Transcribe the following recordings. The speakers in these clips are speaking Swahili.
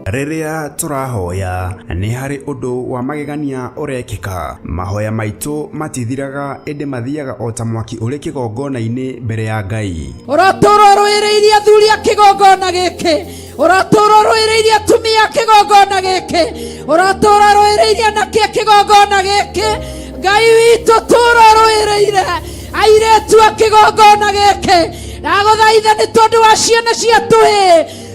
Riria turahoya ni hari undu wa magegania urekika. Mahoya maitu matithiraga ende mathiaga o ta mwaki uri kigongona-ini mbere ya Ngai. Uratura rwireirie athuri a kigongona giki, uratura rwireirie atumia a kigongona giki, uratura rwireirie anake a kigongona giki. Ngai witu tura rwireire airetu a kigongona giki. Ndaguthaitha ni tondu wa ciana ciatu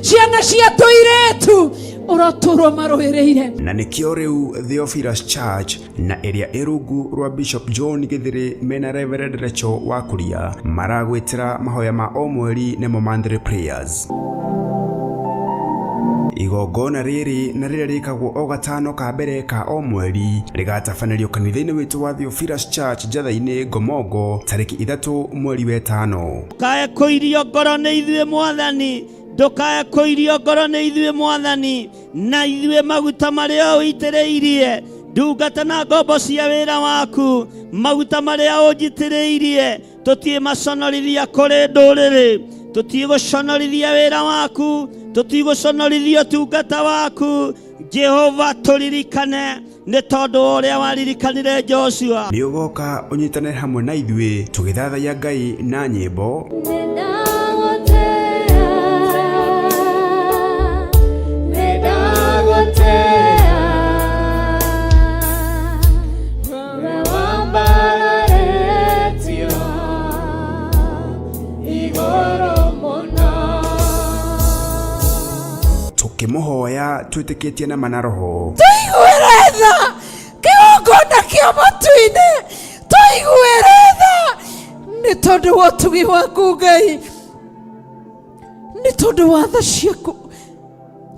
ciana ciatu iretu uraturwo marwireire. Na nikio riu Theophilus Church na area irungu rwa Bishop John Githiri mena Reverend Recho wa Kuria maragwitira mahoya ma o mweri nemo Monthly Prayers. Igongona riri na riria rikagwo o gatano ka mbere ka o mweri rigatabanĩrio kanitha-inĩ witu wa Theophilus Church Njatha-inĩ Ngomongo tariki 3 mweri wa 5. Ndũkae kũirio ngoro nĩ ithuĩ Mwathani, ndũkae kũirio ngoro nĩ ithuĩ Mwathani, na ithuĩ maguta marĩa ũitĩrĩirie ndungata na ngombo cia wĩra waku, maguta marĩa ũnjitĩrĩirie tũtiĩ maconorithia kũrĩ ndũrĩrĩ, tũtiĩ gũconorithia wĩra waku, tũtiĩ gũconorithia ũtungata waku. Jehova tũririkane nĩ tondũ ũrĩa waririkanire Joshua. Nĩ ũgoka ũnyitanĩre hamwe na ithuĩ tũgĩthathaiya Ngai na nyĩmbo. Tukimuhoya twitikitie na manaroho. Tuiguire tha kigongona kia matu-ini, tuiguire tha ni tondu wa utugi waku Ngai, ni tondu wa tha ciaku.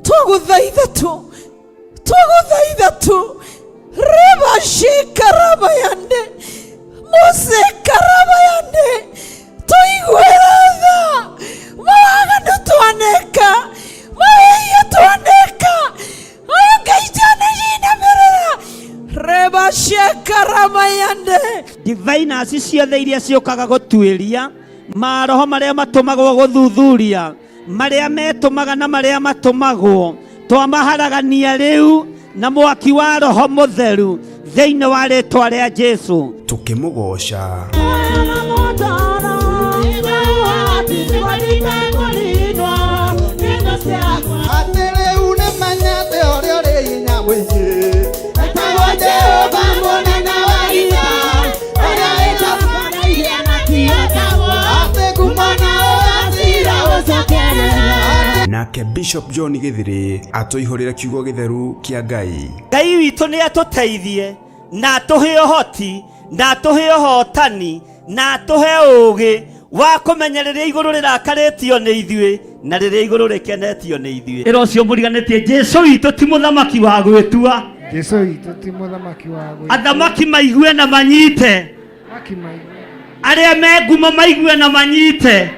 Twaguthaitha tu reba shikaraba yande mose karaba yande tuiguire tha mawaganu twaneka mawaiya twaneka ayo Ngai twanejina merera reba shikaraba yande. Diviners ciothe iria ciũkaga gũtuĩria maroho marĩa matũmagwo gũthuthuria marĩa metũmaga na marĩa matũmagwo twamaharagania rĩu na mwaki wa Roho Mũtheru thĩinĩ wa rĩĩtwa rĩa Jesũ tukimũgoca. Nake Bishop John Githiri atoihorera kiugo githeru kia Ngai. Ngai witũ nĩ atũteithie na atũhe ũhoti na atũhe ũhotani na atũhe ũũgĩ wa kũmenya rĩrĩa igũrũ rĩrakarĩtio nĩ ithuĩ na rĩrĩa igũrũ rĩkenetio nĩ ithuĩ. Ĩro ũcio mũriganĩtie Jesũ witũ ti mũthamaki wa gwĩtua. Jesũ witũ ti mũthamaki wa gwĩtua. Athamaki maigue na manyite. Arĩa me ngumo maigue na manyite.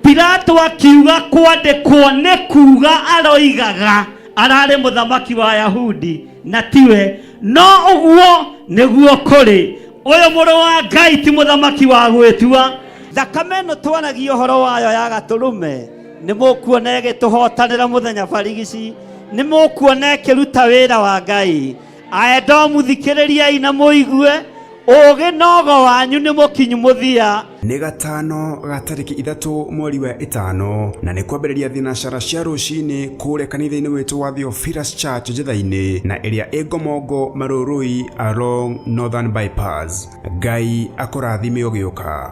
Pilato akiuga kwandĩkwo nĩ kuuga aroigaga ararĩ mũthamaki wa Ayahudi na tiwe, no ũguo nĩguo kũrĩ. Ũyũ mũrũ wa Ngai ti mũthamaki wa gwĩtua. Thakame ĩno twanagia ũhoro wayo ya Gatũrũme nĩ mũkuona ĩgĩtũhotanĩra mũthenya barigici, nĩ mũkuona ĩkĩruta wĩra wa Ngai. Aenda mũthikĩrĩriai na mũigue ũũgĩ nogo wanyu nĩ mũkinyu mũthia. Nĩ gatano ga tariki 3 mweri wa 5 na nĩ kwambĩrĩria thinacara cia rũcinĩ kũrĩa kanitha-inĩ witũ wa Theophilus Church Njatha-inĩ na ĩrĩa ĩ Ngomongo Marũrũi along Northern Bypass. Ngai akũrathime ũgĩũka.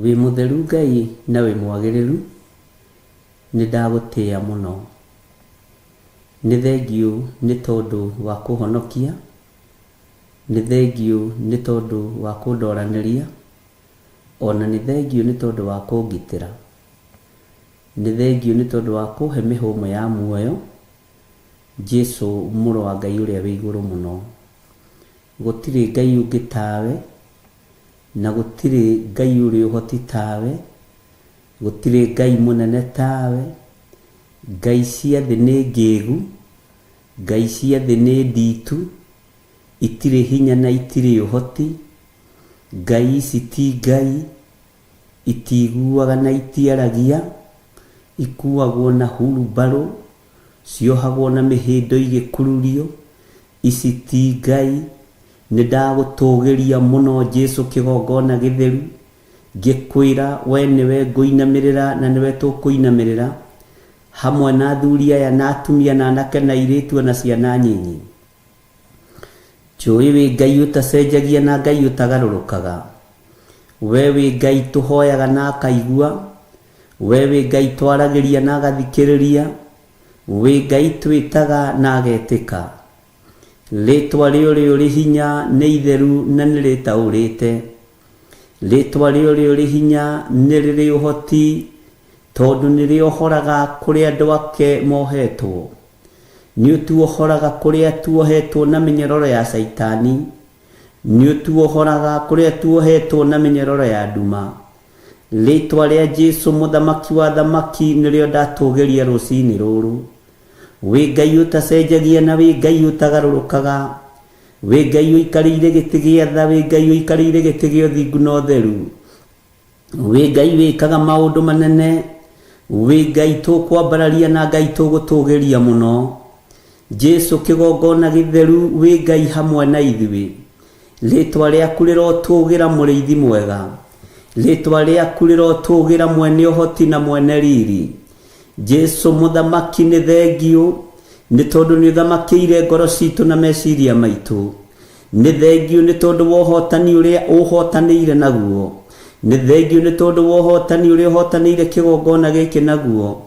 Wĩ mũtheru Ngai na wĩ mwagĩrĩru, nĩ ndagũtĩĩa mũno. Nĩ thengiũ nĩ tondũ wa kũhonokia, nĩ thengiũ nĩ tondũ wa kũndoranĩria, ona nĩ thengiũ nĩ tondũ wa kũngitĩra, nĩ thengiũ nĩ tondũ wa kũhe mĩhũmũ ya muoyo, Jesũ mũrũ wa Ngai ũrĩa wĩ igũrũ mũno. gutire ngai ungi tawe na gutire ngai uri uhoti tawe gutire ngai munene tawe ngai cia thi ni ngigu ngai cia thi ni nditu itire hinya na itire uhoti ngai ici ti ngai itiguaga na itiaragia ikuagwo na hurumbarũ ciohagwo na mĩhĩndo igĩkururio ici ti ngai nĩndagũtũgĩria mũno Jesu kĩgongona gĩtheru ngĩkwĩra we nĩwe ngũinamĩrĩra na nĩwe tũkũinamĩrĩra hamwe na athuri aya na atumia na anake na airĩtu na ciana nyinyi njũĩ wĩ ngai ũtacenjagia na ngai ũtagarũrũkaga we wĩ ngai tũhoyaga na akaigua we wĩ ngai twaragĩria na agathikĩrĩria wĩ ngai twĩtaga na agetĩka rĩtwa rĩo rĩũrĩ hinya nĩ itheru na nĩ rĩtaũrĩte rĩtwa rĩo rĩũrĩ hinya nĩ rĩrĩ ũhoti tondũ nĩ rĩohoraga kũrĩa andũ ake mohetwo nĩ ũtuohoraga kũrĩa tuohetwo na mĩnyororo ya Saitani nĩ ũtuohoraga kũrĩa tuohetwo na mĩnyororo ya nduma rĩtwa rĩa Jesu mũthamaki wa thamaki nĩrĩo ndatũgĩria rũcinĩ rũrũ wĩ ngai ũtacenjagia na wĩ ngai ũtagarũrũkaga wĩ ngai ũikarĩire gĩtĩ gĩa tha wĩ ngai ũikarĩire gĩtĩ gĩa ũthingu na ũtheru wĩ ngai wĩkaga maũndũ manene wĩ ngai tũkwambararia na ngai tũgũtũgĩria mũno Jesu kĩgongona gĩtheru wĩ ngai hamwe na ithuĩ rĩtwa rĩaku rĩrotũgĩra mũrĩithi mwega rĩtwa rĩaku rĩrotũgĩra mwene ũhoti na mwene riri Jesu mũthamaki nĩ thengio nĩ tondũ nĩ ũthamakĩire ngoro citũ na meciria maitũ nĩ thengio nĩ tondũ wa ũhotani ũrĩa ũhotanĩire naguo nĩ thengio nĩ tondũ wa ũhotani ũrĩa ũhotanĩire kĩgongona gĩkĩ naguo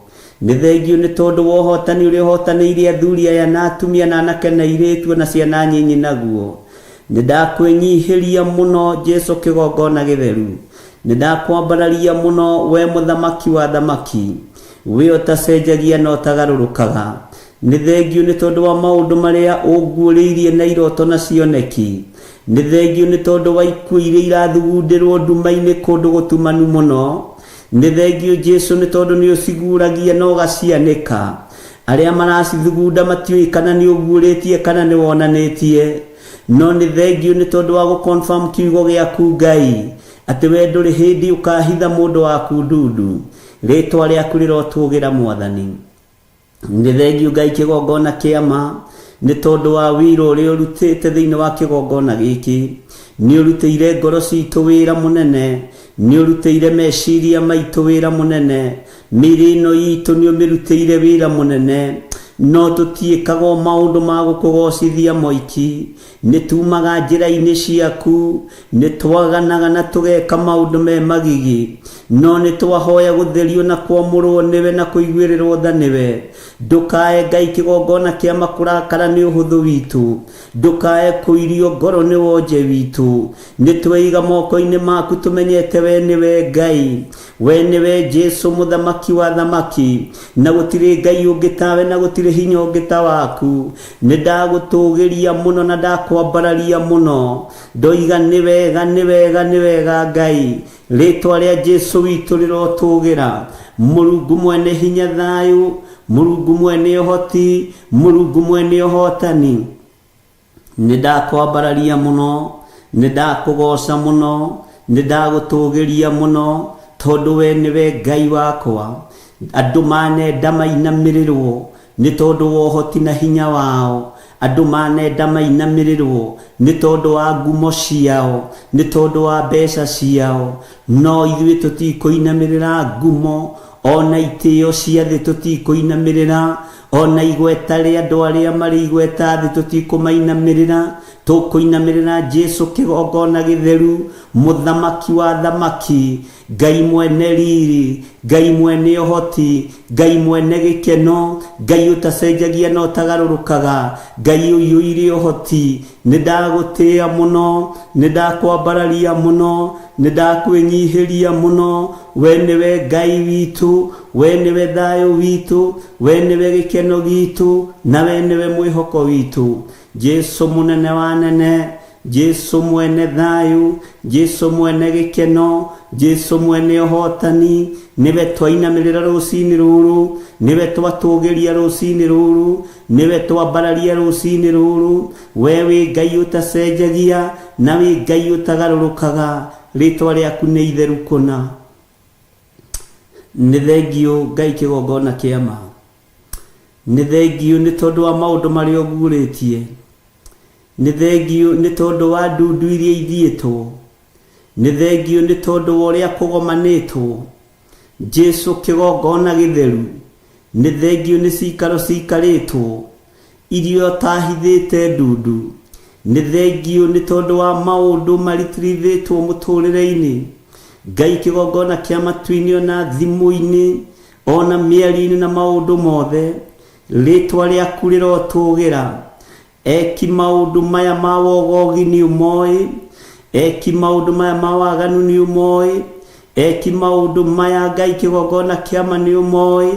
nĩ thengio nĩ tondũ wa ũhotani ũrĩa ũhotanĩire athuri aya na atumia na anake na airĩtu na ciana nyinyi naguo nĩ ndakwĩnyihĩria mũno Jesu kĩgongona gĩtheru nĩ ndakwambararia mũno we mũthamaki wa thamaki we ũtacenjagia na ũtagarũrũkaga nĩ thengio nĩ tondũ wa maũndũ marĩa ũnguũrĩirie na iroto na cioneki nĩ thengio nĩ tondũ wa ikuũ iria irathugundĩrwo nduma-inĩ kũndũ gũtumanu mũno nĩ thengio Jesu nĩ tondũ nĩ ũciguragia na ũgacianĩka arĩa maracithugunda matiũĩ kana nĩ ũguũrĩtie kana nĩ wonanĩtie no nĩ thengio nĩ tondũ wa gũconfirm kiugo gĩaku Ngai atĩ we ndũrĩ hĩndĩ ũkahitha mũndũ waku ndundu rĩtwa rĩaku rĩrotũgĩra Mwathani nĩ thengio Ngai kĩgongona kĩama nĩ tondũ wa wĩra ũrĩa ũrutĩte thĩinĩ wa kĩgongona gĩkĩ nĩ ũrutĩire ngoro citũ wĩra mũnene nĩ ũrutĩire meciria maitũ wĩra mũnene mĩĩrĩ ĩno itũ nĩ ũmĩrutĩire wĩra mũnene no tũtiĩkaga maũndũ ma gũkũgocithia moiki nĩ tumaga njĩra-inĩ ciaku nĩ twaganaga na tũgeka maũndũ me magigi no nĩ twahoya gũtherio na kwamũrwo nĩwe na kũiguĩrĩrwo tha nĩwe ndũkae Ngai kĩgongona kĩama kũrakara nĩ ũhũthũ witũ ndũkae kũirio ngoro nĩ wonje witũ nĩ tweiga moko-inĩ maku tũmenyete we nĩwe Ngai we nĩwe Jesu mũthamaki wa thamaki na gũtirĩ Ngai ũngĩ tawe na gũtirĩ hinya ũngĩ ta waku nĩ ndagũtũgĩria mũno na ndakwambararia mũno ndoiga nĩ wega nĩ wega nĩ wega Ngai rĩtwa rĩa Jesu witũ rĩrotũgĩra Mũrungu mwene hinya thayũ Mũrungu mwene ũhoti Mũrungu mwene ũhotani nĩ ndakwambararia mũno nĩ ndakũgoca mũno nĩ ndagũtũgĩria mũno tondũ we nĩwe Ngai wakwa andũ manenda mainamĩrĩrwo nĩ tondũ wa ũhoti na hinya wao andũ manenda mainamĩrĩrwo nĩ tondũ wa ngumo ciao nĩ tondũ wa mbeca ciao no ithuĩ tũtikũinamĩrĩra ngumo ona itĩo cia thĩ tũtikũinamĩrĩra ona igweta rĩa andũ arĩa marĩ igweta thĩ tũtikũmainamĩrĩra tũkũinamĩrĩra Jesu kĩgongona gĩtheru mũthamaki wa thamaki Ngai mwene riri Ngai mwene ũhoti Ngai mwene gĩkeno Ngai ũtacenjagia na ũtagarũrũkaga Ngai ũiyũire ũhoti nĩ ndagũtĩĩa mũno nĩ ndakwambararia mũno nĩ ndakwĩnyihĩria mũno we nĩwe Ngai witũ we nĩwe thayũ witũ we nĩwe gĩkeno gitũ na we nĩwe mwĩhoko witũ Jesu mũnene wa nene Jesu mwene thayu, Jesu mwene gikeno, Jesu mwene uhotani, niwe twainamirira rucini ruru, niwe twatugeria rucini ruru, niwe twambararia rucini ruru. Wewe Ngai utacenjagia, nawe Ngai utagarurukaga, ritwa riaku ni itheru kuna. Nĩ thengio Ngai kĩgongona kĩa ma. Nĩ thengio nĩ tondũ wa maũndũ marĩa ũguũrĩtie. Nĩ thengio nĩ tondũ wa ndundu iria ithiĩtwo. Nĩ thengio nĩ tondũ wa ũrĩa kũgomanĩtwo. Jesu kĩgongona gĩtheru. Nĩ thengio nĩ cikaro cikarĩtwo, irio tahithĩte ndundu. Nĩ thengio nĩ tondũ wa maũndũ maritirithĩtwo mũtũrĩre-inĩ. Ngai kĩgongona kĩa matu-inĩ ona thimũ-inĩ ona mĩario-inĩ na maũndũ mothe, rĩtwa rĩaku rĩrotũgĩra. Eki maũndũ maya ma wogogi nĩ ũmoĩ, eki maũndũ maya ma waganu nĩ ũmoĩ, eki maũndũ maya Ngai kĩgongona kĩa ma nĩ ũmoĩ,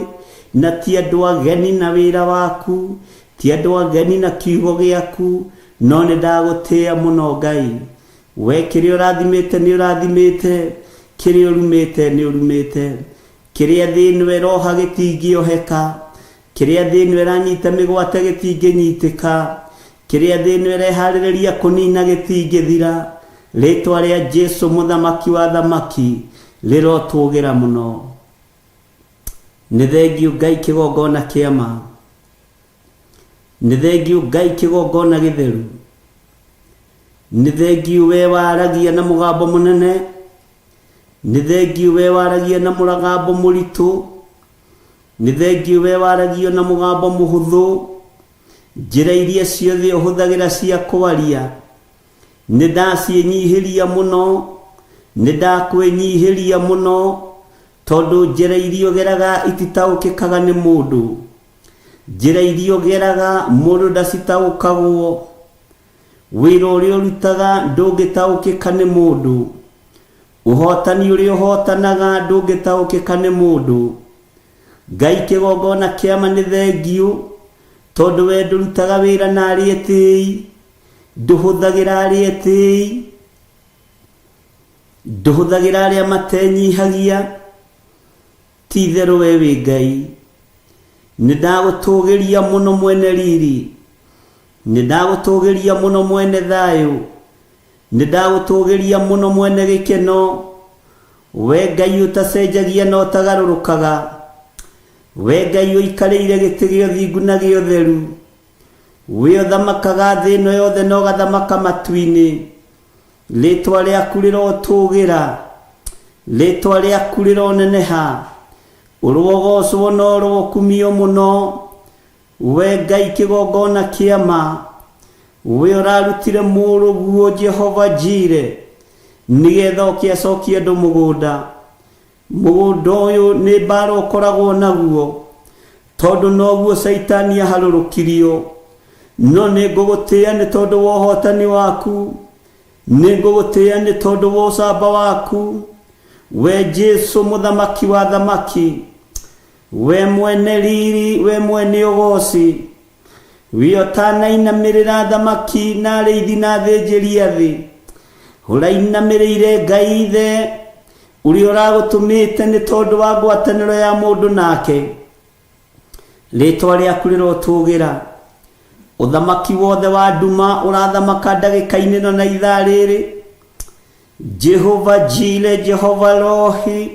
na ti andũ ageni na wĩra waku, ti andũ ageni na kiugo gĩaku, no nĩ ndagũtĩĩa mũno Ngai. We kĩrĩa ũrathimĩte nĩ ũrathimĩte, kĩrĩa ũrumĩte nĩ ũrumĩte, kĩrĩa thĩinĩ roha gĩtingĩoheka, kĩrĩa thĩinĩ ranyita mĩgwate gĩtingĩnyitĩka, kĩrĩa thĩinĩ reharĩrĩria kũnina gĩtingĩthira. Rĩtwa rĩa Jesu mũthamaki wa thamaki rĩrotũgĩra mũno. Nĩ thengio Ngai kĩgongona kĩa ma. Nĩ thengio Ngai kĩgongona gĩtheru. Nĩ thengio we waragia na mũgambo mũnene. Nĩ thengio we waragia na mũgambo mũritũ. Nĩ thengio we waragia na mũgambo mũhũthũ. Njĩra iria ciothe ũhũthagĩra cia kwaria nĩ ndaciĩnyihĩria mũno, nĩ ndakwĩnyihĩria mũno, tondũ njĩra iria ũgeraga ititaũkĩkaga nĩ mũndũ. Njĩra iria ũgeraga mũndũ ndacitaũkagwo. Wĩra ũrĩa ũrutaga ndũngĩtaũkĩka nĩ mũndũ. Ũhotani ũrĩa ũhotanaga ndũngĩtaũkĩka nĩ mũndũ. Ngai kĩgongona kĩa ma nĩ thengio, tondũ we ndũrutaga wĩra na arĩa etĩĩi, ndũhũthagĩra arĩa etĩĩi, ndũhũthagĩra arĩa matenyihagia. Ti itherũ we wĩ Ngai. Nĩ ndagũtũgĩria mũno mwene riri, nĩ ndagũtũgĩria mũno mwene thayũ, nĩ ndagũtũgĩria mũno mwene gĩkeno. We Ngai ũtacenjagia na ũtagarũrũkaga, we Ngai ũikarĩire gĩtĩ gĩa ũthingu na gĩa ũtheru. We ũthamakaga thĩ ĩno yothe na ũgathamaka matu-inĩ. Rĩtwa rĩaku rĩrotũgĩra, rĩtwa rĩaku rĩroneneha, ũrogocwo na ũrokumio mũno. We Ngai kĩgongona kĩa ma, we ũrarutire mũrũguo Jehova Jire, nĩgetha ũkĩacokia andũ mũgũnda. Mũgũnda ũyũ nĩ mbara ũkoragwo naguo, tondũ noguo Saitani aharũrũkirio. No nĩ ngũgũtĩĩa nĩ tondũ wa ũhotani waku, nĩ ngũgũtĩĩa nĩ tondũ wa ũcamba waku. We Jesu mũthamaki wa thamaki, we mwene riri, we mwene ũgooci, we ũtanainamĩrĩra thamaki na arĩithi na athĩnjĩri a thĩ. Ũrainamĩrĩire Ngai ithe ũrĩa ũragũtũmĩte nĩ tondũ wa ngwatanĩro ya mũndũ nake. Rĩtwa rĩaku rĩrotũgĩra. Ũthamaki wothe wa nduma ũrathamaka ndagĩka-inĩ ĩno na ithaa rĩrĩ. Jehova Jire, Jehova Rohi,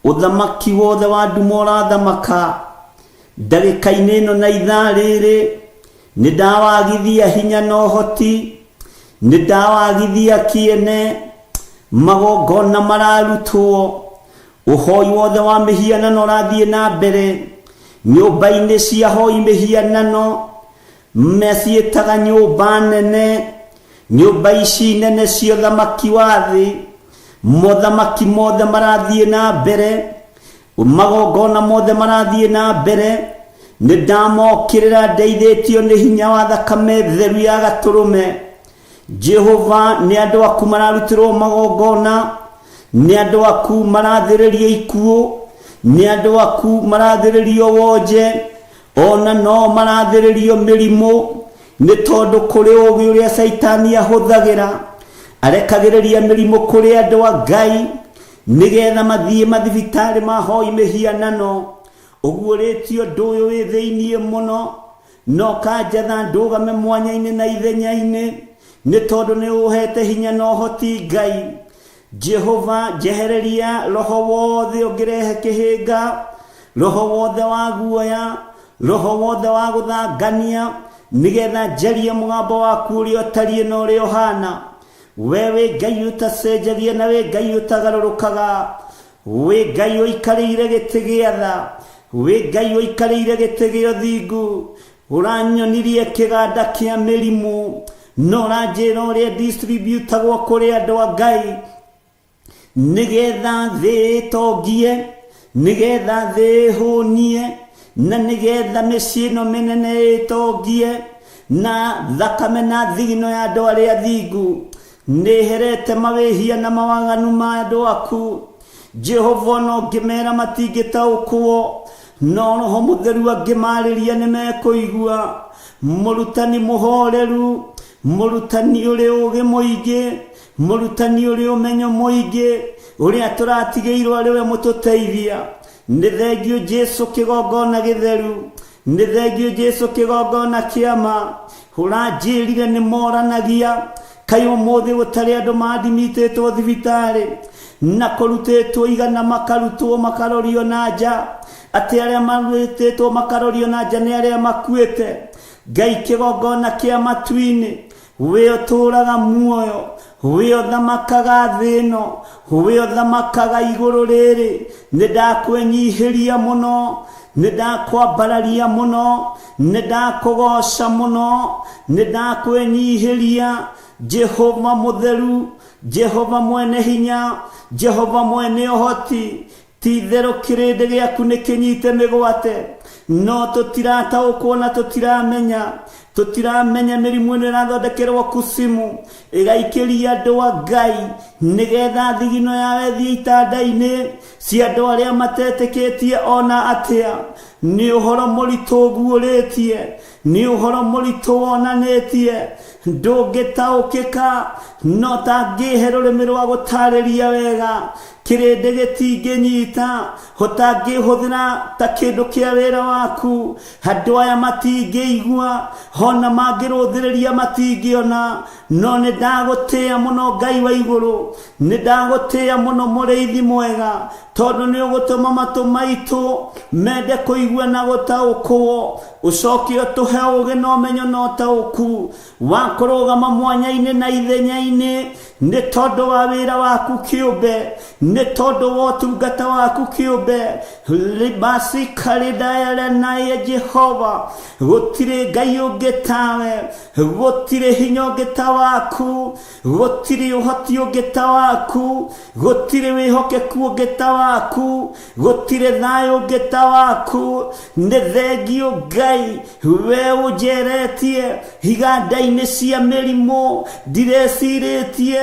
ũthamaki wothe wa nduma ũrathamaka ndagĩka-inĩ ĩno na ithaa rĩrĩ. Nĩ ndawagithia hinya na ũhoti, nĩ ndawagithia kĩene. Magongona mararutwo, ũhoi wothe wa mĩhianano ũrathiĩ na mbere. Nyũmba-inĩ cia hoi mĩhianano maciĩtaga nyũmba nene. Nyũmba ici nene cia ũthamaki wa thĩ, mothamaki mothe marathiĩ na mbere, magongona mothe marathiĩ na mbere. Nĩ ndamokĩrĩra ndeithĩtio nĩ hinya wa thakame theru ya gatũrũme. Jehova, nĩ andũ aku mararutĩrwo magongona, nĩ andũ aku marathĩrĩria ikuũ, nĩ andũ aku marathĩrĩrio wonje, ona no marathĩrĩrio mĩrimũ. nĩ tondũ kũrĩ ũũgĩ ũrĩa Saitani ahũthagĩra arekagĩrĩria mĩrimũ kũrĩ andũ a Ngai nĩgetha mathiĩ mathibitarĩ mahoi mĩhianano. Ũguo rĩtio ũndũ ũyũ wĩ thĩiniĩ mũno, no kanjatha ndũgame mwanya-inĩ na ithenya-inĩ, nĩ tondũ nĩ ũhete hinya na ũhoti Ngai. Jehova, njehereria roho wothe ũngĩrehe kĩhĩnga, roho wothe wa guoya, roho wothe wa gũthangania, nĩgetha njarie mũgambo waku ũrĩa ũtariĩ na ũrĩa ũhana. We wĩ Ngai ũtacenjagia na wĩ Ngai ũtagarũrũkaga, wĩ Ngai ũikarĩire gĩtĩ gĩa tha, wĩ Ngai ũikarĩire gĩtĩ gĩa ũthingu, ũranyonirie kĩganda kĩa mĩrimũ, no ũranjĩra ũrĩa distributagwo kũrĩ andũ a Ngai, nĩgetha thĩ ĩtongie, nĩgetha thĩ ĩhũnie, na nĩgetha mĩciĩ ĩno mĩnene ĩtongie, na thakame na thigino ya andũ arĩa athingu nĩherete mawĩhia na mawaganu ma andũ aku. Jehova, no ngĩmera matingĩtaũkwo, no Roho Mũtheru angĩmarĩria nĩmekũigua. Mũrutani mũhoreru, mũrutani ũrĩ ũũgĩ mũingĩ, mũrutani ũrĩ ũmenyo mũingĩ, ũrĩa tũratigĩirwo arĩwe mũtũteithia. Nĩ thengio Jesu kĩgongona gĩtheru, nĩ thengio Jesu kĩgongona kĩama. Ũranjĩrire nĩ moranagia, kaĩ ũmũthĩ gũtarĩ andũ maadmitĩtwo thibitarĩ na kũrutĩtwo igana makarutwo makarorio na nja, atĩ arĩa marutĩtwo makarorio na nja nĩ arĩa makuĩte. Ngai kĩgongona kĩa matu-inĩ, we ũtũũraga muoyo, we ũthamakaga thĩ ĩno, we ũthamakaga igũrũ rĩrĩ. Nĩ ndakwĩnyihĩria mũno, nĩ ndakwambararia mũno, nĩ ndakũgoca mũno, nĩ ndakwĩnyihĩria. Jehova Mũtheru, Jehova mwene hinya, Jehova mwene ũhoti, ti-itherũ kĩrĩndĩ gĩaku nĩ kĩnyite mĩgwate, no tũtirataũkwo na tũtiramenya mĩrimũ ĩno ĩrathondekerwo kusimu ĩgaikĩria andũ a Ngai, nĩgetha thigino yawe thiĩ itanda-inĩ cia andũ arĩa matetĩkĩtie ona atĩa. Nĩ ũhoro mũritũ ũguũrĩtie, nĩ ũhoro mũritũ wonanĩtie, ndũngĩtaũkĩka, no tangĩhe rũrĩmĩ rwa gũtarĩria wega. Kĩrĩndĩ gĩtingĩnyita, ũtangĩhũthĩra ta kĩndũ kĩa wĩra waku. Andũ aya matingĩigua, ona mangĩrũthĩrĩria matingĩona, no nĩ ndagũtĩĩa mũno Ngai wa igũrũ, nĩ ndagũtĩĩa mũno mũrĩithi mwega, tondũ nĩ ũgũtũma matũ maitũ mende kũigua na gũtaũkwo. Ũcoke ũtũhe ũũgĩ na ũmenyo na ũtaũku wa kũrũgama mwanya-inĩ na ithenya-inĩ, nĩ tondũ wa wĩra waku kĩũmbe, nĩ tondũ wa ũtungata waku kĩũmbe. Libasi karidaya naye Jehova, gũtirĩ Ngai ũngĩ tawe, gũtirĩ hinya ũngĩ ta waku, gũtirĩ ũhoti ũngĩ ta waku, gũtirĩ wĩhokeku ũngĩ ta waku, gũtirĩ thayũ ũngĩ ta waku. Nĩ thengio Ngai, we ũnjeretie iganda-inĩ cia mĩrimũ, ndirĩcirĩtie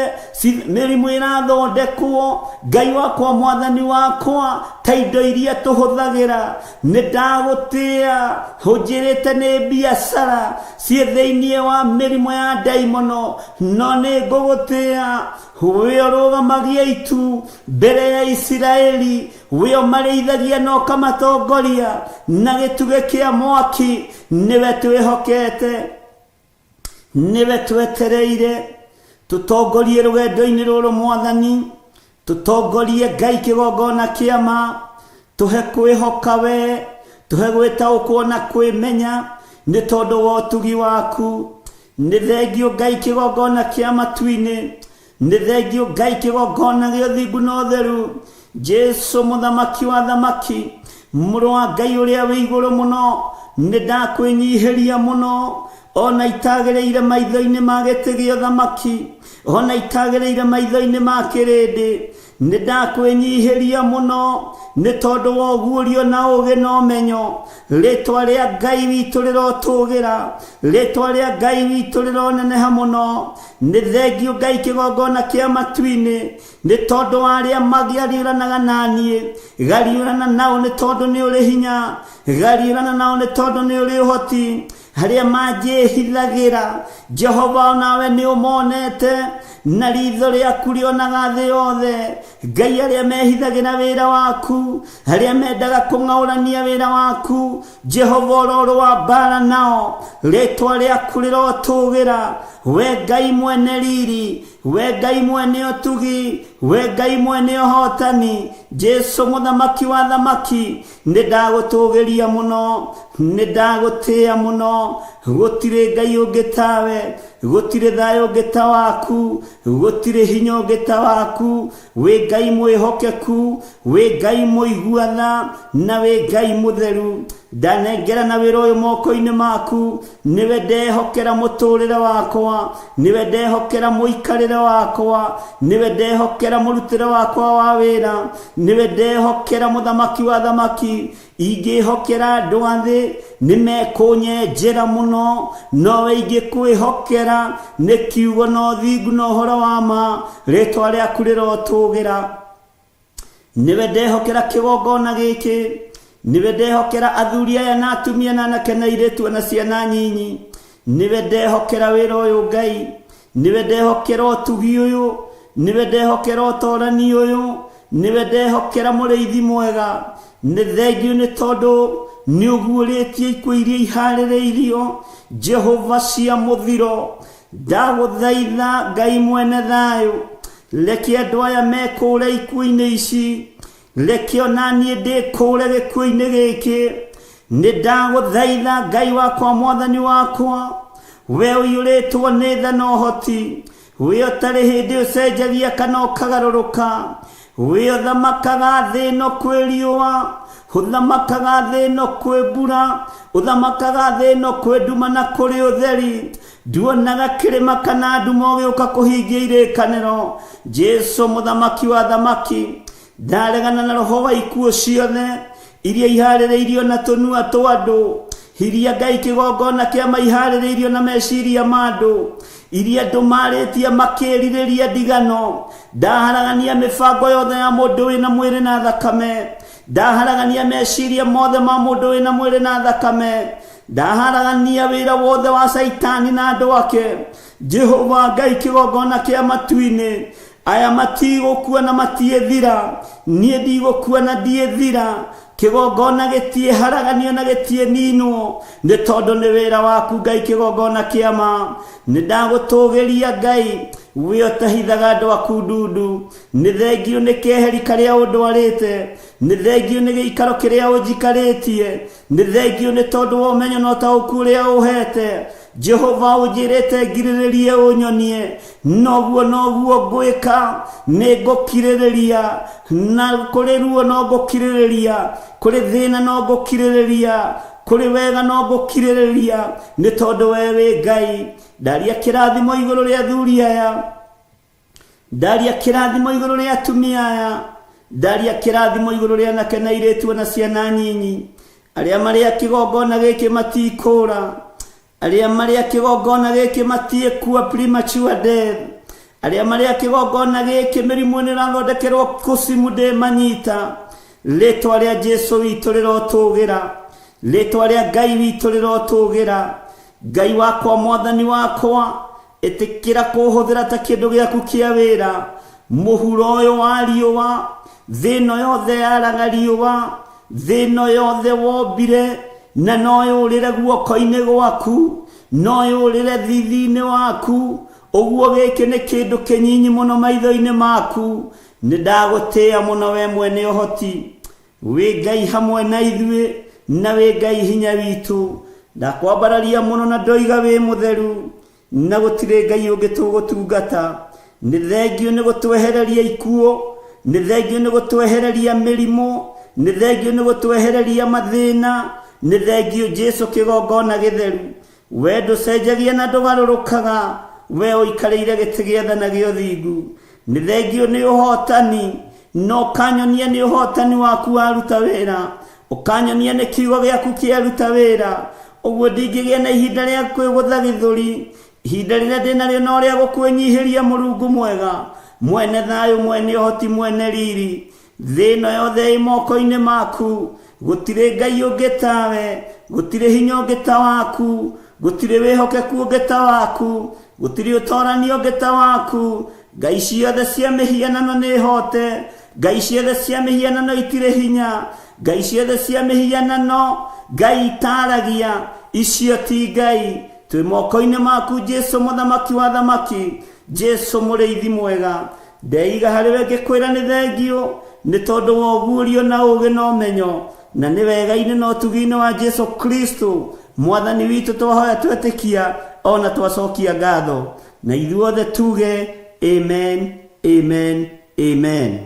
mĩrimũ ĩrathondekwo. Ngai wakwa, mwathani wakwa, ta indo iria tũhũthagĩra. Nĩ ndagũtĩĩa, ũnjĩrĩte nĩ biacara ciĩ thĩiniĩ wa mĩrimũ ya ndaimono, no nĩ ngũgũtĩĩa. We ũrũgamagia itu mbere ya Isiraeli, we ũmarĩithagia na ũkamatongoria na gĩtugĩ kĩa mwaki. Nĩwe twĩhokete, nĩwe twetereire. Tũtongorie rũgendo-inĩ rũrũ Mwathani, tũtongorie Ngai kĩgongona kĩama, tũhe kwĩhoka we, tũhe gwĩtaũkwo na kwĩmenya nĩ tondũ wa ũtugi waku. Nĩ thengio Ngai kĩgongona kĩa matu-inĩ, nĩ thengio Ngai kĩgongona gĩa ũthingu na ũtheru. Jesu mũthamaki wa thamaki, mũrũ wa Ngai ũrĩa wĩ igũrũ mũno, nĩ ndakwĩnyihĩria mũno, ona itagĩrĩire maitho-inĩ ma gĩtĩ gĩa ũthamaki, ona itagĩrĩire maitho-inĩ ma kĩrĩndĩ. Nĩ ndakwĩnyihĩria mũno, nĩ tondũ wa ũguũrio na ũũgĩ na ũmenyo. Rĩtwa rĩa Ngai witũ rĩrotũgĩra, rĩtwa rĩa Ngai witũ rĩroneneha mũno. Nĩ thengio Ngai kĩgongona kĩa matu-inĩ, nĩ tondũ wa arĩa magĩariũranaga naniĩ. Gariũrana nao nĩ tondũ nĩ ũrĩ hinya, gariũrana nao nĩ tondũ nĩ ũrĩ ũhoti, haria manjihithagira Jehova nawe ni umonete na ritho riaku rionaga thĩ yothe Ngai aria mehithagira wĩra waku aria mendaga kũng'aũrania wĩra waku Jehova ũroro wa mbara nao rĩtwa rĩaku rĩrotũgĩra we Ngai mwene riri we Ngai mwene ũtugi we Ngai mwene ũhotani Jesu mũthamaki wa thamaki nĩndagũtũgĩria mũno nĩndagũtĩĩa mũno gũtirĩ Ngai ũngĩ tawe gũtirĩ thayũ ũngĩ ta waku gũtirĩ hinya ũngĩ ta waku we Ngai mwĩhokeku we Ngai mũiguatha na we Ngai mũtheru ndanengera na wĩra ũyũ moko-inĩ maku niwe ndehokera mũtũrĩre wakwa niwe ndehokera mũikarĩre wakwa niwe ndehokera mũrutĩre wakwa wa wĩra niwe ndehokera mũthamaki wa thamaki ingĩhokera andũ a thĩ nĩmekũnyenjera mũno nowe ingĩkwĩhokera nĩ kiugo na ũthingu na ũhoro wa ma rĩtwa rĩaku rĩrotũgĩra niwe ndehokera kĩgongona gĩkĩ niwe ndehokera athuri aya na atumia na anake na airĩtu na ciana nyinyi niwe ndehokera wĩra ũyũ Ngai niwe ndehokera ũtugi ũyũ niwe ndehokera ũtorani ũyũ niwe ndehokera mũrĩithi mwega nĩ thengiũ nĩ tondũ nĩ ũguũrĩtie ikuũ iria iharĩrĩirio Jehova cia mũthiro ndagũthaitha Ngai mwene thayũ reke andũ aya mekũũre ikuũ-inĩ ici reke onaniĩ ndĩkũũre gĩkuũ-inĩ gĩkĩ nĩndagũthaitha Ngai wakwa mwathani wakwa we ũiyũrĩtwo nĩ tha na ũhoti we ũtarĩ hĩndĩ ũcenjagia kana ũkagarũrũka we ũthamakaga thĩ ĩno kwĩ riũa ũthamakaga thĩ ĩno kwĩ mbura ũthamakaga thĩ ĩno kwĩ nduma na kũrĩ ũtheri nduonaga kĩrĩma kana nduma ũgĩũka kũhingia irĩkanĩro Jesu mũthamaki wa thamaki ndaregana na roho wa ikuũ ciothe iria iharĩrĩirio na tũnua twa andũ iria Ngai kĩgongona kĩa maiharĩrĩirio na meciria ma andũ iria andũ marĩtie makĩrirĩria ndigano ndaharagania mĩbango yothe ya mũndũ wĩna mwĩrĩ na thakame ndaharagania meciria mothe ma mũndũ wĩna mwĩrĩ na thakame ndaharagania wĩra wothe wa Saitani na andũ ake Jehova Ngai kĩgongona kĩa matu-inĩ aya matigũkua na matiethira niĩ ndigũkua na ndiethira kĩgongona gĩtiĩharaganio na gĩtiĩninwo nĩ tondũ nĩ wĩra waku Ngai kĩgongona kĩa ma nĩndagũtũgĩria Ngai we ũtahithaga andũ aku ndundu nĩ thengiũ nĩ keheri karĩa ũndwarĩte nĩ thengiũ nĩ gĩikaro kĩrĩa ũnjikarĩtie nĩ thengiũ nĩ tondũ wa ũmenyo na ũtaũku ũrĩa ũhete Jehova ũnjĩrĩte ngirĩrĩrie ũnyonie noguo ngwĩka nĩ ngũkirĩrĩria na kũrĩ ruo no ngũkirĩrĩria kũrĩ thĩna no ngũkirĩrĩria kũrĩ wega no ngũkirĩrĩria nĩ tondũ we wĩ Ngai ndaria kĩrathimo igũrũ rĩa athuri aya ndaria kĩrathimo igũrũ rĩa atumia aya ndaria kĩrathimo igũrũ rĩa anake na airĩtu na ciana nyinyi arĩa marĩa kĩgongona gĩkĩ matikũra arĩa marĩa kĩgongona gĩkĩ matiĩkua premature death arĩa marĩa kĩgongona gĩkĩ mĩrimũ nĩrathondekerwo kũcimu ndĩmanyita rĩtwa rĩa Jesu witũ rĩrotũgĩra rĩtwa rĩa Ngai witũ rĩrotũgĩra Ngai wakwa mwathani wakwa ĩtĩkĩra kũhũthĩra ta kĩndũ gĩaku kĩa wĩra mũhuro ũyũ wa riũa thĩ ĩno yothe yaraga riũa thĩ ĩno yothe wombire na no yũrĩre guoko-inĩ gwaku no yũrĩre thithi-inĩ waku ũguo gĩkĩ nĩ kĩndũ kĩnyinyi mũno maitho-inĩ maku nĩndagũtĩĩa mũno we mwene ũhoti wĩ Ngai hamwe na ithuĩ na wĩ Ngai hinya witũ ndakwambararia mũno na ndoiga wĩ mũtheru na gũtirĩ Ngai ũngĩ tũgũtungata nĩ thengiũ nĩ gũtwehereria ikuũ nĩ thengiũ nĩ gũtwehereria mĩrimũ nĩ thengiũ nĩ gũtwehereria mathĩna nĩ thengiũ Jesu kĩgongona gĩtheru we ndũcenjagia na ndũgarũrũkaga we ũikarĩire gĩtĩ gĩa tha na gĩa ũthingu nĩ thengiũ nĩ ũhotani no ũkanyonia nĩ ũhotani waku waruta wĩra ũkanyonia nĩ kiugo gĩaku kĩaruta wĩra ũguo ndingĩgĩa na ihinda rĩa kwĩgũtha gĩthũri ihinda rĩrĩa ndĩnarĩo no rĩa gũkwĩnyihĩria Mũrungu mwega mwene thayũ mwene ũhoti mwene riri thĩ ĩno yothe ĩ moko-inĩ maku gũtirĩ Ngai ũngĩ tawe gũtirĩ hinya ũngĩ ta waku gutire wihokeku ungeta waku, gutire utoranio ungeta waku. Ngai ciothe cia mihianano ni hote, ngai ciothe cia mihianano itire hinya, ngai ciothe cia mihianano ngai itaragia, icio ti ngai. Twi moko-ini maku Jesu muthamaki wa thamaki, Jesu muriithi mwega. Ndeiga hariwe ngikwira ni thengio ni tondu wa ugurio na ugi na umenyo, na ni wega-ini na utugi-ini wa Jesu Kristo mwathani witu. Twahoya twetikia ona twacokia ngatho, na ithuothe tuge amen, amen, amen.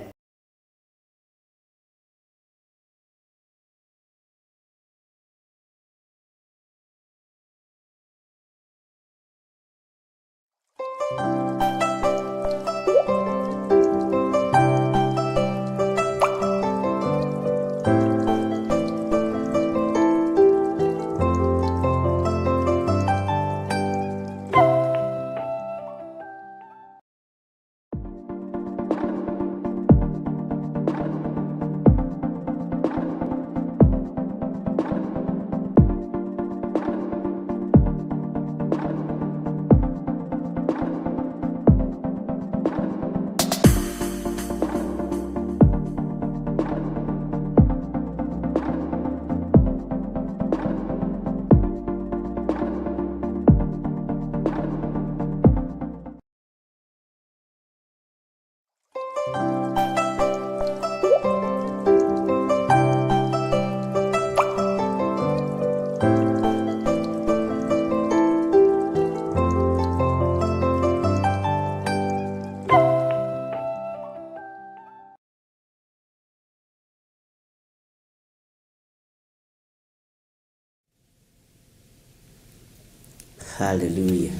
Hallelujah.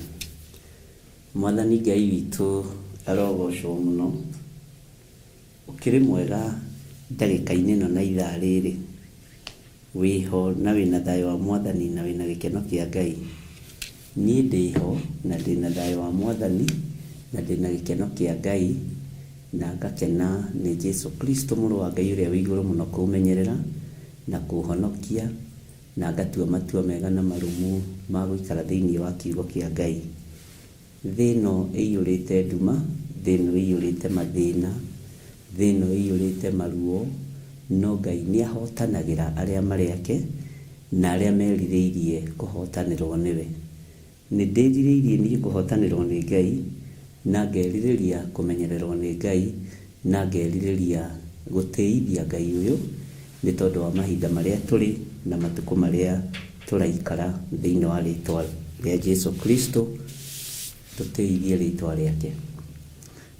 Mwathani Ngai witu arogocwo muno. Ukiri mwega ndagika-ini no na ithaa riri. Wiho na wina thayo wa Mwathani na wina gikeno kia Ngai. Ni ndiho na ndina thayo wa Mwathani na ndina gikeno kia Ngai, na ngakena ni Jesu Kristo muru wa Ngai uria wi iguru muno kumenyerera na kuhonokia, na ngatua matua mega na marumu ma guikara thiini wa kiugo kia Ngai. Thino iyurite nduma, thino iyurite mathina, thino iyurite maruo, no Ngai ni ahotanagira aria mariake na aria meririirie kuhotanirwo niwe. Ni ndiririirie ni kuhotanirwo ni Ngai, na ngeririria kumenyererwo ni Ngai, na ngeririria guteithia Ngai uyu ni tondu wa mahinda maria turi na matuko maria turaikara thiini wa ritwa ria Jesu Kristo. Tuteithie ritwa riake.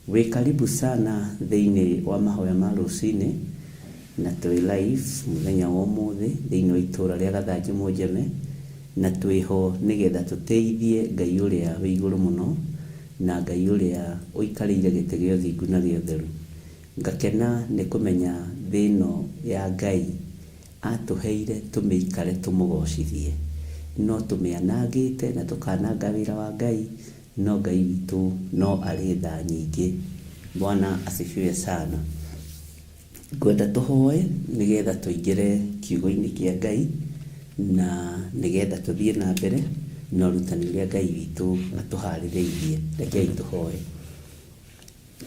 We karibu sana thiini wa mahoya ma rucini na twi live muthenya wa umuthi thiini wa itura ria Gathanju Munjeme, na twiho nigetha tuteithie Ngai uria wi iguru muno na Ngai uria uikarire gite gio thingu na gio theru. Ngakena ni kumenya thino ya Ngai atuheire tumeikare tumugocithie, no tumianangite na tukananga wira wa Ngai, no Ngai witu no ari tha nyingi. Bwana asifiwe sana. Ngwenda tuhoe nigetha tuingire kiugo-ini kia Ngai na nigetha tuthie na mbere na rutani ria Ngai witu atuhaririirie. Rekei tuhoe.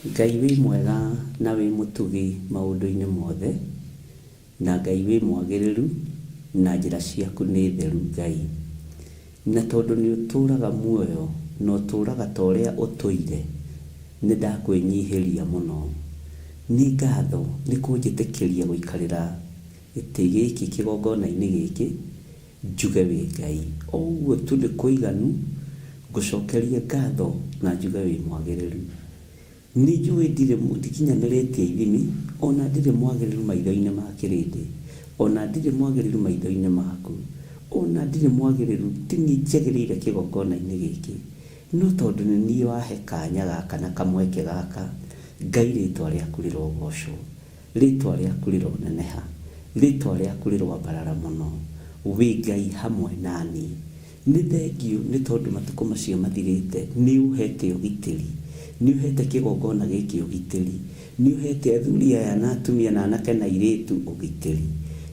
Ngai wi mwega na wi mutugi maundu-ini mothe, na Ngai wi mwagiriru na njira ciaku ni theru Ngai, na tondu ni uturaga muoyo no turaga toria utuire, ni ndakwinyihiria muno. Ni ngatho ni kunjitikiria guikarira giti giki kigongona-ini giki, njuge wi Ngai oguo tu ni kuiganu ngucokeria ngatho na njuge wi mwagiriru. Ni njui ndire ndikinyaniritie ithimi, ona ndire mwagiriru maitho-ini ma kirindi, ona ndire mwagiriru maitho-ini maku, ona ndire mwagiriru tini njagirire kigongona-ini giki, no tondu ni nie wahe kanya gaka na kamweke gaka. Ngai ritwa riaku rirogocwo, ritwa riaku rironeneha, ritwa riaku rirwambarara muno. Wi Ngai hamwe nani. Ni thengio ni tondu matuko macio mathirite, ni uhete ugitiri, ni uhete kigongona giki ugitiri, ni uhete athuri aya na atumia na anake na iritu ugitiri,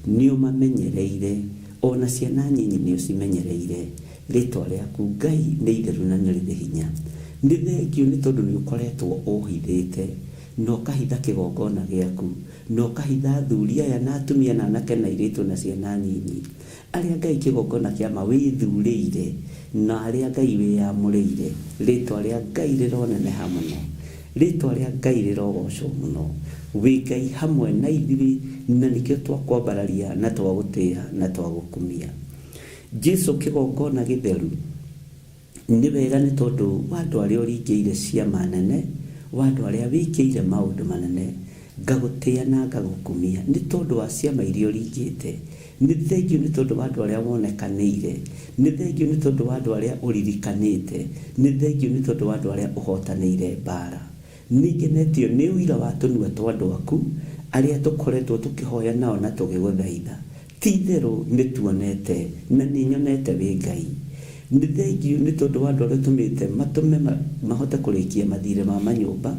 ni umamenyereire, ona ciana nyinyi ni ucimenyereire, ritwa rĩaku Ngai nĩ itheru na nĩ rĩrĩ hinya. Nĩ thengio nĩ tondũ nĩ ũkoretwo ũhithĩte na ũkahitha kĩgongona gĩaku na ũkahitha athuri aya na atumia na anake na airĩtu na ciana nini arĩa Ngai kĩgongona kĩa ma wĩthurĩire na arĩa Ngai wĩyamũrĩire. Ritwa rĩa Ngai rĩroneneha mũno, ritwa rĩa Ngai rĩrogocwo mũno. Wĩ Ngai hamwe na ithuĩ na nĩkĩo twakwambararia na twagũtĩĩa na twagũkumia. Jesu kĩgongona gĩtheru nĩ wega nĩ tondũ wa andũ arĩa ũringĩire ciama nene, wa andũ arĩa wĩkĩire maũndũ manene, ngagũtĩĩa na ngagũkumia nĩ tondũ wa ciama iria ũringĩte. Nĩ thengio nĩ tondũ wa andũ arĩa wonekanĩire, nĩ thengio nĩ tondũ wa andũ arĩa ũririkanĩte, nĩ thengio nĩ tondũ wa andũ arĩa ũhotanĩire mbara. Nĩngenetio nĩ ũira wa tũnua twa andũ aku arĩa tũkoretwo tũkĩhoya nao na tũgĩgũthaitha. Ti-itherũ nĩ tuonete na nĩ nyonete wĩ Ngai. Nĩ thengio nĩ tondũ wa andũ arĩa ũtũmĩte matũme mahote kũrĩkia mathirĩ ma manyũmba,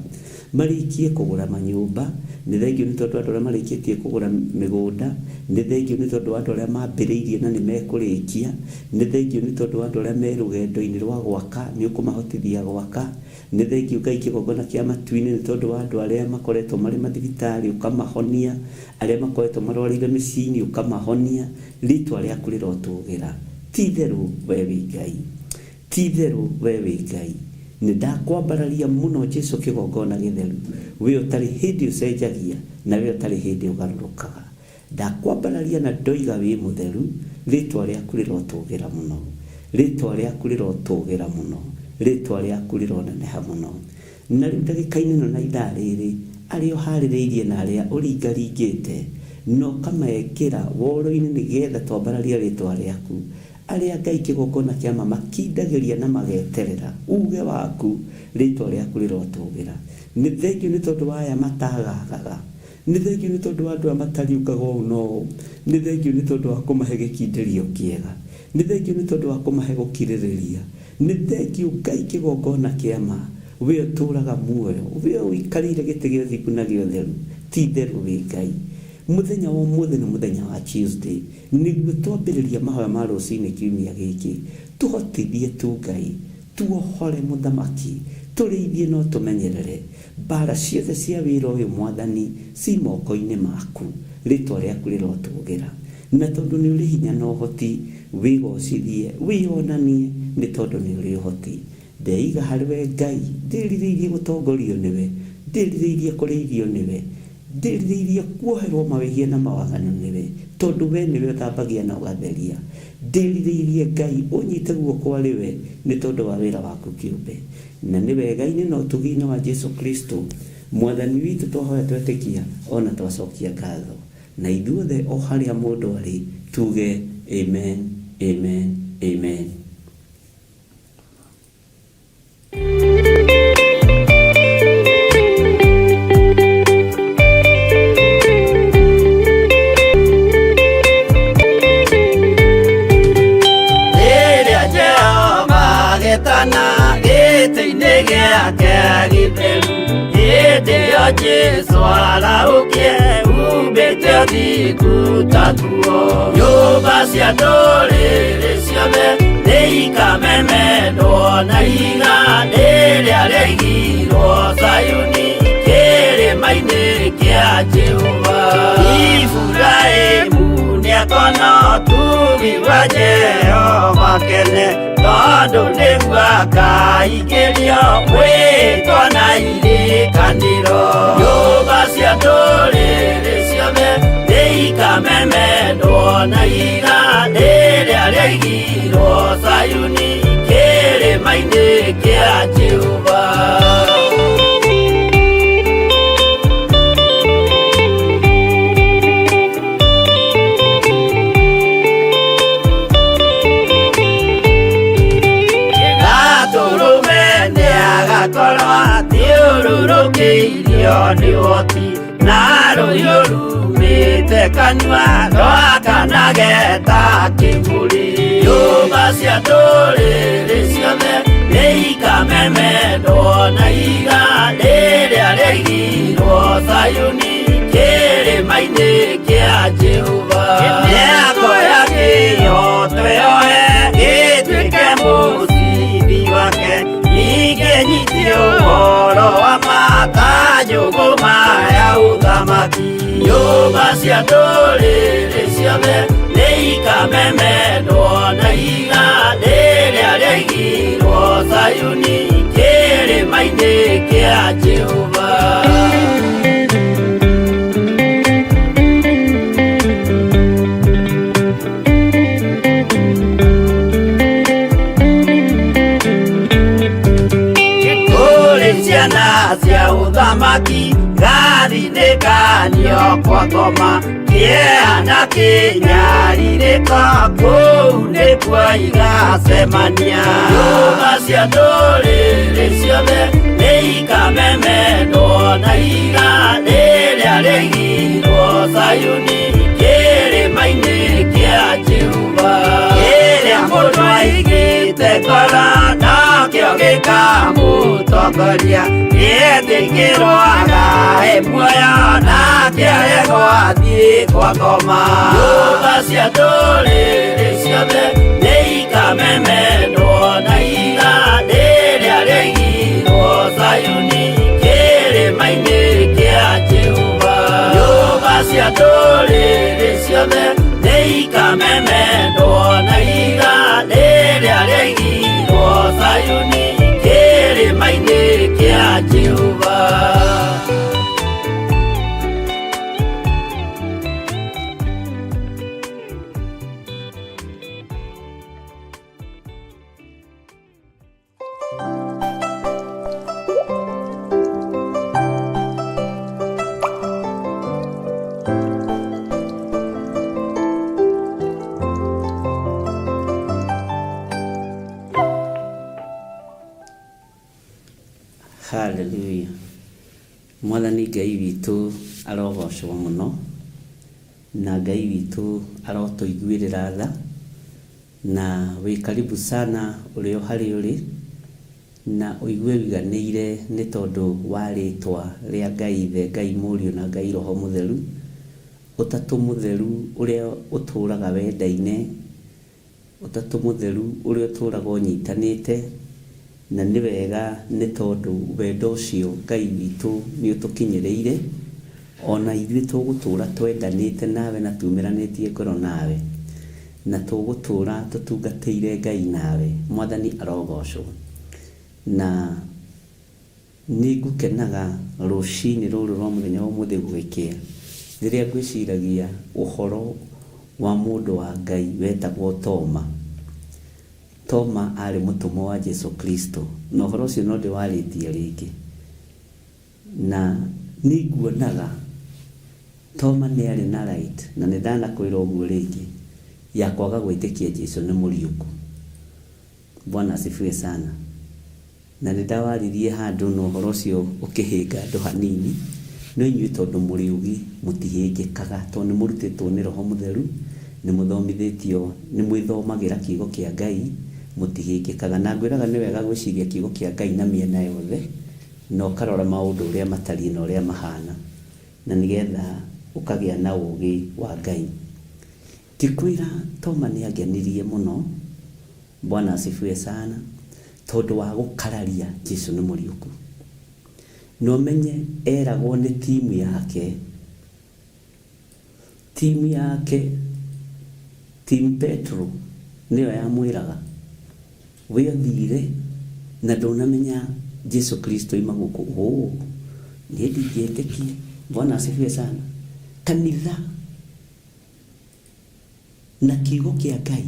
marĩkie kũgũra manyũmba. Nĩ thengio nĩ tondũ andũ arĩa marĩkĩtie kũgũra mĩgũnda. Nĩ thengio nĩ tondũ andũ arĩa mambĩrĩirie na nĩ mekũrĩkia. Nĩ thengio nĩ tondũ andũ arĩa me rũgendo-inĩ rwa gwaka nĩ ũkũmahotithia gwaka. Nĩ thengio Ngai kĩgongona kĩa matu-inĩ nĩ tondũ wa andũ arĩa makoretwo marĩ mathibitarĩ ũkamahonia, arĩa makoretwo marwarĩire mĩciĩ-inĩ ũkamahonia. Ritwa rĩaku rĩrotũgĩra. Ti-itherũ we wĩ Ngai, ti-itherũ we wĩ Ngai. Nĩ ndakwambararia mũno Jesu kĩgongona gĩtheru, we ũtarĩ hĩndĩ ũcenjagia na we ũtarĩ hĩndĩ ũgarũrũkaga. Ndakwambararia na ndoiga wĩ mũtheru. Ritwa rĩaku rĩrotũgĩra mũno, ritwa rĩaku rĩrotũgĩra mũno, ritwa rĩaku rĩroneneha mũno. Na rĩu ndagĩka-inĩ ĩno na ithaa rĩrĩ arĩa ũharĩrĩirie na arĩa ũringaringĩte na ũkamekĩra woro-inĩ nĩgetha twambararie ritwa rĩaku, arĩa Ngai kĩgongona kĩa ma makindagĩria na mageterera uge waku, ritwa rĩaku rĩrotũgĩra. Nĩ thengio nĩ tondũ wa aya matagagaga, nĩ thengio nĩ tondũ wa andũ aya matariũkaga ũũ no ũũ, nĩ thengio nĩ tondũ wa kũmahe gĩkindĩrio kĩega, nĩ thengio nĩ tondũ wa kũmahe gũkirĩrĩria, nĩ thengio Ngai kĩgongona kĩa ma we ũtũraga muoyo, we ũikarĩire gĩtĩ gĩa ũthingu na gĩa ũtheru. Ti-itherũ wĩ Ngai. Mũthenya wa ũmũthĩ nĩ mũthenya wa Tuesday, nĩguo twambĩrĩria mahoya ma rũcinĩ kiumia gĩkĩ. Tũhotithie tu Ngai, tuohore mũthamaki, tũrĩithie no tũmenyerere. Mbara ciothe cia wĩra ũyũ Mwathani ci moko-inĩ maku, ritwa rĩaku rĩrotũgĩra. Na tondũ nĩ ũrĩ hinya na ũhoti, wĩgocithie, wĩonanie nĩ tondũ nĩ ũrĩ ũhoti. Ndeiga harĩ we Ngai, ndĩrirĩirie gũtongorio nĩwe, ndĩrirĩirie kũrĩithio nĩwe, ndĩrirĩirie kuoherwo mawĩhia na mawaganu nĩwe, tondũ we nĩwe ũthambagia na ũgatheria. Ndĩrirĩirie Ngai ũnyite guoko arĩ we nĩ tondũ wa wĩra waku kĩũmbe. Na nĩ wega-inĩ na ũtugi-inĩ wa Jesu Kristo Mwathani witũ twahoya twetĩkia ona twacokia ngatho. Na ithuothe o harĩa mũndũ arĩ tuge amen, amen, amen. Jesu araukie umbĩte ũthingu tatuo. Nyũmba cia ndũrĩrĩ ciothe nĩikamemendwo na iga rĩrĩa rĩaigirwo Zayuni kĩrĩma-inĩ kĩa Jehova. Iburahĩmu nĩakona ũtugi wa Jehova kene, tondũ nĩguo akaingĩrio mwĩtwo na irikanĩro. Nyũmba cia ndũrĩrĩ ciothe nĩikamemendwo na iga rĩrĩa rĩaigirwo Zayuni kĩrĩma-inĩ kĩa Jehova. Thiũrũrũkĩirio nĩ ũhoti na rũhiũ rumĩte kanua rwakanageta kĩmbũri. Nyũmba cia ndũrĩrĩ ciothe nĩikamemendwo na iga rĩrĩa rĩaigirwo Zayuni kĩrĩma-inĩ kĩa Jehova. Mĩako ya kĩyo twĩohe gĩtuĩke cia ndũrĩrĩ ciothe nĩ ikamemendwo na iga rĩrĩa rĩaigirwo Zayuni kĩrĩma-inĩ kĩa Jehova. Ciana cia ũthamaki gathinĩkanio kwa ngoma kĩeana kĩnyarirĩka kũu nĩkuo igacemania. Nyũmba cia ndũrĩrĩ ciothe nĩ ikamemendwo na iga rĩrĩa rĩaigirwo Zayuni kĩrĩma-inĩ kĩa Jehova. Kĩrĩa mũndũ aigĩte ngoro nakĩo gĩkamũtongoria, gĩtĩkĩrwaga muoyo nake aregwo athiĩ kwa ngoma. Nyũmba cia ndũrĩrĩ ciothe nĩ ikamemendwo na iga rĩrĩa rĩaigirwo Zayuni kĩrĩma-inĩ kĩa Jehova. Nyũmba cia ndũrĩrĩ ciothe nĩ ikamemendwo na iga rĩrĩa rĩaigirwo Zayuni kĩrĩma-inĩ kĩa Jehova. Hallelujah. Mwathani Ngai witũ arogocwo mũno, na Ngai witũ arotũiguĩrĩra tha, na wĩ karibu sana ũrĩ o harĩ ũrĩ, na ũigue wiganĩire nĩ tondũ wa rĩtwa rĩa Ngai Ithe, Ngai Mũriũ na Ngai Roho Mũtheru, ũtatũ mũtheru ũrĩa ũtũũraga wenda-inĩ, ũtatũ mũtheru ũrĩa ũtũũraga ũnyitanĩte. Na nĩ wega nĩ tondũ wendo ũcio Ngai witũ nĩ ũtũkinyĩrĩire, ona ithuĩ tũgũtũũra twendanĩte nawe na tuumĩranĩtie ngoro nawe, na tũgũtũũra tũtungatĩire Ngai nawe. Mwathani arogocwo. Na nĩ ngũkenaga rũciinĩ rũrũ rwa mũthenya wa ũmũthĩ gũgĩkĩa rĩrĩa ngwĩciragia ũhoro wa mũndũ wa Ngai wetagwo Toma. Toma arĩ mũtũmwo wa Jesu Kristo, na ũhoro ũcio no ndĩwarĩtie rĩngĩ. Na nĩ nguonaga Toma nĩ arĩ na right, na nĩ ndanakwĩra ũguo rĩngĩ, ya kwaga gwĩtĩkia Jesu nĩ mũriũku. Bwana asifiwe sana. Na nĩ ndawaririe handũ na ũhoro ũcio ũkĩhĩnga andũ hanini, no inyuĩ tondũ mũrĩugi mũtihĩngĩkaga, tondũ nĩ mũrutĩtwo nĩ Roho Mũtheru, nĩ mũthomithĩtio, nĩ mwĩthomagĩra kiugo kĩa Ngai, mũtihĩngĩkaga. Na ngwĩraga nĩ wega gwĩciria kiugo kĩa Ngai na mĩena yothe, na ũkarora maũndũ ũrĩa matariĩ na ũrĩa mahana, na nĩgetha ũkagĩa na ũũgĩ wa Ngai. Tikwĩra Toma nĩ angenirie mũno, Bwana asifiwe sana, tondũ wa gũkararia Jesu nĩ mũriũku. No menye eragwo nĩ timu yake, timu Petro nĩyo yamwĩraga we thire na ndũnamenya Jesu Kristo ima gũkũ. Niĩ ndingĩetĩkia. Bwana asifiwe sana. Kanitha na kiugo kĩa Ngai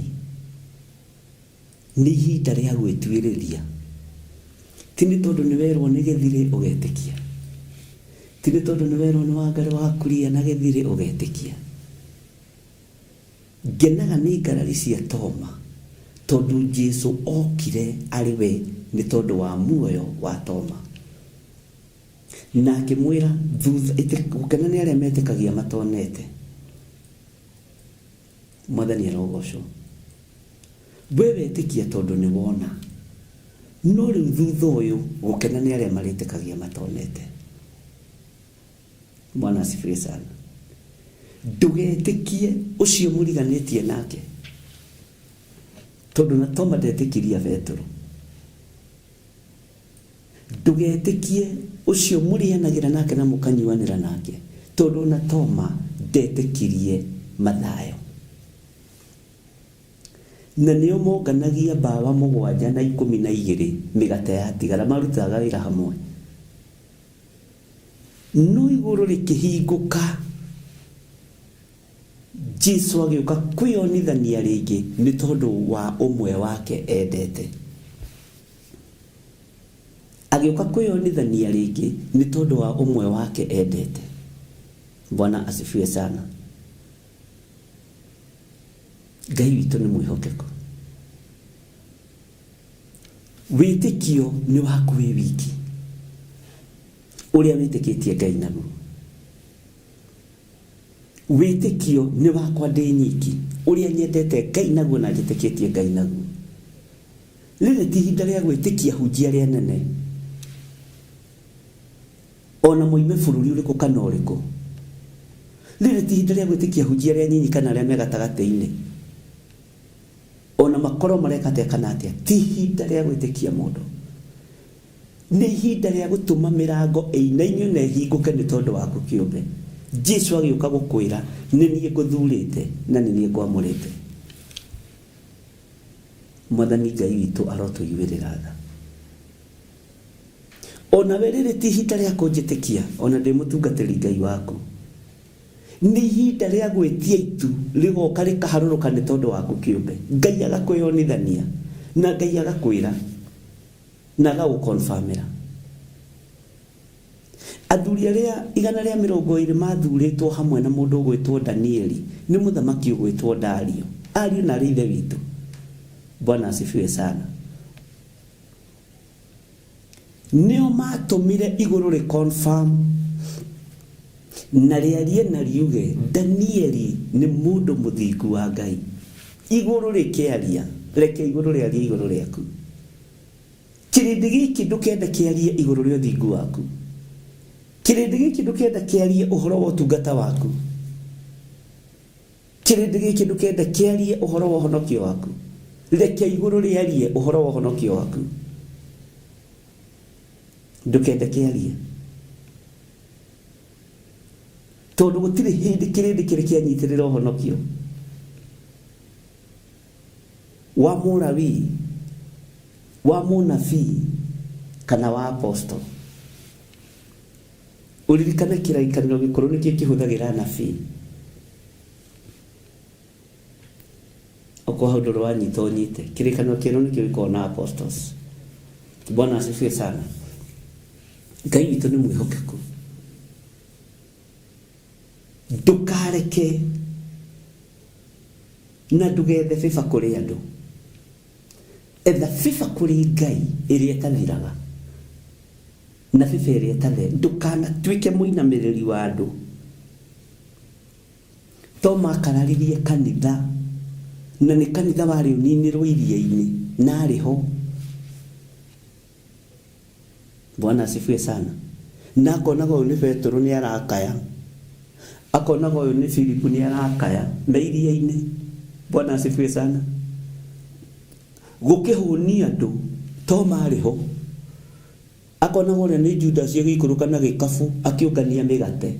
nĩ ihinda rĩa gwĩtuĩrĩria. Ti nĩ tondũ nĩ werwo nĩ gĩthire ũgetĩkia, ti nĩ tondũ nĩ werwo nĩ Wangari wa Kuria na gĩthire ũgetĩkia. Ngenaga nĩ ngarari cia Toma, tondũ Jesu okire arĩ we nĩ tondũ wa muoyo wa Toma, na akĩmwĩra thutha gũkena nĩ arĩa metĩkagia matonete. Mwathani arogocwo. We wetĩkia tondũ nĩ wona, no rĩu thutha ũyũ gũkena nĩ arĩa marĩtĩkagia matonete. Bwana asifiwe sana. Ndũgetĩkie ũcio mũriganĩtie nake, tondũ na Toma ndetĩkirie Petro. Ndũgetĩkie ũcio mũrĩanagĩra nake na mũkanyuanĩra nake, tondũ na Toma ndetĩkirie mathayo. Na nĩo monganagia mbawa 7 na 12 mĩgate yatigara, marutaga wĩra hamwe. No igũrũ rĩkĩhingũka, Jesũ agĩũka kwĩonithania rĩngĩ nĩ tondũ wa ũmwe wake endete. Agĩũka kwĩonithania rĩngĩ nĩ tondũ wa ũmwe wake endete. Bwana asifiwe sana. Ngai witũ nĩ mwĩhokeku. Wĩtĩkio nĩ waku wĩ wiki, ũrĩa wĩtĩkĩtie Ngai naguo. Wĩtĩkio nĩ wakwa ndĩ nyiki, ũrĩa nyendete Ngai naguo na njĩtĩkĩtie Ngai naguo. Rĩrĩ ti ihinda rĩa gwĩtĩkia hunjia rĩa nene, ona moime bũrũri ũrĩkũ kana ũrĩkũ. Rĩrĩ ti ihinda rĩa gwĩtĩkia hunjia rĩa nyinyi kana rĩa megatagatĩ-inĩ, ona makorwo marekate kana atĩa. Ti ihinda rĩa gwĩtĩkia mũndũ, nĩ ihinda rĩa gũtũma mĩrango ĩinainio na ĩhingũke nĩ tondũ waku kĩũmbe. Jesũ agĩũka gũkwĩra nĩ niĩ ngũthurĩte na nĩ niĩ ngwamũrĩte. Mwathani Ngai witũ arotũiguĩrĩra tha. Ona we rĩrĩ ti ihinda rĩa kũnjĩtĩkia, ona ndĩ mũtungatĩri Ngai waku. Nĩ ihinda rĩa gwĩtia itu rĩgoka rĩkaharũrũka nĩ tondũ waku kĩũmbe. Ngai agakwĩonithania na Ngai agakwĩra na agagũkonfamĩra. Athuri arĩa 120 mathurĩtwo hamwe na mũndũ ũgwĩtwo Danieli nĩ mũthamaki ũgwĩtwo Dario, ariũ na ithe witũ. Bwana asifiwe sana. Nĩo matũmire igũrũ rĩconfirm na rĩarie na riuge Danieli nĩ mũndũ mũthingu wa Ngai. Igũrũ rĩkĩaria, reke igũrũ rĩarie igũrũ rĩaku. Kĩrĩndĩ gĩkĩ ndũkenda kĩarie igũrũ rĩa ũthingu waku. Kĩrĩndĩ gĩkĩ ndũkenda kĩarie ũhoro wa ũtungata waku. Kĩrĩndĩ gĩkĩ ndũkenda kĩarie ũhoro wa ũhonokio waku. Reke igũrũ rĩarie ũhoro wa ũhonokio waku. Ndũkenda kĩarie, tondũ gũtirĩ hĩndĩ kĩrĩndĩ kĩrĩ kĩanyitĩrĩra ũhonokio wa mũnabii, wa mũnabii kana wa apostle. Ũririkane kĩrĩkanĩro gĩkũrũ nĩkĩo kĩhũthagĩra nabii. Okorwo hau ndũrĩ wanyita ũnyite, kĩrĩkanĩro kĩerũ nĩkĩo gĩkoragwo na apostles. Bwana asifiwe sana. Ngai witũ nĩ mwĩhokeku. Ndũkareke na ndũgethe biba kũrĩ andũ, etha biba kũrĩ Ngai ĩrĩa ĩtathiraga na biba ĩrĩa ĩtathiraga. Ndũkanatuĩke mũinamĩrĩri wa andũ. Toma akararirie kanitha, na nĩ kanitha warĩ ũninĩrwo iria-inĩ na arĩ ho. Bwana asifiwe sana. Na akonaga ũyũ nĩ Petro nĩ arakaya, akonaga ũyũ nĩ Filipu nĩ arakaya me iria-inĩ. Bwana asifiwe sana. Gũkĩhũnia andũ, Toma arĩ ho. Akonaga ũrĩa nĩ Judas agĩikũrũka na gĩkabu akĩũngania mĩgate.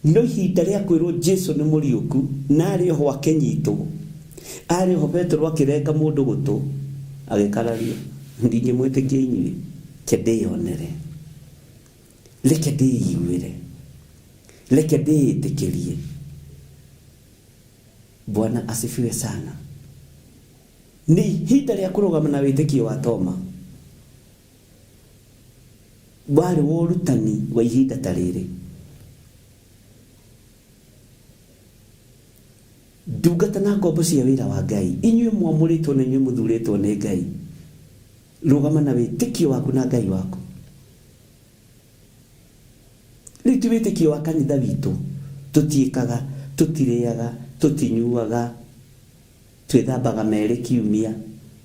No ihinda rĩa kwĩrwo Jesũ nĩ mũriũku na arĩ ho akĩnyitwo. Arĩ ho Petro akĩrenga mũndũ gũtũ agĩkararia, ndingĩmwĩtĩkia inyuĩ, ke ndĩyonere, reke ndĩiguĩre, reke ndĩĩtĩkĩrie. Bwana asifiwe sana. Nĩ ihinda rĩa kũrũgama na wĩtĩkio wa Toma. Warĩ wa ũrutani wa ihinda ta rĩrĩ. Ndungata na ngombo cia wĩra wa Ngai, inyuĩ mwamũrĩtwo na inyuĩ mũthurĩtwo nĩ Ngai, rũgama na wĩtĩkio waku na Ngai waku. Rĩu ti wĩtĩkio wa kanitha witũ, tũtiĩkaga, tũtirĩaga, tũtinyuaga, twĩthambaga merĩ kiumia.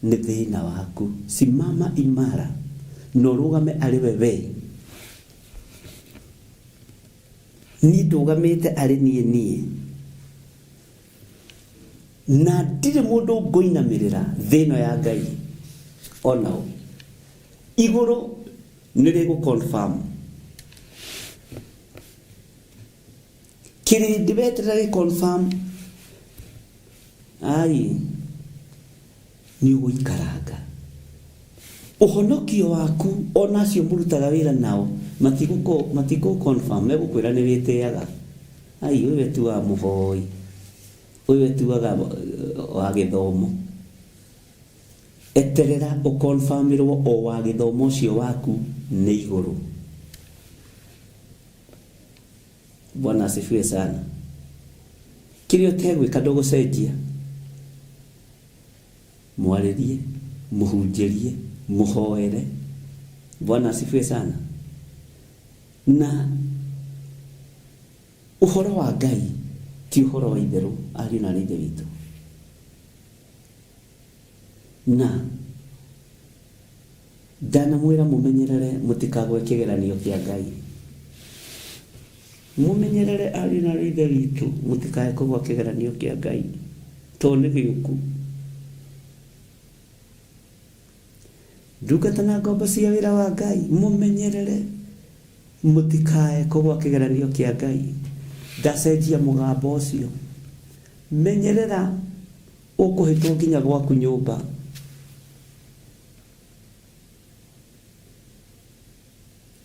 Nĩ thĩna waku. Simama imara na ũrũgame arĩ we. Niĩ ndũgamĩte arĩ niĩ, na ndirĩ mũndũ ngũinamĩrĩra thĩno ya Ngai ona ũ. Igũrũ nĩ rĩgũconfirm. kiri ndibeterere confirm ai ni uikaranga uhonokio waku onacio murutaga wira nao matiko confirm megukwira ni witeaga ai wewe tu wa muhoi wewe tu wa githomo eterera ukonfirmirwo o wa githomo cio waku ni iguru. Bwana asifiwe sana. Kilio tegwe kadogo sejia mwaririe muhunjirie muhoere. Bwana asifiwe sana. Na uhoro wa Ngai ti uhoro wa itheru ari na rinde witu. Na dana mwira mumenyerere mutikagwe kigeranio kia Ngai. Mumenyerere ari na rinde witu mutikae kugwa kigeranio kia Ngai. To ni giuku. Ndungata ngombo cia wira wa Ngai mumenyerere mutikae kugwa kigeranio kia Ngai. Ndacenjia mugambo ucio. Menyerera ukuhitwo nginya gwaku nyumba.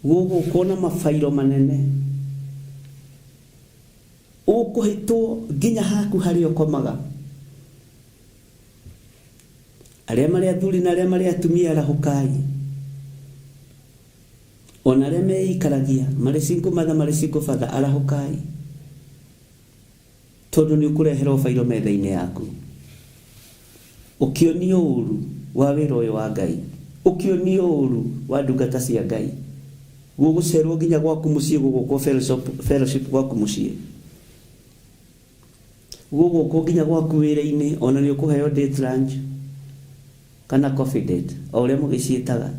Wogo kona mafairo manene. Ukuhitwo nginya haku hari ukomaga. Aria mari athuri na aria mari atumia arahukai. Ona aria meikaragia mari single mother mari single father arahukai. Tondu ni ukurehera fairo metha-ini yaku. Ukionio uru wa wira uyu wa Ngai. Ukionio uru wa ndungata cia Ngai. Gugucerwo nginya gwaku mucii gugukwo fellowship gwaku mucii. Gugukwo nginya gwaku wira-ini ona ni ukuheo date lunch kana coffee date o uria mugiciitaga.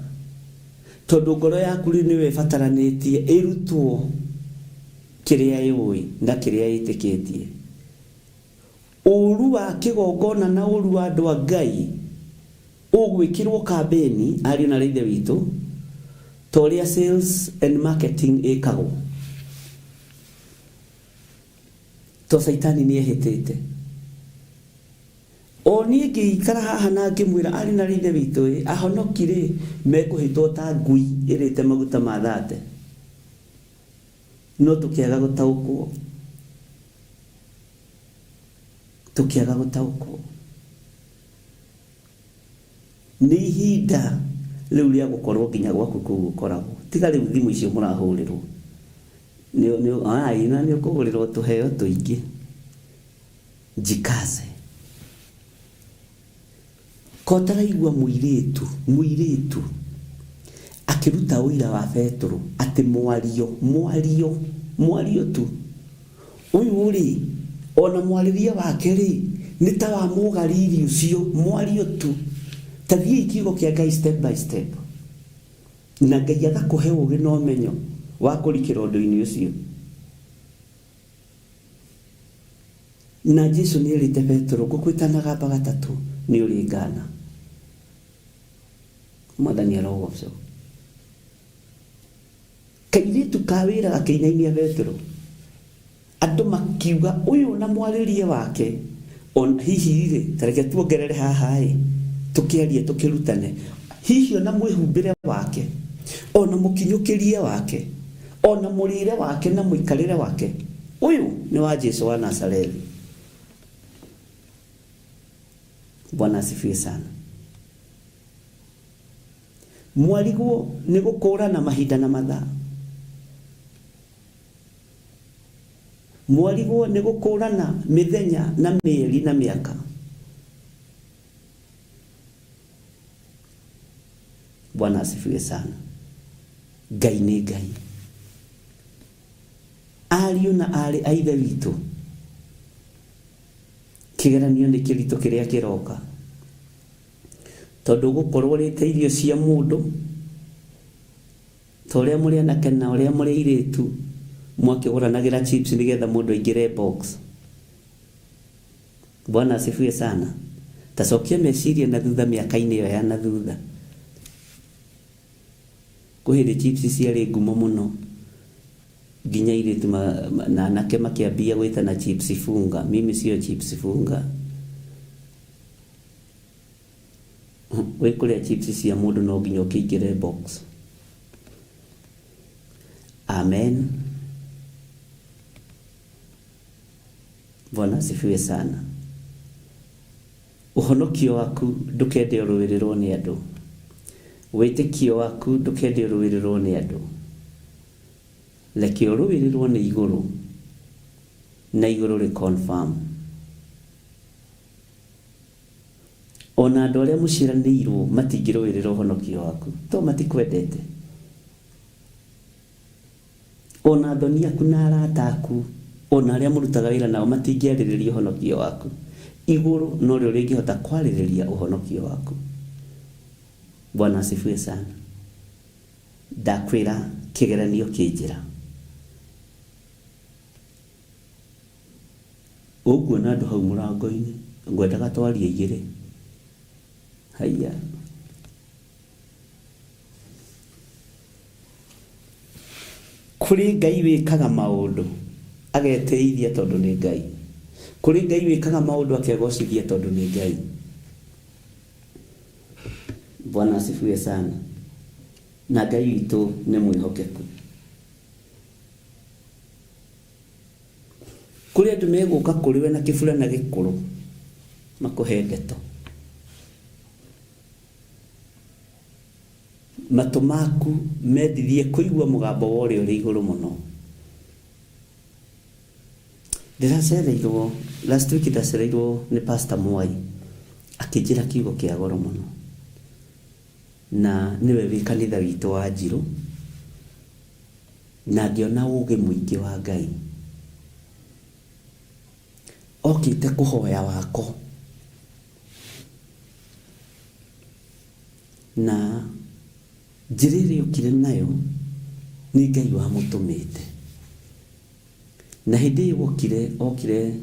Tondu ngoro yaku ni we bataranitie irutwo kiria yui na kiria itikitie. Uru wa kigongona na uru wa andu a Ngai ugwikirwo kambeni ari na rinde witu toria sales and marketing ekago. To saitani ni ehitete. Oni ngikara haha na ngimwira ari na rinde witu ahonokire mekuhitwo ta ngui irite maguta ma thate. No tukiaga gutaukwo. Tukiaga gutaukwo. Ni hinda riu ria gukorwo nginya gwaku kuu gukoragwo. Tiga riu thimu icio murahurirwo. Ni ukugurirwo tuheo tuingi. Jikaze. Kotaraigwa muiritu akiruta uira wa Petro ati mwario tu. Uyu uri ona mwariria wake ri ni ta wa mugariri ucio mwario tu. Tathie ikigo kia Ngai step by step. Na Ngai agakuhe ugi na umenyo wa kurikira undu-ini ucio. Na Jesu ni erite Petro gukwitanaga bagatatu ni uringana. Mwathani arogocwo. Kairitu kawira gakiinainia Petro. Andu makiuga uyu na mwaririe wake on hihi ri tareke tuongerere haha tukiarie tukirutane hihi ona mwihumbire wake ona mukinyukirie wake ona murire wake na muikarire wake uyu ni wa Jesu wa Nazareth. Bwana asifiwe sana. Mwarigwo ni gukurana mahinda na mathaa. Mwarigwo ni gukurana mithenya na mieri na miaka. Bwana asifiwe sana. Ngai ni Ngai. Ariu na ari aithe witu. Kigeranio ni kirito kiria kiroka. Tondu gukorwo rite irio cia mundu. Toria muri anake na uria muri iritu. Mwakiguranagira chips nigetha mundu aingire box. Bwana asifiwe sana. Tacokia meciria na thutha miaka-ini iyo ya na thutha. Kuhiri chips ciari ngumo muno. Ginya iritu na anake makiambia gwĩtana chips funga. Mimi sio chips funga. Wekulia chips cia mũndũ no nginya ũkĩingĩre box. Amen. Bwana asifiwe sana. Ũhonokio waku ndũkende ũrũĩrĩrwo nĩ andũ. Wĩtĩkio waku ndũkende ũrũĩrĩrwo nĩ andũ. Reke ũrũĩrĩrwo nĩ igũrũ, na igũrũ rĩ confirm. Ona andũ arĩa mũciaranĩirwo matingĩrũĩrĩra ũhonokio waku, to matikwendete. Ona athoni aku na arata aku, ona arĩa mũrutaga wĩra nao matingĩarĩrĩria ũhonokio waku. Igũrũ no rĩo rĩngĩhota kwarĩrĩria ũhonokio waku. Bwana asifiwe sana. Ndakwĩra kĩgeranio kĩnjĩra. Ũkuona andũ hau mũrango-inĩ, ngwendaga twarie igĩrĩ. Haiya. Kũrĩ Ngai wĩkaga maũndũ agetĩithia tondũ nĩ Ngai. Kũrĩ Ngai wĩkaga maũndũ akegocithia tondũ nĩ Ngai. Bwana asifiwe sana. Na Ngai witũ nĩ mwĩhokeku. Kũrĩ andũ megũka kũrĩ we na kĩbũrana gĩkũrũ makũhe ndeto. Matũ maku mendithie kũigua mũgambo wa ũrĩa ũrĩ igũrũ mũno. Ndĩracereirwo last week, ndacereirwo nĩ Pastor Mwai akĩnjĩra kiugo kĩa goro mũno. Na niwe wĩ kanitha witũ wa Njirũ, na ngĩona ũũgĩ mũingĩ wa Ngai. Okĩte kũhoya wako, na njĩra ĩrĩa ũkire nayo nĩ Ngai wamũtũmĩte. Na hĩndĩ ĩyo okire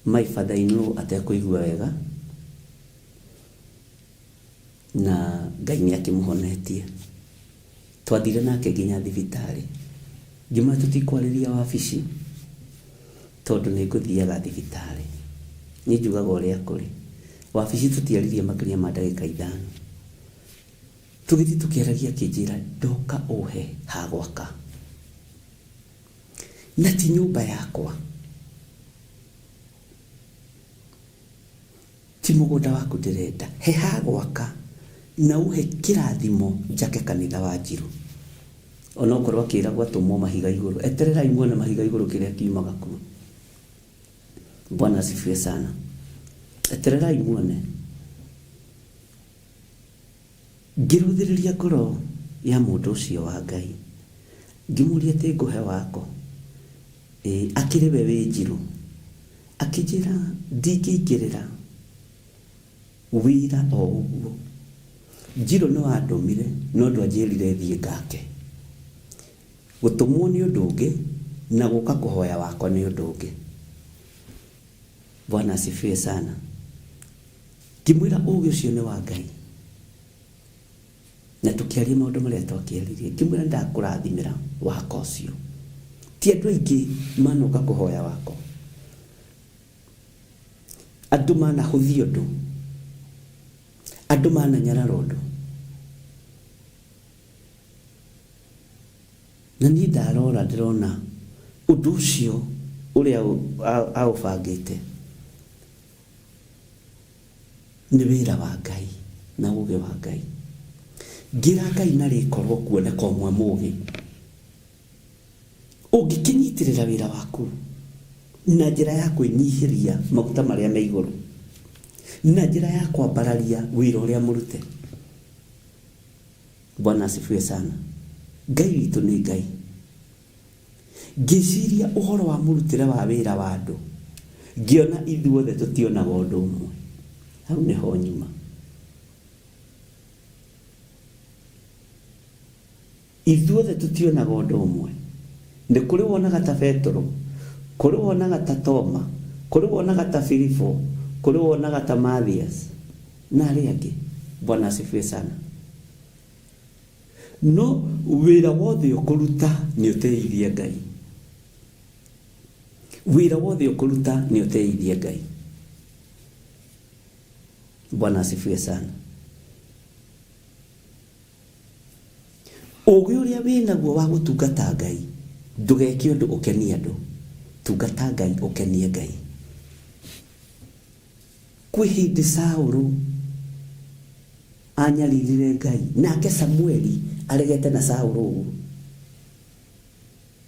my father-in-law atekũigua wega, na Ngai nĩ akĩmũhonetie. Twathire nake nginya thibitarĩ. Ngĩmwĩra tũtikwarĩria wabici tondũ nĩ ngũthiaga thibitarĩ. Niĩ njugaga ũrĩa kũrĩ. Wabici tũtiaririe makĩria ma ndagĩka 5. Tũgĩthiĩ tũkĩaragia kĩnjĩra ndoka ũhe ha gwaka. Na ti nyũmba yakwa, ti mũgũnda waku ndĩrenda, he ha gwaka na ũhe kĩrathimo njake kanitha wa Njirũ. Ona okorwo akĩragwo atũmwo mahiga igũrũ, etererai muone mahiga igũrũ kĩrĩa kiumaga kuo. Bwana asifiwe sana. Etererai muone. Ngĩrũthĩrĩria ngoro ya mũndũ ũcio wa Ngai, ngĩmũria atĩ ngũhe wako. Akĩrĩ we wĩ Njirũ, akĩnjĩra ndingĩingĩrĩra wĩra o ũguo. Njirũ no andũmire, no ndwanjĩrire thiĩ ngake. Gũtũmwo nĩ ũndũ ũngĩ, na gũka kũhoya wako nĩ ũndũ ũngĩ. Bwana asifiwe sana. Ngĩmwĩra ũũgĩ ũcio nĩ wa Ngai. Na tũkĩaria maũndũ marĩa twakĩaririe, ngĩmwĩra ndakũrathimĩra wako ũcio. Ti andũ aingĩ manoka kũhoya wako. Andũ manahũthia ũndũ, andũ mananyarara ũndũ. Na niĩ ndarora ndĩrona ũndũ ũcio ũrĩa aũbangĩte nĩ wĩra wa Ngai na ũũgĩ wa Ngai. Ngira Ngai na rĩkorwo kuoneka ũmwe mũũgĩ. Ũngĩkĩnyitĩrĩra wĩra waku na njĩra ya kwĩnyihĩria maguta marĩa me igũrũ, na njĩra ya kwambararia wĩra ũrĩa mũrute. Bwana asifiwe sana. Ngai witũ nĩ Ngai. Ngĩciria ũhoro wa mũrutĩre wa wĩra wa andũ, ngĩona ithuothe tũtionaga ũndũ ũmwe. Hau nĩho nyuma. Ithuothe tũtionaga ũndũ ũmwe. Nĩ kũrĩ wonaga ta Petro, kũrĩ wonaga ta Toma, kũrĩ wonaga ta Filipo, kũrĩ wonaga ta Mathias na arĩa angĩ. Bwana asifiwe sana. no wĩra wothe ũkũruta nĩ ũteithie Ngai. Wĩra wothe ũkũruta nĩ ũteithie Ngai. Bwana asifiwe sana. Ũgĩ ũrĩa wĩnaguo wa gũtungata Ngai, ndũgeke ũndũ ũkenie andũ. Tungata Ngai ũkenie Ngai. Kwĩ hĩndĩ Saũlũ anyaririre Ngai, nake Samueli aregete na Saũlũ ũguo.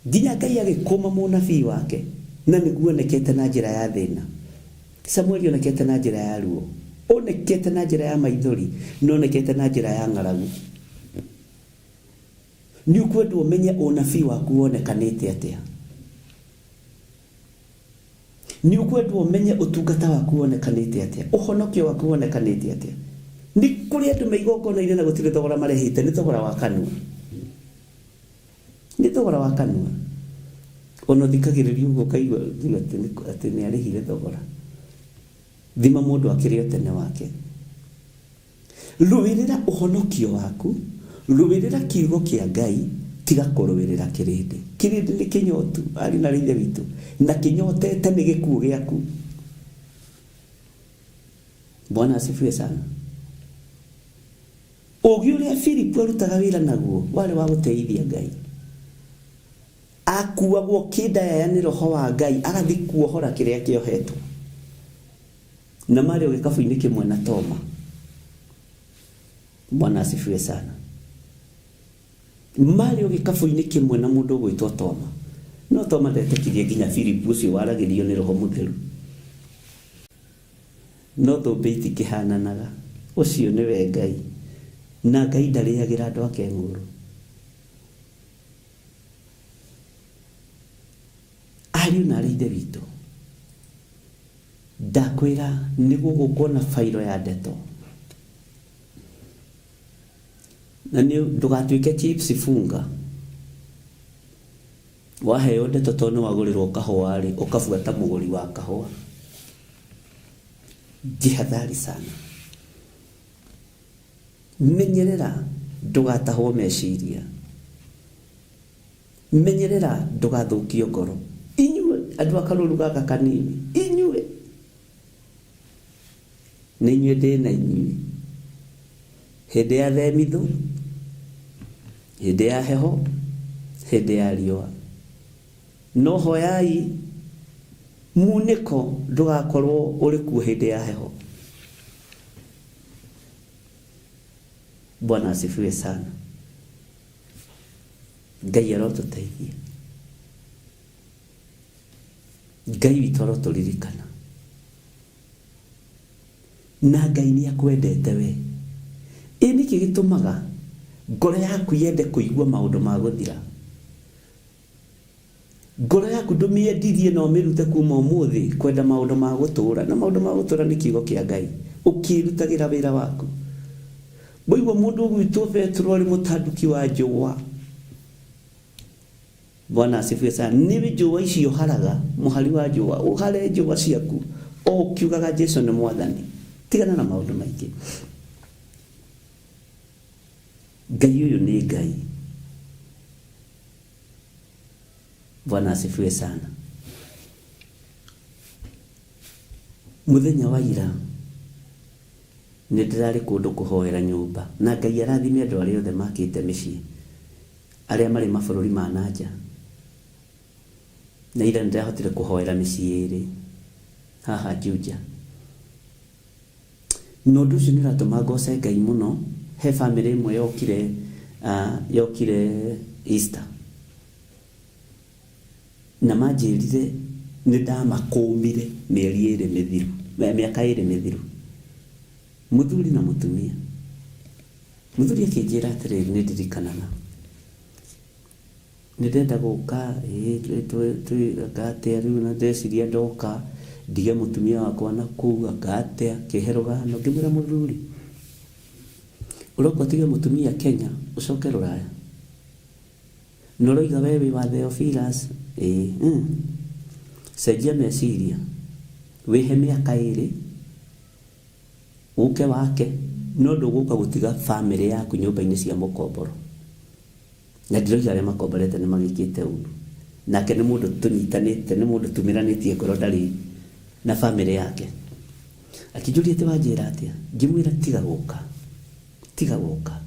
Nginya Ngai agĩkũma mũnabii wake, na nĩguo onekete na njĩra ya thĩna. Samueli onekete na njĩra ya ruo, onekete na njĩra ya maithori, no onekete na njĩra ya ng'aragu. Nĩ ũkwenda ũmenye ũnabii waku wonekanĩte atĩa. Nĩ ũkwenda ũmenye ũtungata waku wonekanĩte atĩa, ũhonokio waku wonekanĩte atĩa. Nĩ kũrĩ andũ maigongona-inĩ na gũtirĩ thogora marehete, nĩ thogora wa kanua. Nĩ thogora wa kanua. Ona thikagĩrĩria ũguo kaigua atĩ nĩ arĩhire thogora. Thima mũndũ akĩrĩ o tene wake. Rũĩrĩra ũhonokio waku, rũĩrĩra kiugo kĩa Ngai, tiga kũrũĩrĩra kĩrĩndĩ. Kĩrĩndĩ nĩ kĩnyotu, ari na ithe witũ, na kĩnyotete nĩ gĩkuũ gĩaku. Bwana asifiwe sana. Ũgĩ ũrĩa Filipu arutaga wĩra naguo warĩ wa gũteithia Ngai. Akuagwo kĩndaya nĩ roho wa Ngai, agathiĩ kuohora kĩrĩa kĩohetwo. Na marĩ o gĩkabũ-inĩ kĩmwe na Toma. Bwana asifiwe sana. Marĩ o gĩkabũ-inĩ kĩmwe na mũndũ ũgwĩtwo Toma. No Toma ndetĩkirie nginya Filipu ũcio waragĩrio nĩ roho mũtheru. No thũmbĩ itikĩhananaga. Ũcio nĩwe Ngai. Na Ngai ndarĩagĩra andũ ake ng'ũrũ. Ariũ na aarĩ a Ithe witũ, ndakwĩra nĩguo gũkuona bairo ya ndeto. Na ndũgatuĩke chips funga. Waheo ndeto tondũ wagũrĩrwo kahũa-rĩ, ũkabuata mũgũri wa kahũa. Jihadhari sana. Menyerera ndũgatahwo meciria. Menyerera ndũgathũkio ngoro. Inyuĩ andũ a karũru gaka kanini, inyuĩ nĩ inyuĩ ndĩ na inyuĩ. Hĩndĩ ya themithũ, hĩndĩ ya heho, hĩndĩ ya riũa. No hoyai munĩko ndũgakorwo ũrĩ kuo hĩndĩ ya heho. Bwana asifiwe sana. Ngai arotũteithia. Ngai witũ arotũririkana. Na Ngai nĩ akwendete we. Ĩ nĩkĩ gĩtũmaga ngoro yaku yende kũigua maũndũ ma gũthira? Ngoro yaku ndũmĩendirie na ũmĩrute kuma ũmũthĩ kwenda maũndũ ma gũtũũra. Na maũndũ ma gũtũũra nĩ kiugo kĩa Ngai. Ũkĩrutagĩra wĩra waku. Boigwa mũndũ gwitũ Petro arĩ mũtanduki wa njũa. Bwana asifiwe sana. Nĩwe njũa icio haraga, mũhari wa njũa. Ũhare njũa ciaku. O ũkiugaga Jesũ nĩ Mwathani. Tigana na maũndũ maingĩ. Ngai ũyũ nĩ Ngai. Bwana asifiwe sana. Mũthenya wa ira nĩ ndĩrarĩ kũndũ kũhoera nyũmba, na Ngai arathime andũ arĩa othe makĩte mĩciĩ, arĩa marĩ mabũrũri ma nanja. Na ira nĩndĩrahotire kũhoera mĩciĩ ĩrĩ haha Juja. No ũndũ ũcio nĩũratũma ngoce Ngai mũno. He bamĩrĩ ĩmwe yokire Easter, na manjĩrire nĩndamakũmire mĩeri ĩrĩ mĩthiru, mĩaka ĩrĩ mĩthiru, mũthuri na mũtumia. Mũthuri akĩnjĩra atĩrĩrĩ, nĩndirikanaga nĩndenda gũka ngatea rĩu, na ndeciria ndoka ndige mũtumia wakwa na kũu, ngatea kĩherũga. No ngĩmwĩra mũthuri, ũroka ũtige mũtumia Kenya ũcoke Rũraya? Noroiga we wĩ wa Theophilus? Cenjia meciria, wĩhe mĩaka ĩrĩ ũke wake, no ndũgũka gũtiga bamĩrĩ yaku nyũmba-inĩ cia mũkomboro. na ndiroiga arĩa makomborete nĩ magĩkĩte ũru. Nake nĩ mũndũ tũnyitanĩte, nĩ mũndũ tũmĩranĩtie ngoro ndarĩ na bamĩrĩ yake. Akĩnjũria atĩ wanjĩra atĩa, ngĩmwĩra tiga gũka.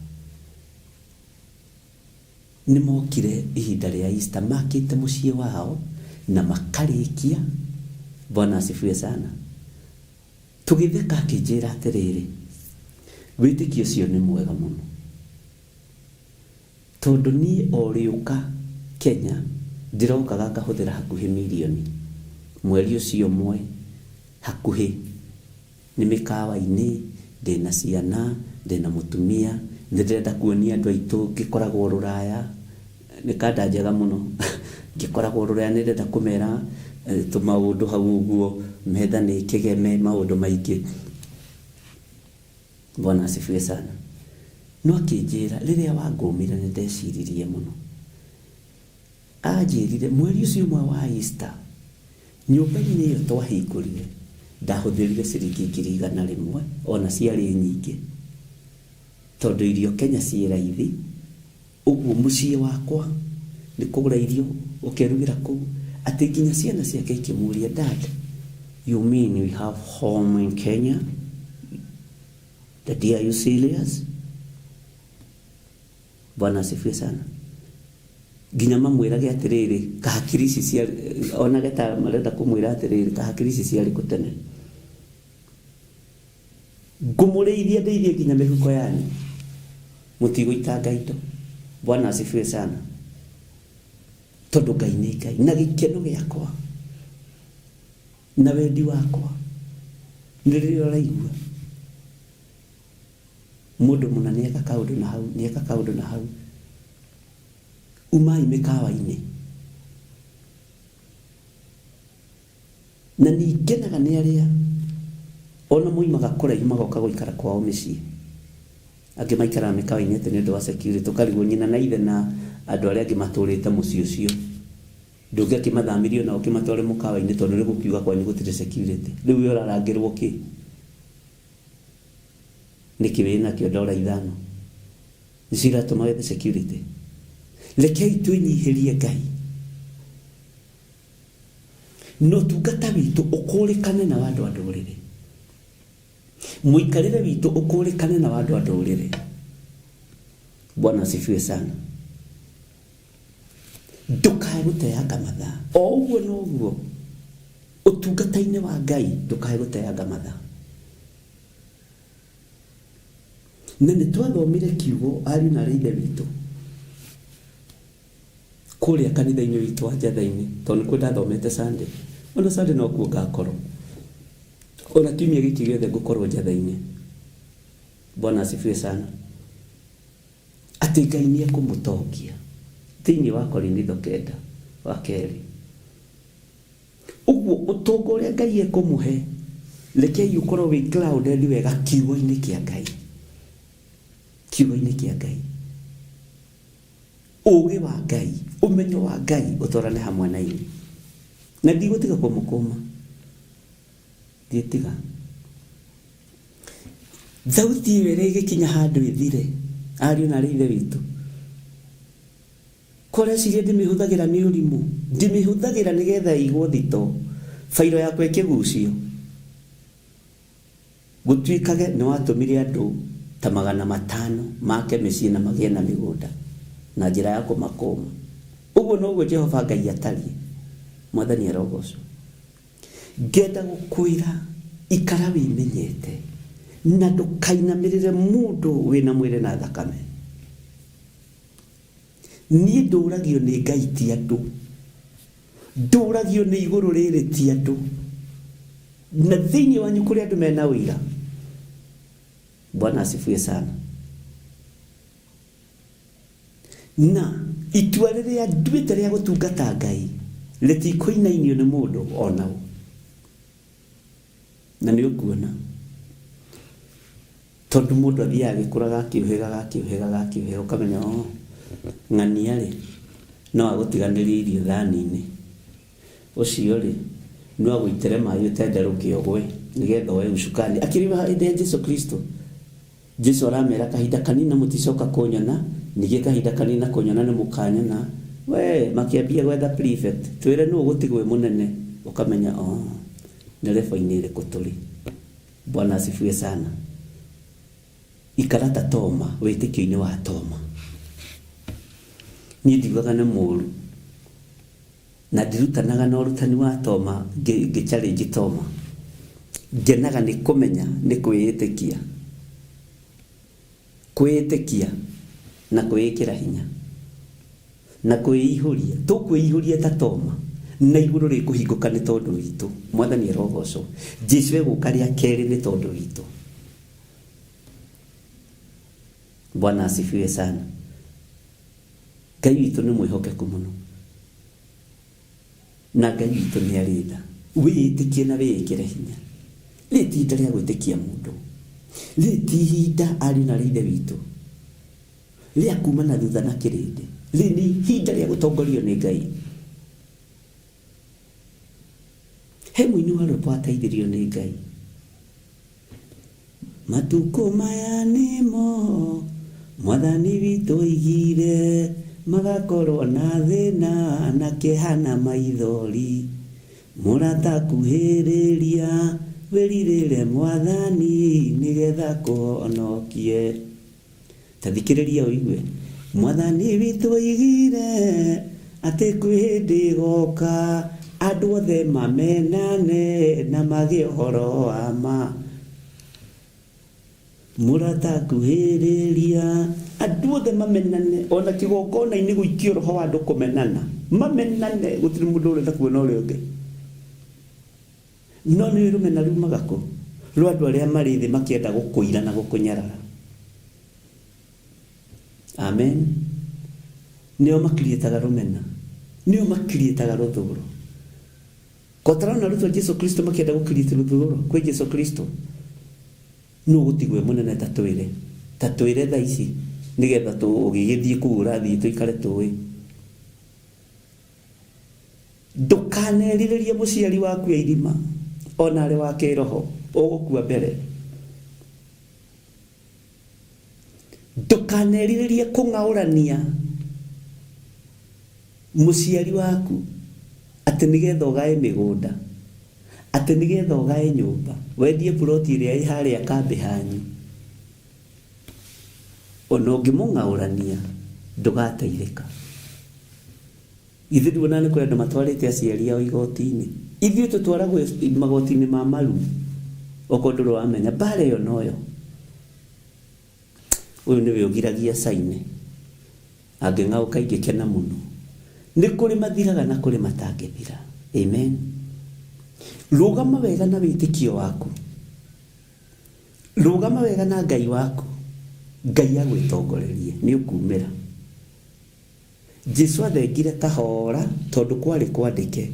Nĩ mokire ihinda rĩa Easter, makĩte mũciĩ wao na makarĩkia. Bwana asifiwe sana. Tũgĩtheka, akĩnjĩra atĩrĩrĩ, wĩtĩkio ũcio nĩ mwega mũno, tondũ niĩ o rĩũka Kenya ndĩrokaga ngahũthĩra hakuhĩ milioni mweri ũcio ũmwe, hakuhĩ nĩ mĩkawa-inĩ, ndĩna ciana, ndĩna mũtumia, ndĩrenda kuonia andũ aitũ ngĩkoragwo Rũraya, nĩ kanda njega mũno ngĩkoragwo Rũraya, nĩndenda kũmera tũmaũndũ hau ũguo, metha nĩ kĩgeme, maũndũ maingĩ. Bwana asifiwe sana. No akĩnjĩra rĩrĩa wangũmĩra nĩ ndeciririe mũno. Anjĩrire mweri ũcio ũmwe wa Easter, nyũmba-inĩ ĩyo twahingũrire ndahũthĩrire ciringi 100 ona ciarĩ nyingĩ, tondũ irio Kenya ciĩ raithi. Ũguo mũciĩ wakwa nĩ kũgũra irio ũkerugĩra kũu, atĩ nginya ciana ciake ikĩmũria, Dad, you mean we have home in Kenya? Daddy, are you serious? Bwana asifiwe sana. Nginya mamwĩrage atĩrĩrĩ, kahakiri ici ciarĩ, onage ta marenda kũmwĩra atĩrĩrĩ, kahakiri ici ciarĩ kũtene. Ngũmũrĩithia ndeithie nginya mĩhuko yanyu, mũtigũitanga indo. Bwana asifiwe sana. Tondũ Ngai nĩ Ngai, na gĩkeno gĩakwa na wendi wakwa nĩ rĩrĩa ũraigua mũndũ mũna nĩeka kaũndũ na hau, umai mĩkawa-inĩ. Na nĩngenaga nĩ arĩa ona moimaga kũraihu magoka gũikara kwao mĩciĩ, angĩ maikaraga mĩkawa-inĩ atĩ nĩ ũndũ wa security, tũkarigwo nyina na ithe na andũ arĩa angĩ matũrĩte mũciĩ ũcio, ndũngĩ akĩmathamirio nao kĩmatware mũkawa-inĩ tondũ nĩ gũkiuga kwanyu gũtirĩ security. Rĩu we ũrarangĩrwo kĩ? Nĩkĩ wĩna kĩo ndora 5 nĩciratũma wethe security? Rekei twĩnyihĩrie Ngai, no tungata witũ ũkũrĩkane na andũ a ndũrĩrĩ, mũikarĩre witũ ũkũrĩkane na andũ a ndũrĩrĩ. Bwana asifiwe sana. Ndũkae gũteanga mathaa, o ũguo no ũguo ũtungata-inĩ wa Ngai, ndũkae gũteanga mathaa. Na nĩ twathomire kiugo ariũ na ithe witũ kũrĩa kanitha-inĩ witũ wa Njatha-inĩ, tondũ nĩkuo ndathomete Sunday. Ona Sunday no kuo ngakorwo, ona kiumia gĩkĩ gĩothe ngũkorwo Njatha-inĩ. Bwana asifiwe sana. Atĩ Ngai nĩ ekũmũtongia thĩinĩ wa Korintho 9:2. Ũguo ũtonga ũrĩa Ngai ekũmũhe, rekei ũkorwo wĩ grounded wega kiugo-inĩ kĩa Ngai, kiugo-inĩ kĩa Ngai. Ũũgĩ wa Ngai, ũmenyo wa Ngai ũtwarane hamwe na inyuĩ. Na ndigũtiga kũmũkũma, ndiĩtiga. Thauti ĩyo ĩgĩkinya handũ ĩthire, ariũ na ithe witũ, kũreciria ndĩmĩhũthagĩra nĩ ũrimũ, ndĩmĩhũthagĩra nĩgetha igwo thito, fairo yakwa ĩkĩgucio. Gũtuĩkage nĩ watũmire andũ ta 500 make mĩciĩ na magĩe na mĩgũnda na njĩra ya kũmakũma. Ũguo noguo Jehova Ngai atariĩ. Mwathani arogocwo. Ngenda gũkwĩra ikara wĩmenyete na ndũkainamĩrĩre mũndũ wĩna mwĩrĩ na thakame. Niĩ ndũragio nĩ Ngai ti andũ, ndũragio nĩ igũrũ rĩrĩ ti andũ, na thĩinĩ wanyu kũrĩ andũ mena ũira. Bwana asifiwe sana. Na itua rĩrĩa nduĩte rĩa gũtungata Ngai rĩtikũinainio nĩ mũndũ ona ũ. Na nĩ ũkuona tondũ mũndũ athiaga agĩkũraga akĩũhĩgaga, ũkamenya ng'ania rĩ no agũtiganĩrie irio thani-inĩ, ũcio rĩ no agũitere maĩ ũtenderũke ũgwe nĩgetha oe ucukani. Akĩrĩba hĩndĩ ya Jesu Kristo, Jesu aramera kahinda kanini mũticoka kũnyona ningĩ kahinda kanina kũnyona nĩ mũkanyona we makĩambia gwetha prefect twĩre nũ gũtigwe mũnene ũkamenya nĩ refa-inĩ ĩrĩkũ tũrĩ. Bwana asifiwe sana. Ikara ta Toma, wĩtĩkio-inĩ wa Toma. Niĩ ndiugaga nĩ mũũru na ndirutanaga na ũrutani wa Toma ngĩ-challenge Toma. Ngenaga nĩ kũmenya nĩ kwĩĩtĩkia, kwĩĩtĩkia na kwĩĩkĩra hinya na kwĩihũria. Tũkwĩihũria ta Toma na igũrũ rĩkũhingũka nĩ tondũ witũ. Mwathani arogocwo. Jesũ egũka rĩa kerĩ nĩ tondũ witũ. Bwana asifiwe sana. Ngai witũ nĩ mwĩhokeku mũno na Ngai witũ nĩ arĩ tha. Wĩĩtĩkie na wĩĩkĩre hinya. Rĩrĩ ti ihinda rĩa gwĩtĩkia mũndũ. Rĩrĩ ti ihinda ariũ na ithe witũ rĩa kuma na thutha na kĩrĩndĩ. Rĩrĩ nĩ ihinda rĩa gũtongorio nĩ Ngai. He mũini wa rwĩmbo ateithĩrio nĩ Ngai. Matukũ maya nĩmo Mwathani witũ oigire magakorwo na thĩna na kĩeha na maithori. Mũratakuhĩrĩria wĩrirĩre Mwathani nĩgetha kũhonokie. Tathikĩrĩria ũigue. Mwathani witũ oigire atĩ kwĩ hĩndĩ ĩgoka andũ othe mamenane na magĩe ũhoro wa ma. Mũratakuhĩrĩria andũ othe mamenane, ona kĩgongona-inĩ gũikio roho wa andũ kũmenana, mamenane, gũtirĩ mũndũ ũrenda kuona ũrĩa ũngĩ. No nĩ rũmena rumaga kũ? Rwa andũ arĩa marĩ thĩ makĩenda gũkũira na gũkũnyarara. Amen. Nĩo makiriĩtaga rũmena, nĩo makiriĩtaga rũthũgũro. Kotarana rũtwa Jesũ Kristo makĩenda gũkiriĩta rũthũgũro kwĩ Jesũ Kristo. Nũ gũtigwe mũnene ta twĩre thaa ici nĩgetha ũgĩgĩthiĩ kũu ũrathiĩ tũikare tũĩ. Ndũkanerirĩrie mũciari waku ya irima ona arĩ wa kĩroho, ũgũkua mbere. Ndũkanerirĩrie kũng'aũrania mũciari waku atĩ nĩgetha ũgae mĩgũnda, atĩ nĩgetha ũgae nyũmba, wendie ploti ĩrĩa ĩ harĩa kambĩ hanyu. Ona ũngĩmũng'aũrania ndũgateithĩka. Ithuĩ nduona nĩ kũrĩ andũ matwarĩte aciari ao igoti-inĩ. Ithuĩ tũtwaragwo magoti-inĩ ma maru okorwo ndũrĩ wamenya mbara ĩyo noyo. Ũyũ nĩwe ũgiragia caine angĩng'aũka ingĩkena mũno. Nĩ kũrĩ mathiraga na kũrĩ matangĩthira. Amen. Rũgama wega na wĩtĩkio waku. Rũgama wega na Ngai waku. Ngai agwĩtongorerie nĩ ũkumĩra. Jesũ athengire kahora tondũ kwarĩ kwandĩke.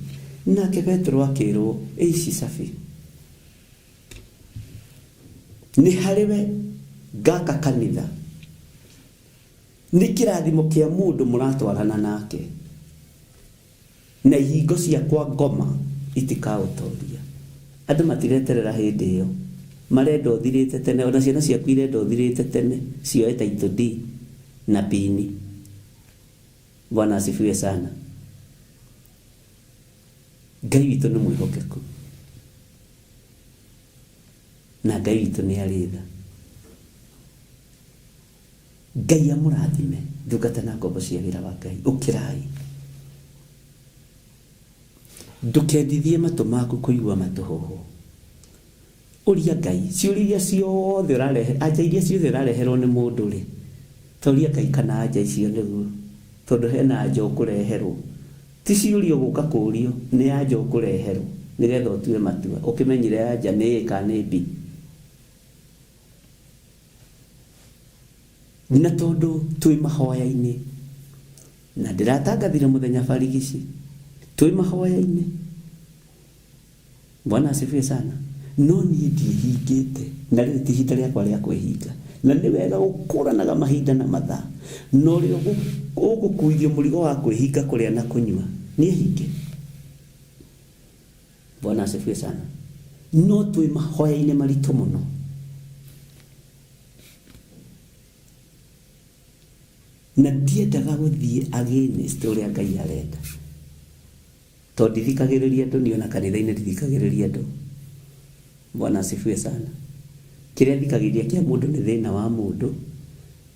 Nake Petro akĩrwo ici safi. Nĩ harĩwe ngaka kanitha. Nĩ kĩrathimo kĩa mũndũ mũratwarana nake. Na ihingo ciakwa ngoma itikaũtoria. Andũ matireterera hĩndĩ ĩyo. Marenda ũthirĩte tene, ona ciana ciaku irenda ũthirĩte tene, cioe taitũ D na pini. Bwana asifiwe sana. Ngai witũ nĩ mwĩhokeku. Na Ngai witũ nĩ arĩ tha. Ngai amũrathime, ndungata na ngombo cia wĩra wa Ngai. Ũkĩrai. Ndũkendithie matũ maku kũigua matũhũhũ. Ũria Ngai, ciũria ciothe ũrarehe, anja iria ciothe ũrareherwo nĩ mũndũ rĩ. Toria Ngai kana anja icio nĩguo. Tondũ hena anja ũkũreherwo. Ti ciũria ũgũka kũũrio, nĩ anja ũkũreherwo. Nĩgetha ũtue matua. Ũkĩmenyire anja nĩ A kana nĩ B. Na tondũ twĩ mahoya-inĩ. Na ndĩratangathire mũthenya barigici. Twĩ mahoya-inĩ. Bwana asifiwe sana. No niĩ ndiĩhingĩte. Na rĩrĩ ti ihinda rĩakwa rĩa kwĩhinga. Na nĩ wega gũkũranaga mahinda na mathaa. No rĩo ũgũkuithio mũrigo wa kwĩhinga kũrĩa na kũnyua. Nĩehinge. Bwana asifiwe sana. No twĩ mahoya-inĩ maritũ mũno. na ndiendaga gũthiĩ against ũrĩa Ngai arenda, tondũ ndithikagĩrĩria andũ, niona kanitha-inĩ ndithikagĩrĩria andũ. Bwana asifiwe sana. Kĩrĩa thikagĩrĩria kĩa mũndũ nĩ thĩna wa mũndũ,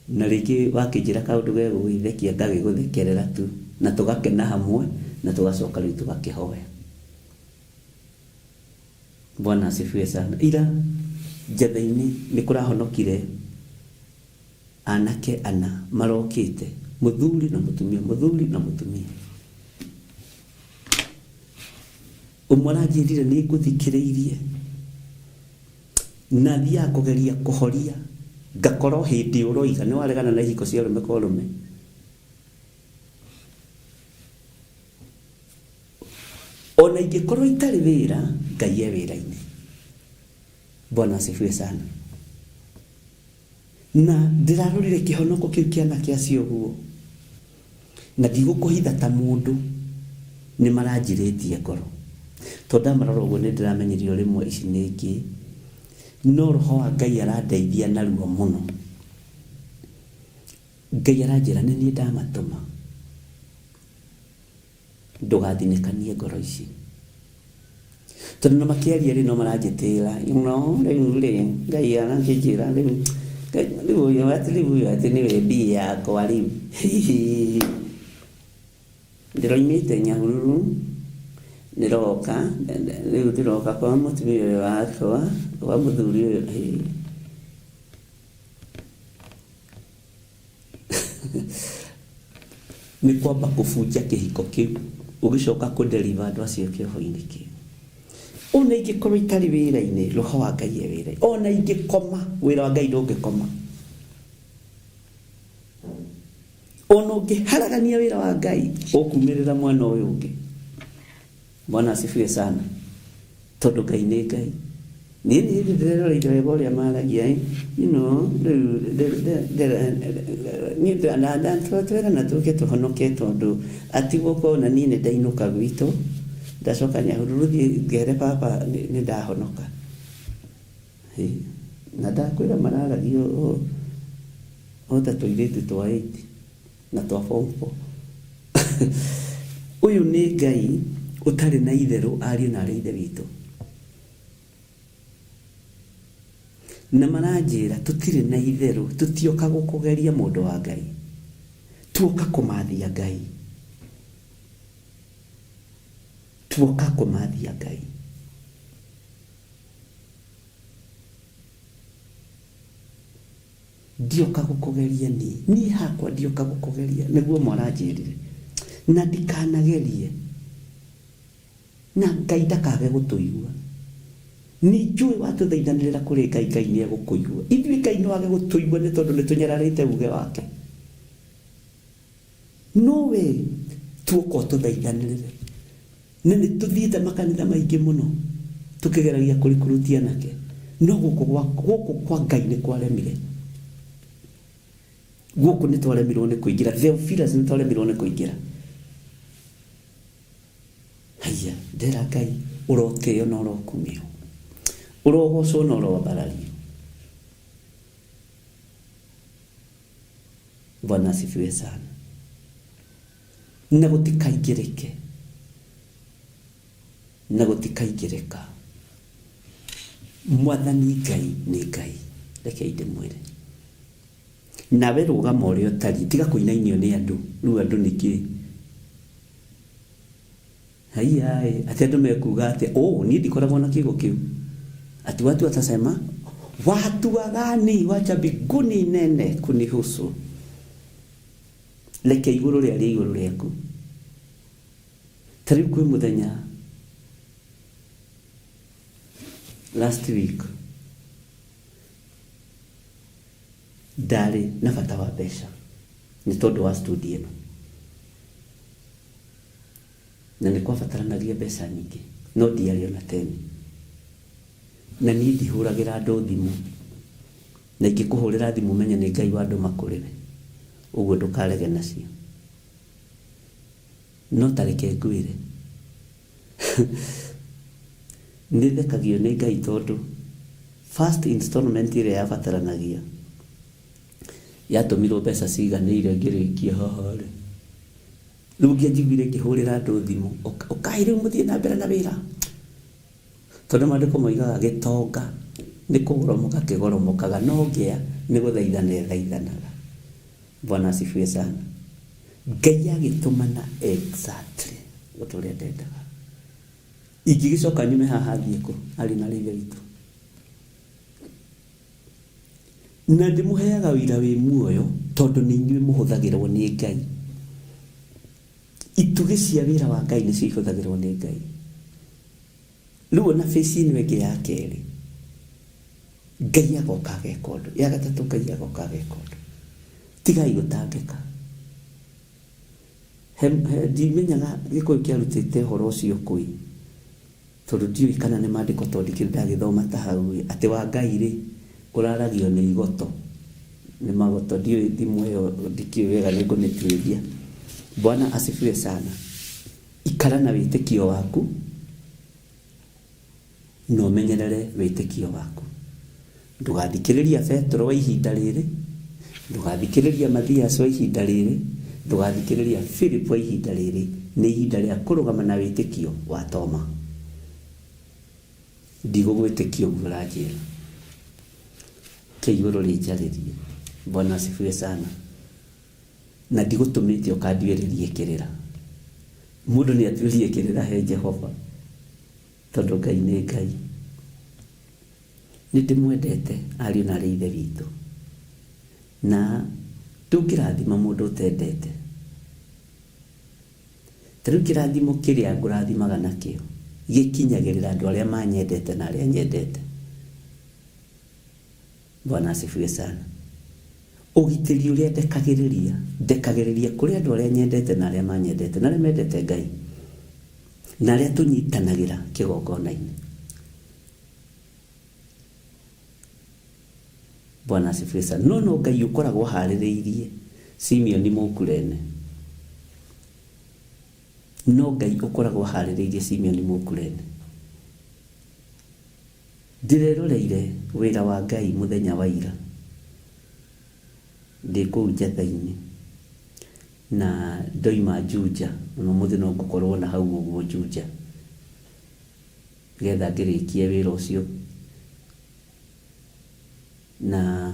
na rĩngĩ wakĩnjĩra kaũndũ ge gũgĩthekia ngagĩgũthekerera tu, na tũgakena hamwe na tũgacoka rĩu tũgakĩhoya. Bwana asifiwe sana. Ira njatha-inĩ nĩ kũrahonokire anake ana marokĩte, mũthuri na mũtumia, mũthuri na mũtumia. Ũmwe aranjĩrire nĩ ngũthikĩrĩirie na thiaga kũgeria kũhoria, ngakorwo hĩndĩ ũroiga nĩ waregana na ihiko cia ũrũme kwa ũrũme. Ona ingĩkorwo itarĩ wĩra, Ngai e wĩra-inĩ. Bwana asifiwe sana. Na ndĩrarorire kĩhonoko kĩu kĩana kĩacio ũguo, na ndigũkũhitha ta mũndũ, nĩ maranjirĩtie ngoro, tondũ ndamarora ũguo nĩ ndĩramenyirio rĩmwe ici nĩ ingĩ, no Roho wa Ngai arandeithia naruo mũno. Ngai aranjĩra nĩ niĩ ndamatũma, ndũgathinĩkanie ngoro ici, tondũ no makĩaria rĩ no maranjĩtĩra, rĩu rĩ Ngai aranjĩra rĩu rĩu atĩ nĩwe mbii yakwa rĩu ndĩroimĩte Nyahururu, ndĩroka rĩu ndĩroka kwa mũtumia ũyũ wakwa, kwa mũthuri ũyũ. Nĩ kwamba kũbunja kĩhiko kĩu, ũgĩcoka kũdeliver andũ acio kĩoho-inĩ kĩu. Ona ingĩkorwo itarĩ wĩra-inĩ, Roho wa Ngai e wĩra-inĩ. Ona ingĩkoma, wĩra wa Ngai ndũngĩkoma. Ona ũngĩharagania wĩra wa Ngai, ũkumĩrĩra mwena ũyũ ũngĩ. Bwana asifiwe sana. Tondũ Ngai nĩ Ngai. Niĩ ndĩreroreire wega ũrĩa maragia, you know, twĩrana tũke tũhonoke, tondũ ati gũkorwo na niĩ nĩ ndainũka gwitũ, ndacoka Nyahururu ngere papa nĩ ndahonoka. Na ndakwĩra mararagio o ta tũirĩtu twa 8 na twa form 4. Ũyũ nĩ Ngai ũtarĩ na itherũ, ariũ na arĩ ithe witũ. Na maranjĩra tũtirĩ na itherũ, tũtioka gũkũgeria mũndũ wa Ngai, tuoka kũmathia Ngai, tuoka kũmathia Ngai. Ndioka gũkũgeria niĩ hakwa ndioka gũkũgeria, nĩguo mwaranjĩrire, na ndikanagerie, na Ngai ndakage gũtũigua. Nĩ njũĩ watũthaithanĩrĩra kũrĩ Ngai, Ngai nĩ egũkũigua. Ithuĩ Ngai no age gũtũigua nĩ tondũ nĩ tũnyararĩte uge wake. No we tuoka ũtũthaithanĩrĩre. Na nĩ tũthiĩte makanitha maingĩ mũno tũkĩgeragia kũrikurutia nake, no gũkũ kwa Ngai nĩ kwaremire. Gũkũ nĩ twaremirwo nĩ kũingĩra, Theophilus nĩ twaremirwo nĩ kũingĩra. Haiya, ndera Ngai ũrotĩo na ũrokumio, ũrogocwo na ũrobarario. Bwana asifiwe sana. Na gũtikaingĩrĩke, na gũtikaingĩrĩka. Mwathani Ngai nĩ Ngai, reke ndĩmwĩre. Nawe rũgama ũrĩa ũtariĩ, tiga kũinainio nĩ andũ, rĩu andũ nĩkĩ. Haiya, atĩ andũ mekuga atĩ, niĩ ndikoragwo na kiugo kĩu. Ati watu watasema, watu wagani wacha mbinguni nene kunihusu. Reke igũrũ rĩarĩ igũrũ rĩaku. Ta rĩu kwĩ mũthenya last week ndarĩ na bata wa mbeca nĩ tondũ wa studio ĩno, na nĩ kwabataranagia mbeca nyingĩ, no ndiarĩ ona teni. Na niĩ ndihũragĩra andũ thimũ, na ingĩkũhũrĩra thimũ menya nĩ Ngai wa andũ makũrĩre, ũguo ndũkarege nacio. No tareke ngwĩre, nĩ thekagio nĩ Ngai tondũ first installment ĩrĩa yabataranagia yatũmirwo mbeca ciganĩire ngĩrĩkia haha rĩ rĩu ngĩanjiguire ngĩhũrĩra andũ thimũ ũkaĩ rĩu mũthiĩ na mbere na wĩra tondũ maandĩko moigaga gĩtonga nĩ kũgoromoka kĩgoromokaga no ngĩa nĩ gũthaithana ethaithanaga. Bwana asifiwe sana. Ngai agĩtũmana exactly ũndũ ũrĩa ndendaga. Ingĩgĩcoka nyume haha thiĩ kũ arĩ na rĩthe witũ na ndĩmũheaga wĩra wĩ muoyo tondũ nĩ inyuĩ mũhũthagĩrwo nĩ Ngai. Itugĩ cia wĩra wa Ngai nĩcio ihũthagĩrwo nĩ Ngai. Rĩu ona face ĩno ĩngĩ ya kerĩ Ngai agoka ageka ũndũ, ya gatatũ Ngai agoka ageka ũndũ. Tigai gũtangĩka. Ndimenyaga gĩkũyũ kĩarutĩte ũhoro ũcio kwĩ tondũ ndiũĩ kana nĩ maandĩko tondũ ndikĩrĩ ndagĩthoma ta hau atĩ wa Ngai rĩ ũraragio nĩ igoto nĩ magoto ndiũĩ thimũ ĩyo ndikĩũĩ wega nĩngũmĩtuĩria. Bwana asifiwe sana. Ikara na wĩtĩkio waku na ũmenyerere wĩtĩkio waku. Ndũgathikĩrĩria Petro wa ihinda rĩrĩ, ndũgathikĩrĩria Mathias wa ihinda rĩrĩ, ndũgathikĩrĩria Philip wa ihinda rĩrĩ. Nĩ ihinda rĩa kũrũgama na wĩtĩkio wa Toma. Ndigũgwĩtĩkia ũguo ũranjĩra. Igũrũ rĩnjarĩrie. Bwana asifiwe sana. Na ndigũtũmĩte ũkanduĩrĩrie kĩrĩra. Mũndũ nĩ atuĩrie kĩrĩra he Jehova tondũ Ngai nĩ Ngai. Nĩ ndĩmwendete ariũ na aarĩ a Ithe witũ na ndũngĩrathima mũndũ ũtendete. Ta rĩu kĩrathimo kĩrĩa ngũrathimaga nakĩo gĩkinyagĩrĩra andũ arĩa manyendete na arĩa nyendete. Bwana asifiwe sana. Ũgitĩri ũrĩa ndekagĩrĩria kũrĩ andũ arĩa nyendete na arĩa manyendete na arĩa mendete Ngai na arĩa tũnyitanagĩra kĩgongona-inĩ. Bwana asifiwe sana. No Ngai ũkoragwo harĩrĩirie Simeon Mũkurene. No Ngai ũkoragwo harĩrĩirie Simeon Mũkurene. Ndĩreroreire wĩra wa Ngai mũthenya wa ira ndĩ kũu njatha-inĩ na ndoima Juja na mũthenya no ngũkorwo na hau ũguo Juja getha ngĩrĩkie wĩra ũcio na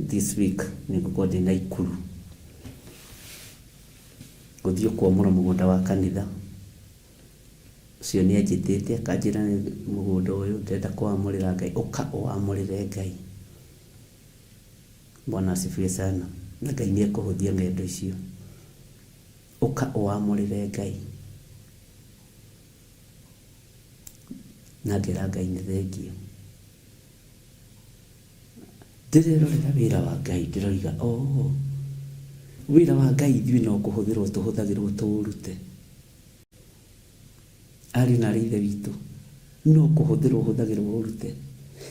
this week nĩngũkorwo ndĩ Naikuru gũthiĩ kwamũra mũgũnda wa kanitha ũcio nĩ anjĩtĩte akanjĩra mũgũnda ũyũ ndĩrenda kũwamũrĩra Ngai ũka ũwamũrĩre Ngai. Bwana asifiwe sana. Na Ngai nĩ ekũhũthia ng'endo icio. Ũka ũwamũrĩre Ngai. Na ngĩra Ngai nĩ thengio. Ndĩrerorera wĩra wa Ngai ndĩroiga wĩra wa Ngai ithuĩ no kũhũthĩrwo tũhũthagĩrwo tũũrute. Ariũ na aarĩ a Ithe witũ no kũhũthĩrwo ũhũthagĩrwo ũrute.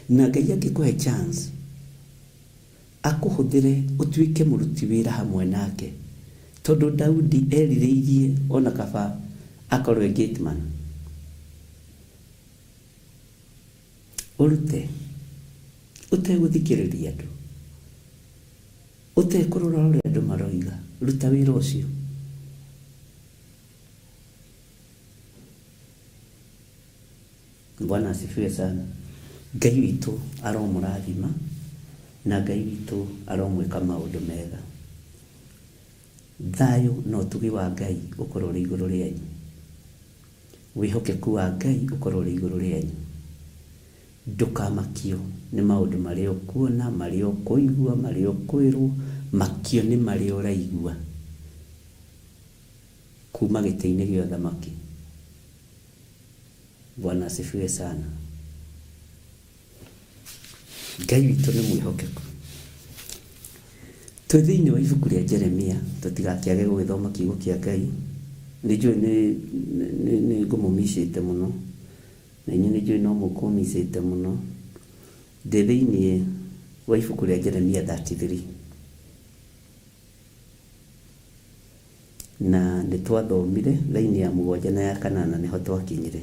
Na Ngai angĩkũhe chance akũhũthĩre ũtuĩke mũruti wĩra hamwe nake tondũ Daudi erirĩirie ona kaba akorwo gateman. Ũrute ũtegũthikĩrĩria andũ ũtekũrora ũrĩa andũ maroiga. Ruta wĩra ũcio. Bwana asifiwe sana. Ngai witũ aromũrathima na Ngai witũ aromwĩka maũndũ mega. Thayũ na ũtugi wa Ngai ũkorwo ũrĩ igũrũ rĩanyu. Wĩhokeku wa Ngai ũkorwo ũrĩ igũrũ rĩanyu. Ndũkamakio nĩ maũndũ marĩa ũkuona, marĩa ũkũigua, marĩa ũkwĩrwo, makio nĩ marĩa ũraigua kuma gĩtĩ-inĩ gĩa ũthamaki. Bwana asifiwe sana. Ngai witũ nĩ mwĩhokeku. Twĩ thĩinĩ wa ibuku rĩa Jeremia tũtigakĩage gũgĩthoma kiugo kĩa Ngai. Nĩnjũĩ nĩ ngũmũmicĩte mũno na inyuĩ nĩnjũĩ no mũkũmicĩte mũno. Ndĩ thĩinĩ wa ibuku rĩa Jeremia 33 na nĩtwathomire raini ya 7 na ya 8 nĩho twakinyire.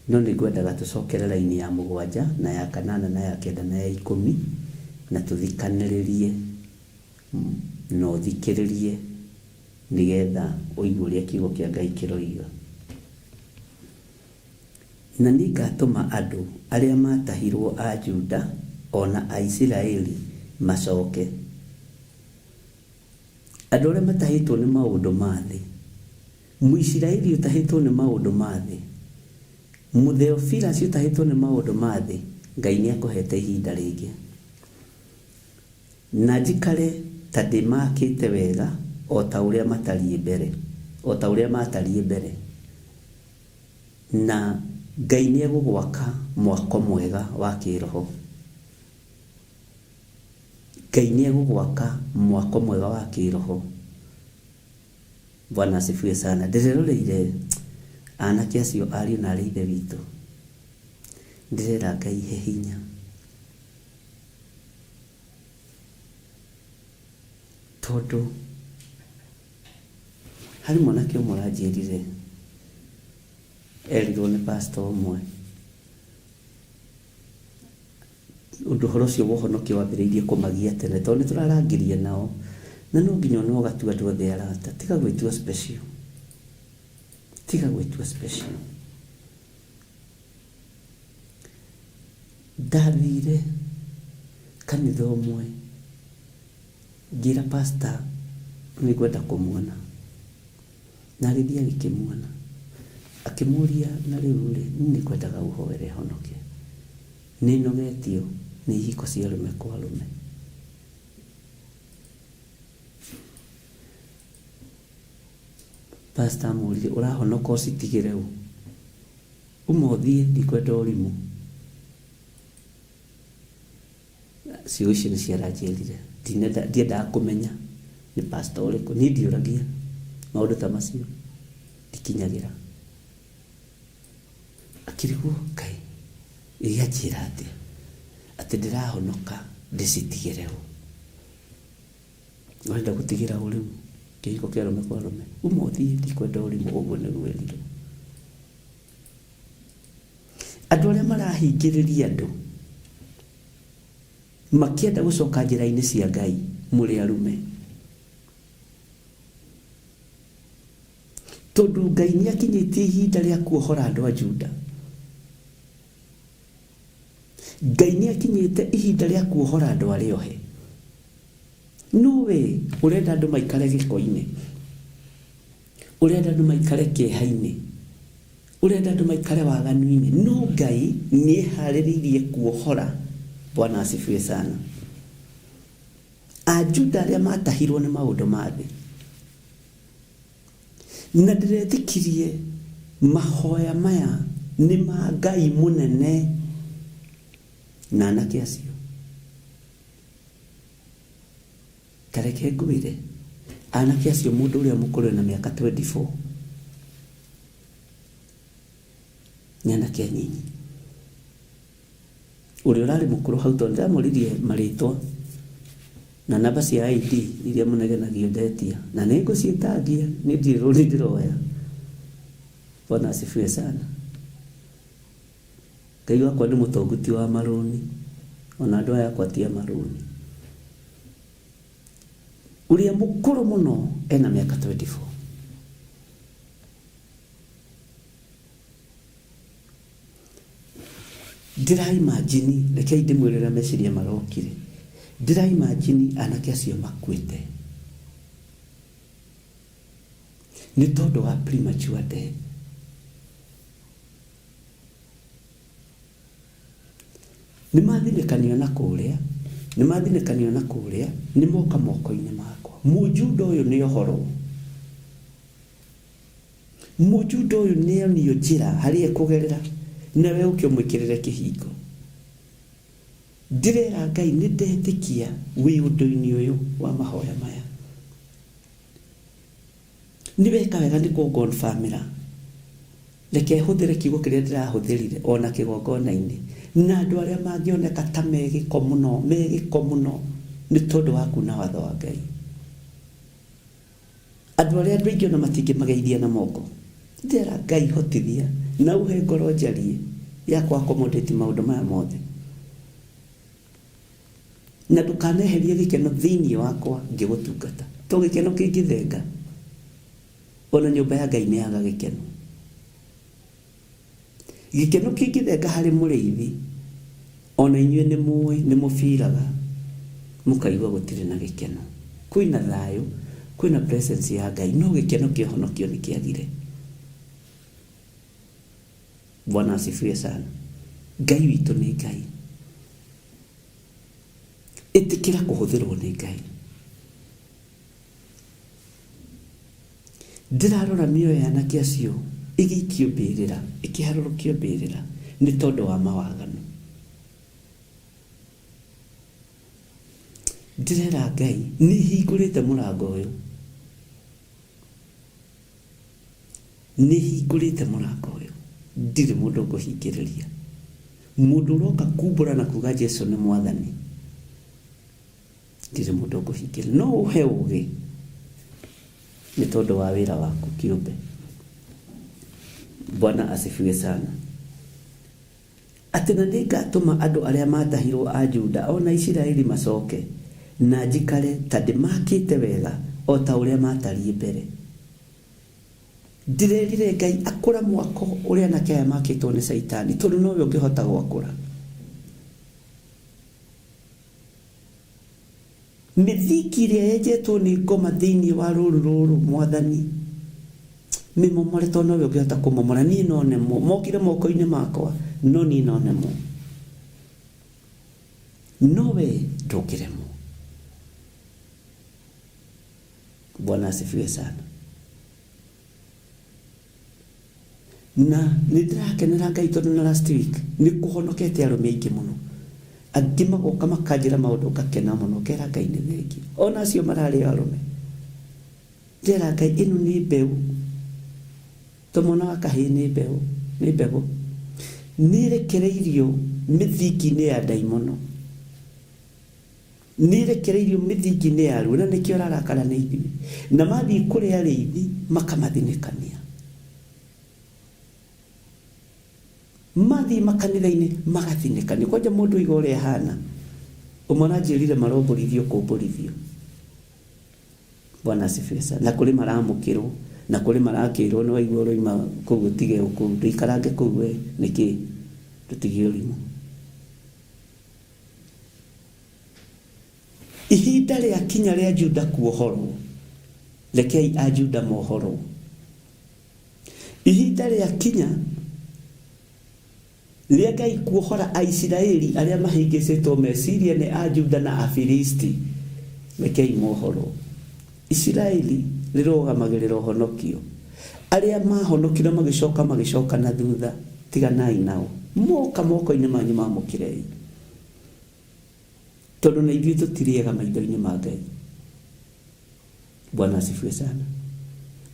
No nĩngwendaga tũcokere raini ya 7 na ya 8 na ya 9 na ya 10 na tuthikanĩrĩrie na ũthikĩrĩrie nigetha ũigue ũrĩa kiugo kĩa Ngai kĩroiga. Na nĩngatũma andũ arĩa matahirwo a Juda ona a Isiraeli macoke. Andũ arĩa matahĩtwo nĩ maũndũ ma thĩ, Mũisiraeli ũtahĩtwo nĩ maũndũ ma thĩ, Mũtheophilus ũtahĩtwo nĩ maũndũ ma thĩ, Ngai nĩakũhete ihinda rĩngĩ. Na njikare ta ndĩmakĩte wega o ta ũrĩa matariĩ mbere, o ta ũrĩa matariĩ mbere. Na Ngai nĩegũgwaka mwako mwega wa kĩroho. Ngai nĩegũgwaka mwako mwega wa kĩroho. Bwana asifiwe sana. Ndĩreroreire anake acio ariũ na arĩ ithe witũ. Ndĩrera Ngai he hinya. Tondũ harĩ mwanake ũmwe aranjĩrire, erirwo nĩ pastor ũmwe, ũndũ ũhoro ũcio wa ũhonokio wambĩrĩirie kũmagia tene, tondũ nĩtũrarangĩria nao, na no nginya ona ũgatua andũ othe arata. Tiga gwĩtua special, tiga gwĩtua special. Ndathire kanitha ũmwe, ngĩra pastor nĩngwenda kũmuona, na agĩthiĩ agĩkĩmuona, akĩmũria na rĩu rĩ, nĩngwendaga ũhoere honoke, nĩnogetio nĩ ihiko cia arũme kwa arũme. Pastor amũrire, ũrahonoka ũcitigĩre ũ? Ũmothiĩ, ndikwenda ũrimũ. Ciugo icio nĩciaranjĩrire, ndiendaga kũmenya nĩ pastor ũrĩkũ, niĩ ndiũragia maũndũ ta macio, ndikinyagĩra. Akĩrigwo Ngai ĩgĩanjĩra atĩ ndĩrahonoka ndĩcitigĩre ũ? Ũrenda gũtigĩra ũ rĩu kĩhiko kĩa arũme kwa arũme? Ũmothiĩ, ndikwenda ũrimũ. Ũguo nĩguo erirwo. Andũ arĩa marahingĩrĩria andũ makĩenda gũcoka njĩra-inĩ cia Ngai, mũrĩ arũme, tondũ Ngai nĩakinyĩtie ihinda rĩa kuohora andũ a Juda. Ngai nĩakinyĩte ihinda rĩa kuohora andũ arĩa ohe. No we ũrenda andũ maikare gĩko-inĩ, ũrenda andũ maikare kĩeha-inĩ, ũrenda andũ maikare waganu-inĩ. No Ngai nĩeharĩrĩirie kuohora. Bwana asifiwe sana. A Juda arĩa matahirwo nĩ maũndũ ma thĩ, na ndĩretĩkirie mahoya maya nĩ ma Ngai mũnene na anake acio. Kareke ngwĩre, anake acio mũndũ ũrĩa mũkũrũ na mĩaka 24 nĩ anake anyinyi. Ũrĩa ũrarĩ mũkũrũ hau, tondũ ndĩramũririe marĩtwa na namba cia ID iria mũnegenagio ndetia, na nĩngũciĩtangia, nĩ ndirũri ndĩroya. Bwana asifiwe sana. Ngai wakwa nĩ mũtongoti wa marũni, ona andũ aya akwa ti a marũni. Ũrĩa mũkũrũ mũno ena mĩaka 24. Ndĩraimagini, rekei ndĩmwĩrĩre meciria marokire, ndĩraimagini anake acio makuĩte nĩ tondũ wa premature death. Nĩmathinĩkanio na kũrĩa, nĩmoka moko-inĩ makwa. Mũjuda ũyũ nĩ ũhoro, mũjuda ũyũ nĩonio njĩra harĩa ekũgerera, nawe ũkĩmwĩkĩrĩre kĩhingo. Ndĩrera Ngai nĩndetĩkia wĩ ũndũ-inĩ ũyũ wa mahoya maya. Nĩweka wega nĩ kũngonfamĩra. Reke hũthĩre kiugo kĩrĩa ndĩrahũthĩrire ona kĩgongona-inĩ, na andũ arĩa mangĩoneka ta megĩko mũno nĩ tondũ wa kuna watho wa Ngai. Andũ arĩa andũ aingĩ ona matingĩmageithia na moko. Ndĩrera Ngai hotithia na uhe ngoro njarie ya kwa accommodate maũndũ maya mothe. na ndukaneherie gĩkeno thĩinĩ wakwa ngĩgũtungata. To gĩkeno kĩngĩthenga, ona nyũmba ya Ngai nĩyaga gĩkeno. Gĩkeno kĩngĩthenga harĩ mũrĩithi, ona inyuĩ nĩ mũĩ nĩ mũbiraga mũkaigua gũtirĩ na gĩkeno. Kwĩna thayũ, kwĩna presence ya Ngai, no gĩkeno kĩhonokio nĩ kĩagire. Bwana asifiwe sana. Ngai witũ nĩ Ngai. Ĩtĩkĩra kũhũthĩrwo nĩ Ngai. Ndĩrarora mĩoyo ya anake acio ĩgĩikio mbĩrĩra, ĩkĩharũrũkio mbĩrĩra nĩ tondũ wa mawaganu. Ndĩrera Ngai nĩ hingũrĩte mũrango ũyũ, nĩ hingũrĩte mũrango ũyũ, ndirĩ mũndũ ngũhingĩrĩria. Mũndũ ũroka kumbũra na kuga Jesũ nĩ Mwathani, ndirĩ mũndũ ngũhingĩrĩria. No ũhe ũgĩ nĩ tondũ wa wĩra waku kĩũmbe. Bwana asifiwe sana. Atĩ na nĩngatũma andũ arĩa matahirwo a Juda ona Isiraeli macoke, na njikare ta ndĩmakĩte wega o ta ũrĩa matariĩ mbere. Ndĩrerire Ngai akũra mwako ũrĩa anake aya makĩtwo nĩ Saitani, tondũ nowe ũngĩhota gwakũra. Mĩthingi ĩrĩa yenjetwo nĩ ngoma thĩinĩ wa rũrũ rũrũ Mwathani, mĩmomore tondũ nowe ũngĩhota kũmomora. Niĩ no nemwo, mokire moko-inĩ makwa, no niĩ no nemwo, nowe ndũngĩremwo. Bwana asifiwe sana. Na nĩndĩrakenera Ngai tondũ na last week nĩ kũhonokete arũme aingĩ mũno. Angĩ magoka makanjĩra maũndũ ngakena mũno, kera Ngai nĩ thengi. Ona acio mararĩ arũme, ndĩrera Ngai ĩno nĩ mbeũ, tomwana wa kahĩĩ nĩ mbeũ, nĩ mbegũ nĩrekereirio mĩthingi-inĩ ya ndaimono, nĩrekereirio mĩthingi-inĩ ya rũĩ, na nĩkĩo ararakara nĩ ithuĩ, na mathiĩ kũrĩ arĩithi makamathinĩkania. Mathiĩ makanitha-inĩ magathinĩkania. Kwanja mũndũ iga ũrĩa hana, ũmwana njĩrire maromborithio kũmbũrithio. Bwana asifiwe sana. Na kũrĩ maramũkĩrwo, na kũrĩ marakĩrwo, nĩ waigua ũroima kũu ũtige kũu, ndũikarange kũu we, nĩkĩ tũtige ũrimũ. Ihinda rĩa kinya rĩa Juda kuohorwo, rekei a Juda mohorwo. Ihinda rĩa kinya rĩa Ngai kuohora Aisiraeli arĩa mahĩngĩcĩtwo meciria nĩ a Juda na Afilisti, rekei mohorwo. Isiraeli rĩrũgamagĩrĩra ũhonokio. Arĩa mahonokire magĩcoka na thutha, tiganai nao, moka moko-inĩ manyu mamũkĩrei, tondũ na ithuĩ tũtirĩega maitho-inĩ ma Ngai. Bwana asifiwe sana.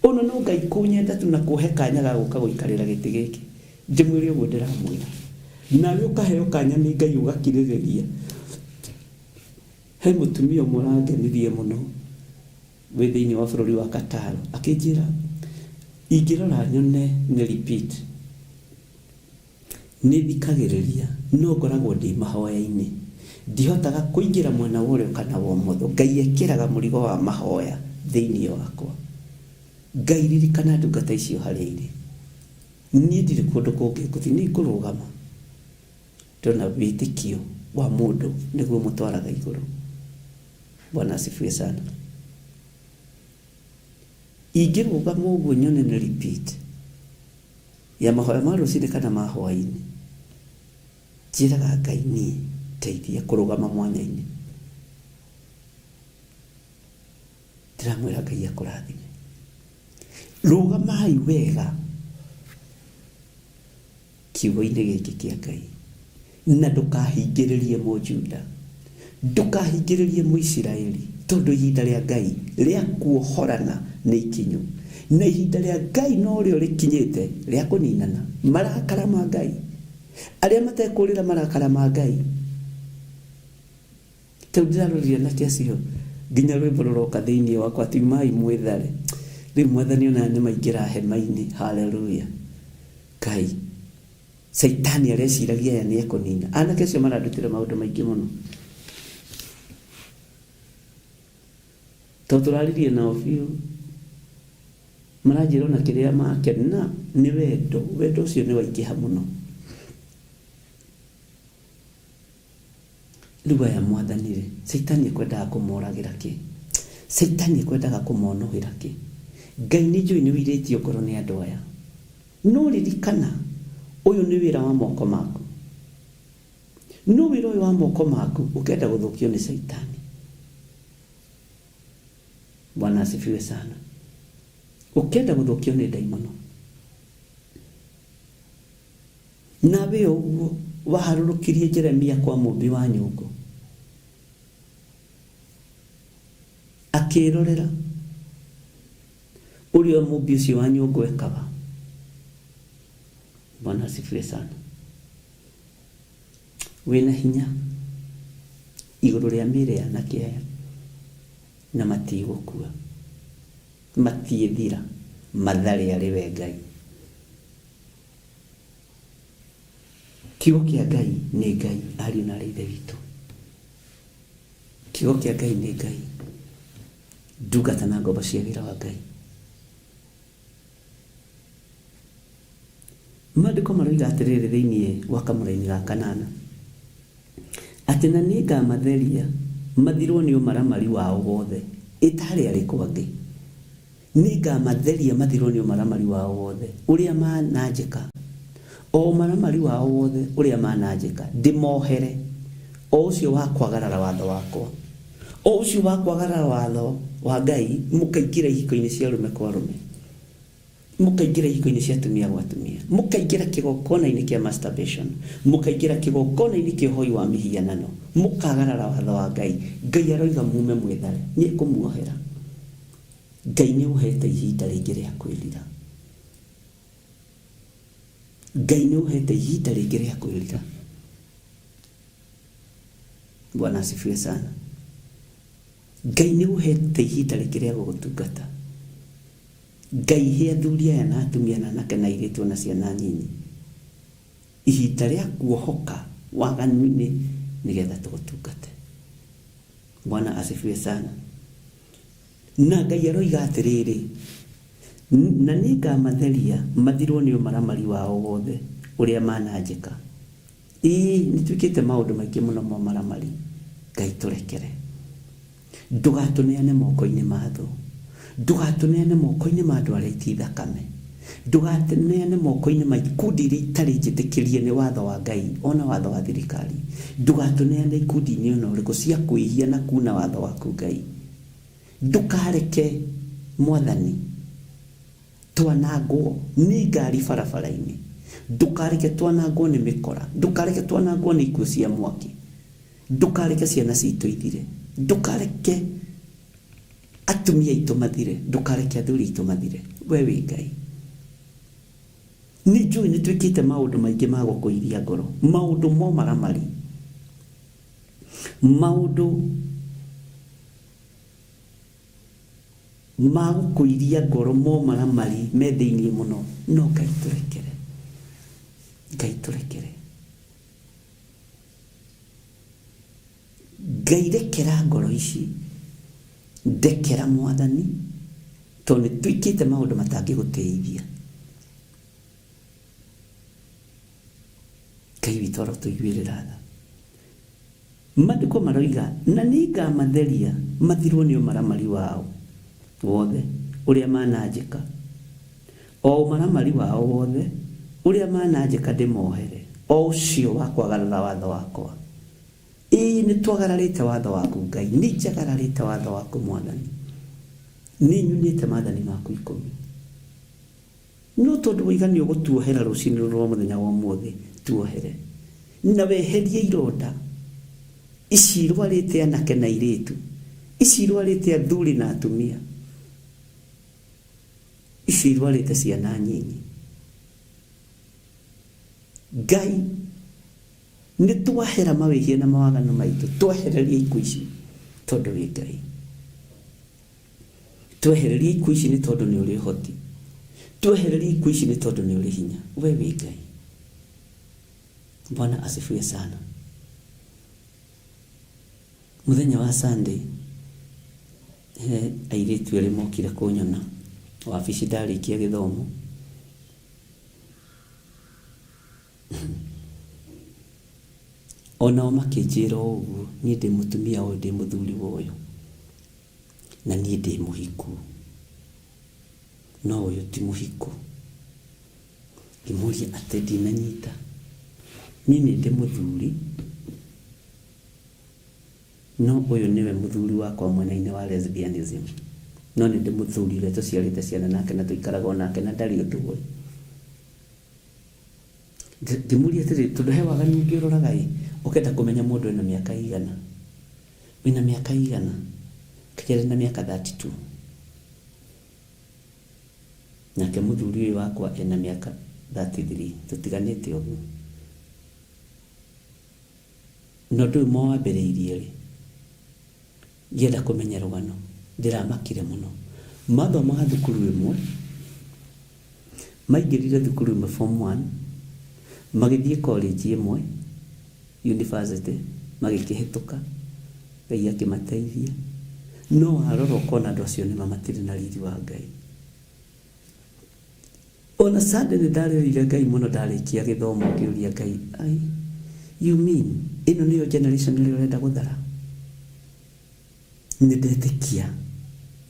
Ono no Ngai kũnyenda tu na kũhe kanya ga gũka gũikarĩra gĩtĩ gĩkĩ, ndĩmwĩre ũguo ndĩramwĩra. Nawe ũkaheo kanya nĩ Ngai ũgakirĩrĩria. He mũtumia ũmwe ũrangenirie mũno wĩ thĩinĩ wa bũrũri wa Qatar, akĩnjĩra ingĩrora nyone nĩ repeat, nĩ thikagĩrĩria, no ngoragwo ndĩ mahoya-inĩ, ndihotaga kũingĩra mwena wa ũrĩo kana wa ũmotho. Ngai ekĩraga mũrigo wa mahoya thĩinĩ wakwa. Ngai ririkana ndungata icio harĩa irĩ. Niĩ ndirĩ kũndũ kũngĩ ngũthiĩ, nĩ ngũrũgama, tondũ wĩtĩkio wa mũndũ nĩguo mũtwaraga igũrũ. Bwana asifiwe sana. Ingĩrũgama ũguo nyone nĩ repeat ya mahoya ma rũcinĩ kana ma hwaĩ-inĩ, njĩraga Ngai niĩ teithia kũrũgama mwanya-inĩ. Ndĩramwĩra Ngai akũrathime. Rũgamai wega kiugo-inĩ gĩkĩ kĩa Ngai, na ndũkahingĩrĩrie Mũjuda, ndũkahingĩrĩrie Mũisiraeli, tondũ ihinda rĩa Ngai rĩa kuohorana nĩ ikinyu, na ihinda rĩa Ngai no rĩo rĩkinyĩte rĩa kũninana marakara ma Ngai. Arĩa matekũrĩra marakara ma Ngai, tondũ ndĩrarorire na kĩacio nginya rwĩmbo rũroka thĩinĩ wakwa, tiumai mwĩthare, rĩu Mwathani ona nĩ maingĩra hema-inĩ. Haleluya. Ngai Saitani areciragia aya nĩ ekũnina. Anake acio marandutĩra maũndũ maingĩ mũno. Tũtũraririe nao biũ maranjĩra ona kĩrĩa makena nĩ wendo ũcio nĩ waingĩha mũno. Rĩu aya Mwathani-rĩ, Saitani ekwendaga kũmoragĩra kĩ? Saitani ekwendaga kũmonohera kĩ? Ngai nĩ njũĩ nĩ wĩrĩtio ngoro nĩ andũ aya, no ririkana ũyũ nĩ wĩra wa moko maku. No wĩra ũyũ wa moko maku ũkenda gũthũkio nĩ Saitani. Bwana asifiwe sana. Ukenda gũthũkio nĩ ndaimono. Nawe ũguo waharũrũkirie Jeremia kwa mũmbi wa nyũngũ, akĩrorera ũrĩa mũmbi ũcio wa nyũngũ ekaga. Bwana asifiwe sana. Wĩna hinya igũrũ rĩa mĩĩrĩ ya anake aya na matigũkua, matiĩthira, matharĩ arĩ we Ngai. Kiugo kĩa Ngai nĩ Ngai, ariũ na aarĩ a Ithe witũ. Kiugo kĩa Ngai nĩ Ngai, ndungata na ngombo cia wĩra wa Ngai. Maandĩko maroiga atĩrĩrĩ thĩinĩ wa kamũra-inĩ ga kanana, atĩ na nĩngamatheria mathirwo nĩ ũmaramari wao wothe. Itarĩ arĩkũ angĩ. Nĩngamatheria mathirwo nĩ ũmaramari wao wothe ũrĩa mananjĩka, o ũmaramari wao wothe ũrĩa mananjĩka, ndĩmohere. O ũcio wa kwagarara watho wakwa, o ũcio wa kwagarara watho wa Ngai, mũkaingĩra ihiko-inĩ cia arũme kwa arũme, mũkaingĩra ihiko-inĩ cia atumia gwa atumia, mũkaingĩra kĩgongona-inĩ kĩa masturbation, mũkaingĩra kĩgongona-inĩ kĩa ũhoi wa mĩhianano, mũkagarara watho wa Ngai. Ngai aroiga mume mwĩthare, nĩ ekũmuohera. Ngai nĩ ũhete ihinda rĩngĩ rĩa kwĩrira. Ngai nĩ ũhete ihinda rĩngĩ rĩa kwĩrira. Bwana asifiwe sana. Ngai nĩ ũhete ihinda rĩngĩ rĩa gũgũtungata. Ngai he athuri aya na atumia na anake na airĩtu na ciana nyinyi ihinda rĩa kuohoka waganu-inĩ nĩgetha tũgũtungate. Bwana asifiwe sana. Na Ngai aroiga atĩrĩrĩ, na nĩngamatheria mathirwo nĩ ũmaramari wao wothe ũrĩa mananjĩka. Nĩ twĩkĩte maũndũ maingĩ mũno ma ũmaramari. Ngai tũrekere. Ndũgatũneane moko-inĩ ma thũ. Ndũgatũneane moko-inĩ ma andũ arĩa aiti thakame. Ndũgatũneane moko-inĩ ma ikundi iria itarĩ njĩtĩkĩrie nĩ watho wa Ngai, ona watho wa thirikari. Ndũgatũneane ikundi-inĩ ona ũrĩkũ cia kwĩhia na kuna watho waku Ngai. Ndũkareke Mwathani twanangwo nĩ ngari barabara-inĩ. Ndũkareke twanangwo nĩ mĩkora. Ndũkareke twanangwo nĩ ikuũ cia mwaki. Ndũkareke ciana citũ ithire. Ndũkareke atumia aitũ mathire. Ndũkareke athuri aitũ mathire. We wĩ Ngai. Nĩ njũĩ nĩ twĩkĩte maũndũ maingĩ ma gũkũiria ngoro, maũndũ ma ũmaramari, maũndũ ma gũkũiria ngoro ma ũmaramari me thĩinĩ mũno. No Ngai tũrekere. Ngai tũrekere. Ngai rekera ngoro ici. Ndekera Mwathani, tondũ nĩ twĩkĩte maũndũ matangĩgũteithia. Ngai witũ arotũiguĩrĩra tha. Maandĩko maroiga, na nĩngamatheria mathirwo nĩ ũmaramari wao wothe ũrĩa mananjĩka, o ũmaramari wao wothe ũrĩa mananjĩka ndĩmohere. O ũcio wa kwagarara watho wakwa. Nĩ twagararĩte watho waku Ngai. Nĩ njagararĩte watho waku Mwathani. Nĩ nyunĩte maathani maku 10. No tondũ wĩiga nĩ ũgũtuohera rũciinĩ rwa mũthenya wa ũmũthĩ, tuohere. Na weherie ironda ici irwarĩte anake na airĩtu, ici irwarĩte athuri na atumia, ici irwarĩte ciana nyinyi. Ngai nĩ twahera mawĩhia na mawagano maitũ. Twehererie ikuũ ici tondũ wĩ Ngai. Twehererie ikuũ ici nĩ tondũ nĩ ũrĩ ũhoti. Twehererie ikuũ ici nĩ tondũ nĩ ũrĩ hinya. We wĩ Ngai. Bwana asifiwe sana. Mũthenya wa Sunday airitu ere mokire kunyona wabici ndarikia githomo ona makinjira uguo nie ndi mutumia o ndi muthuri woyo na nie ndi muhiku no uyu ti muhiku imuria ate ndinanyita mimi ndi muthuri no uyu niwe muthuri wakwa mwena-ini wa lesbianism no ndi muthuri uria tuciarite ciana nake na tuikaraga nake na ndari undu uyu ndimuria tiri tunduhewaga nyingi uroraga ukenda kumenya mundu ena miaka igana wina miaka igana kigere na miaka 32 nake muthuri uyu wakwa ena miaka 33 tutiganite uguo no ndu mo wambiriirie ri ngenda kumenya rugano ndiramakire muno mathomo ma thukuru imwe maingirire thukuru imwe form 1 magithie college imwe university magikihituka Ngai akimateithia no aroro kona andu acio nimamatire na riri wa Ngai ona suddenly ndarerire Ngai muno ndarikia githomo ngiuria Ngai ai you mean ino niyo generation ile urenda guthara nindetikia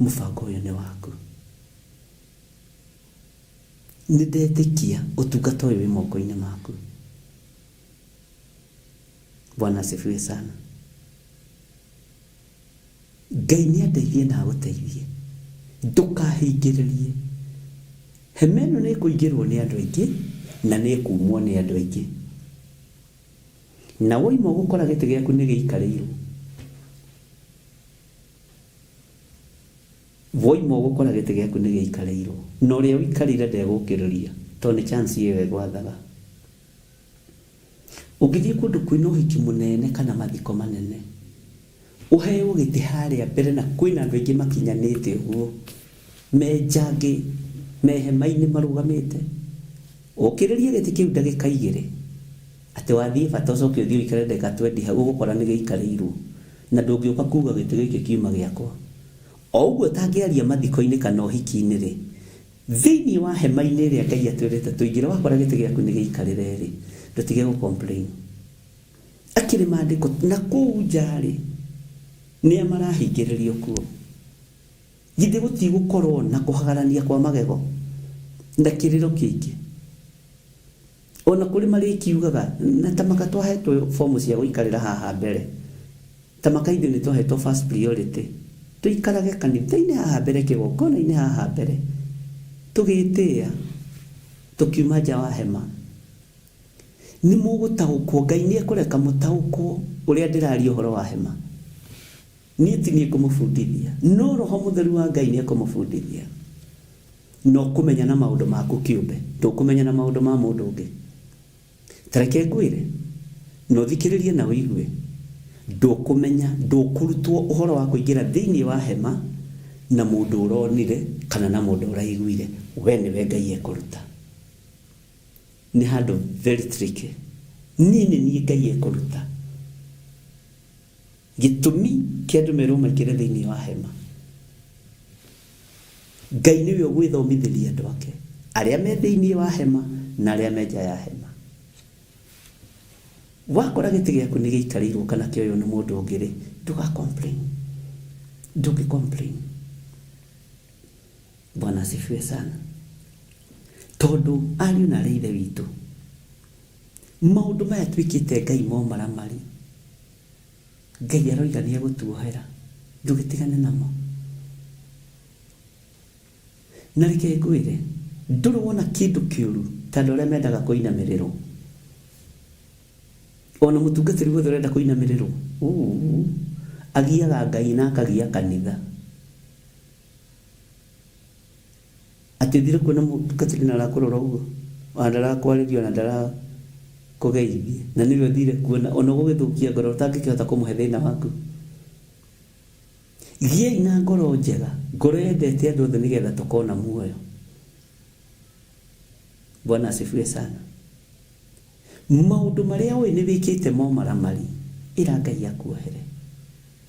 mubango uyu ni waku nindetikia utungata uyu wi moko-ini maku Bwana asifiwe sana Ngai ni andeithie na guteithie ndukahingiririe hemeno ni kuingirwo ni andu aingi na ni kumwo ni andu aingi na woimo gukora gite giaku ni giikarirwo woimo gukora gite giaku ni giikarirwo no ria wikarire ndegukiriria to ni chance yewe gwathaga ugithie kundu kwina uhiki munene kana mathiko manene uheo giti haria mbere na kwina andu aingi makinyanite uguo menjangi mehema-ini marugamite ukiririe giti kiu ndagika 2 ati wathie bata ucoke uthie ikare ndeka 20 hau gukora ni giikarirwo na ndungiuka kuga giti giki kiuma giakwa o uguo tangiaria mathiko-ini kana uhiki-ini ri thiini wa hema-ini ria Ngai atwirite tuingire wakora giti giaku ni giikarire ri ndutige gu complain akiri maandiko na kuu njari ni amarahingiririo kuo githe guti gukorwo na kuhagarania kwa magego na kiriro kingi ona kuri mari kiugaga na tamaka twahetwo form cia guikarira haha mbere tamaka indi ni twahetwo first priority tuikarage kanitha-ini haha mbere kigongona-ini haha mbere tugitia tukiuma nja wa hema ni mugutaukwo Ngai ni ekureka mutaukwo uria ndiraria uhoro wa hema ni tini kumufundithia no roho mutheru wa Ngai ni ekumufundithia no kumenya na maundu maku kiumbe to kumenya na maundu ma mundu ungi tareke ngwire no thikiririe na wigue ndukumenya ndukurutwo uhoro wa kuingira thiini wa hema na mundu uronire kana na mundu uraiguire we ni we Ngai ekuruta ni handu very tricky nini ni Ngai ekuruta gitumi kiandu meruma kire thiini wa hema Ngai niwe ugwithomithiria andu ake aria me thiini wa hema na aria me nja ya hema wakora giti giaku ni giikarirwo kana kioyo ni mundu ungiri nduga complain Bwana asifiwe sana tondu ariu na reithe witu maundu maya twikite Ngai mo maramari Ngai aroiga ni agutuohera ndugitigane namo na reke ngwire nduru wona kindu kiuru tondu aria mendaga kuinamiriro ona mutungatiri wothe urenda kuinamiriro agiaga Ngai na akagia kanitha ati thire kuona mutungatiri na rakurora uguo andara kwaririo na ndara kugeithia na niwe thire kuona ona gugithukia ngoro utangikihota kumuhe thina waku giei na ngoro njega ngoro yendete andu othe nigetha tukona muoyo Bwana asifiwe sana maundu maria we ni wikite mo maramari ira Ngai akuohere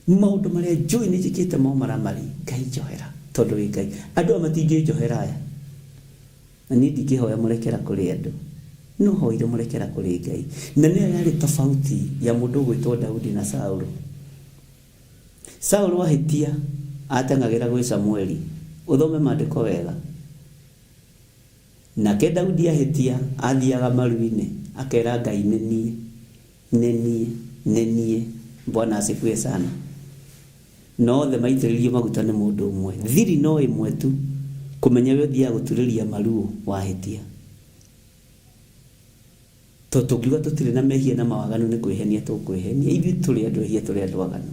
maundu maria njui ni njikite mo maramari Ngai njohera tondu wi Ngai andu amatingi njohera aya na ni ndikihoya murekera kuri andu no hoire murekera kuri Ngai na ni yari tofauti ya mundu gwitwo Daudi na Saulu. Saulu wahitia atangagira gwi Samueli uthome maandiko wega na ke Daudi ahitia athiaga maruine akera Ngai nenie Bwana asifiwe sana. No the maitiririo maguta ni mundu umwe thiri no imwe tu kumenya we thia guturiria maruo wahitia to tugiwa tutire na mehia na mawaganu ni kwihenia tukwihenia ithi turi andu ehia turi andu aganu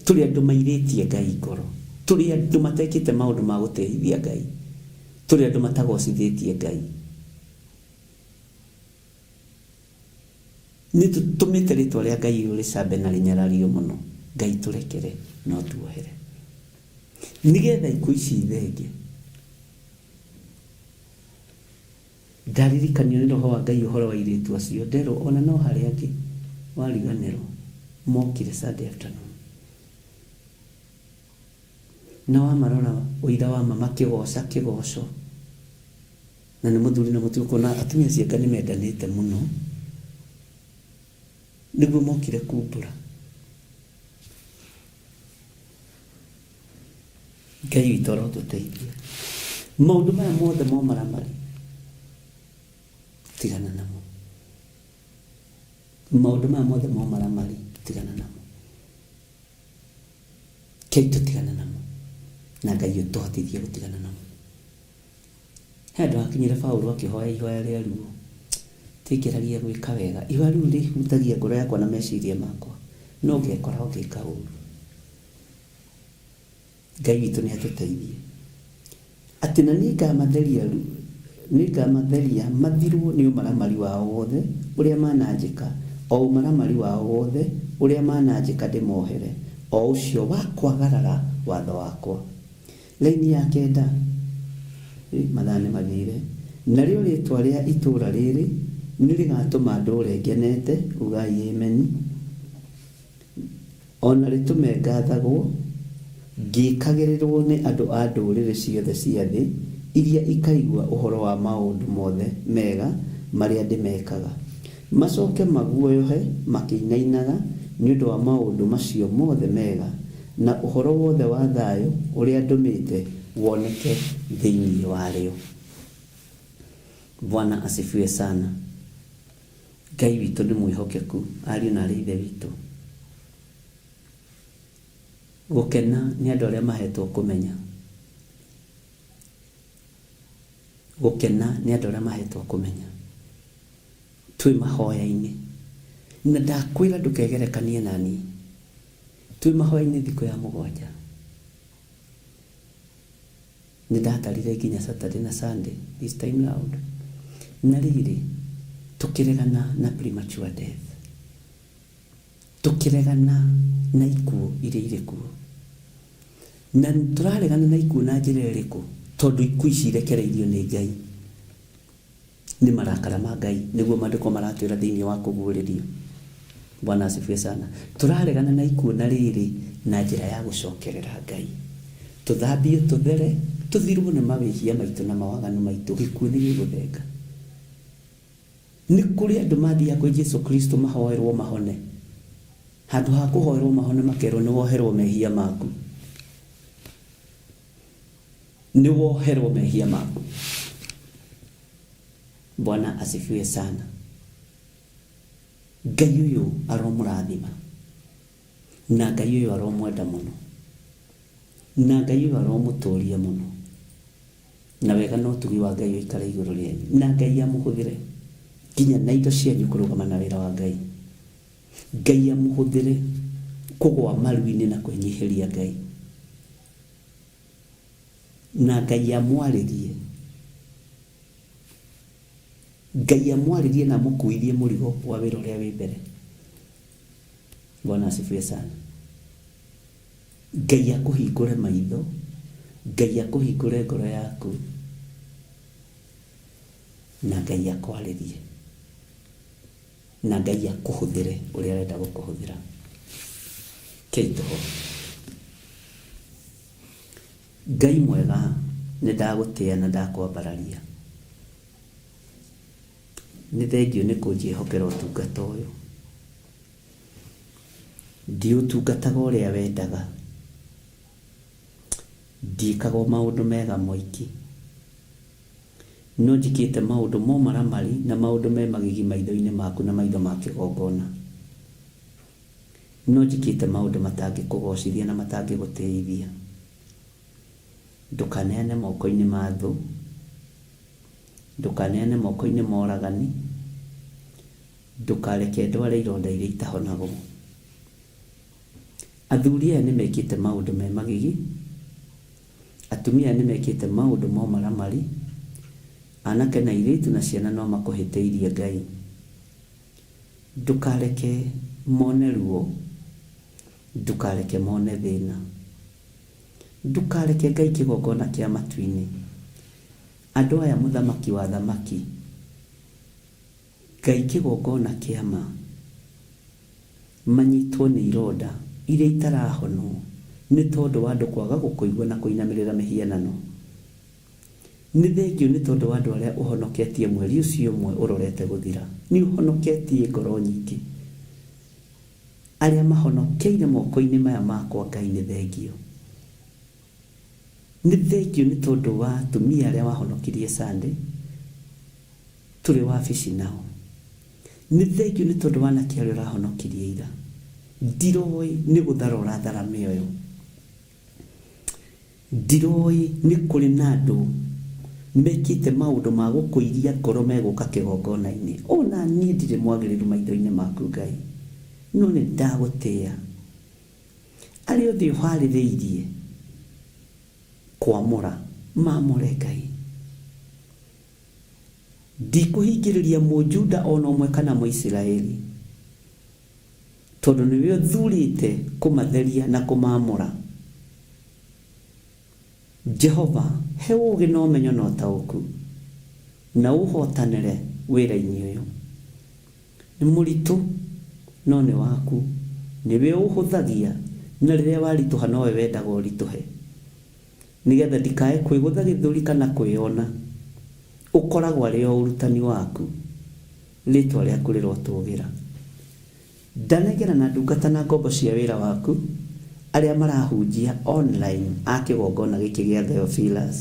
turi andu mairitie Ngai ngoro turi andu matekite maundu ma gutehithia Ngai turi andu matagocithitie Ngai ni tutumite ritwa ria Ngai uri cabe na rinyarario muno Ngai turekere no tuohere nigetha ikuici thengi ndaririkanio ni roho wa Ngai uhoro wa iritu acio ndero ona no hari angi wariganero mokire Sunday afternoon na wa marora uira wa mama kigoco na ni muthuri na mutu kona atumia ciaka ni mendanite muno niguo mokire kumbura Ngai witoro tuteithie maundu maya mothe mo maramari tigana namo maundu maya mothe mo maramari tigana namo keitu tigana namo na Ngai utohotithie gutigana namo handu akinyire Paulo akihoya ihoya ria ruo tikiragia gwika wega ihoya riu rihutagia ngoro yakwa na meciria makwa no ngekora ngika uru Ngai witu ni atuteithie ati na ningamatheria mathiru ni umaramari wao wothe uria mananjika o umaramari wao wothe uria mananjika ndimohere o ucio wa kwagarara watho wakwa. Laini ya kenda mathane mathire nario ritwa ria itura riri nirigatuma andu rengenete ugai amen ona ritume ngathagwo ngikagirirwo ni andu a ndurire ciothe cia thi iria ikaigua uhoro wa maundu mothe mega maria ndimekaga macoke maguoyohe makinainaga ni undu wa maundu macio mothe mega na uhoro wothe wa thayo uria ndumite woneke thiini wario. Bwana asifiwe sana. Ngai witu ni mwihokeku ari na rithe witu gukena ni andu aria mahetwo kumenya gukena ni andu aria mahetwo kumenya twi mahoya-ini na ndakwira ndukegerekanie nani twi mahoya-ini thiku ya mugwanja ni ndatarire nginya Saturday na Sunday this time round na riri tukiregana na premature death tukiregana na ikuo iria irikuo na turaregana na ikuo na njira iriku tondu ikuo ici irekereirio ni Ngai ni marakara ma Ngai niguo maandiko maratwira thiini wa kuguririo. Bwana asifiwe sana. Turaregana na ikuo na riri na njira ya gucokerera Ngai tuthambio tuthere tuthirwo na mawihia maitu na mawaganu maitu gikuo ni giguthenga ni kuri andu mathia kwa Yesu Kristo mahoerwo mahone handu ha kuhoerwo mahone makerwo ni woherwo mehia maku ni woherwo mehia maku. Bwana asifiwe sana. Ngai uyu aromurathima na Ngai uyu aromwenda muno na Ngai uyu aromuturia muno na wega no tugi wa Ngai ikare iguru rienyu na Ngai amuhuthire kinya na indo cianyu kurugama na wira wa Ngai. Ngai amuhuthire kugwa maru-ini na kwenyihiria Ngai na Ngai amwaririe na mukuirie murigo wa wira uria wi mbere. Bwana asifiwe sana. Ngai akuhingure maitho, Ngai akuhingure ngoro yaku na Ngai akwaririe na Ngai akuhuthire uria arenda gukuhuthira. keito Ngai mwega nĩ ndagũtĩa na ndakwambararia nĩ thengio nĩ kũnjĩhokera ũtungata ũyũ ndiũtungataga ũrĩa wendaga ndikaga maũndũ mega moiki no njikĩte maũndũ momaramari na maũndũ me magigi maitho-inĩ maku na maitho ma kĩgongona no njikĩte maũndũ matangĩkũgocithia na matangĩgũtĩithia ndũkaneane moko-inĩ ma thũ ndũkaneane moko-inĩ ma oragani ndũkareke ndware ironda iria itahonagwo athuri aya nĩ mekĩte maũndũ me magigi atumia nĩ mekĩte maũndũ momaramari anake na airĩtu na ciana no makũhĩtĩirie Ngai ndũkareke mone ruo ndũkareke mone thĩna ndũkareke Ngai kĩgongona kĩa matu-inĩ andũ aya mũthamaki wa thamaki Ngai kĩgongona kĩa ma manyitwo nĩ ironda iria itarahonwo nĩ tondũ wa andũ kwaga gũkũigua na kũinamĩrĩra mĩhianano nĩ thengio nĩ tondũ wa andũ arĩa ũhonoketie mweri ũcio ũmwe ũrorete gũthira nĩ ũhonoketie ngoro nyingĩ arĩa mahonokeire moko-inĩ maya makwa Ngai nĩ thengio nĩ thengio nĩ tondũ wa atumia arĩa wahonokirie Sunday tũrĩ wabici nao nĩ thengio nĩ tondũ wa anake arĩa ũrahonokirie ira ndiroĩ nĩ gũthara ũrathara mĩoyo ndiroĩ nĩ kũrĩ na andũ mekĩte maũndũ ma gũkũiria ngoro megũka kĩgongona-inĩ ona niĩ ndirĩ mwagĩrĩru maitho-inĩ maku Ngai no nĩ ndagũtĩa arĩa othe ũharĩrĩirie kwamũra mamũre Ngai ndikũhingĩrĩria mũjuda ona ũmwe kana mũisiraeli tondũ nĩwe ũthurĩte kũmatheria na kũmamũra Jehova he ũũgĩ na ũmenyo na ũtaũku na ũhotanĩre wĩra-inĩ ũyũ nĩ mũritũ no nĩ waku nĩwe ũhũthagia na rĩrĩa waritũha nowe wendaga ũritũhe nĩgetha ndikae kwĩgũtha gĩthũri kana kwĩona ũkoragwo arĩ o ũrutani waku rĩtwa rĩaku rĩrotũgĩra ndanegera na ndungata na ngombo cia wĩra waku arĩa marahunjia online akĩgongona gĩkĩ gĩa Theophilus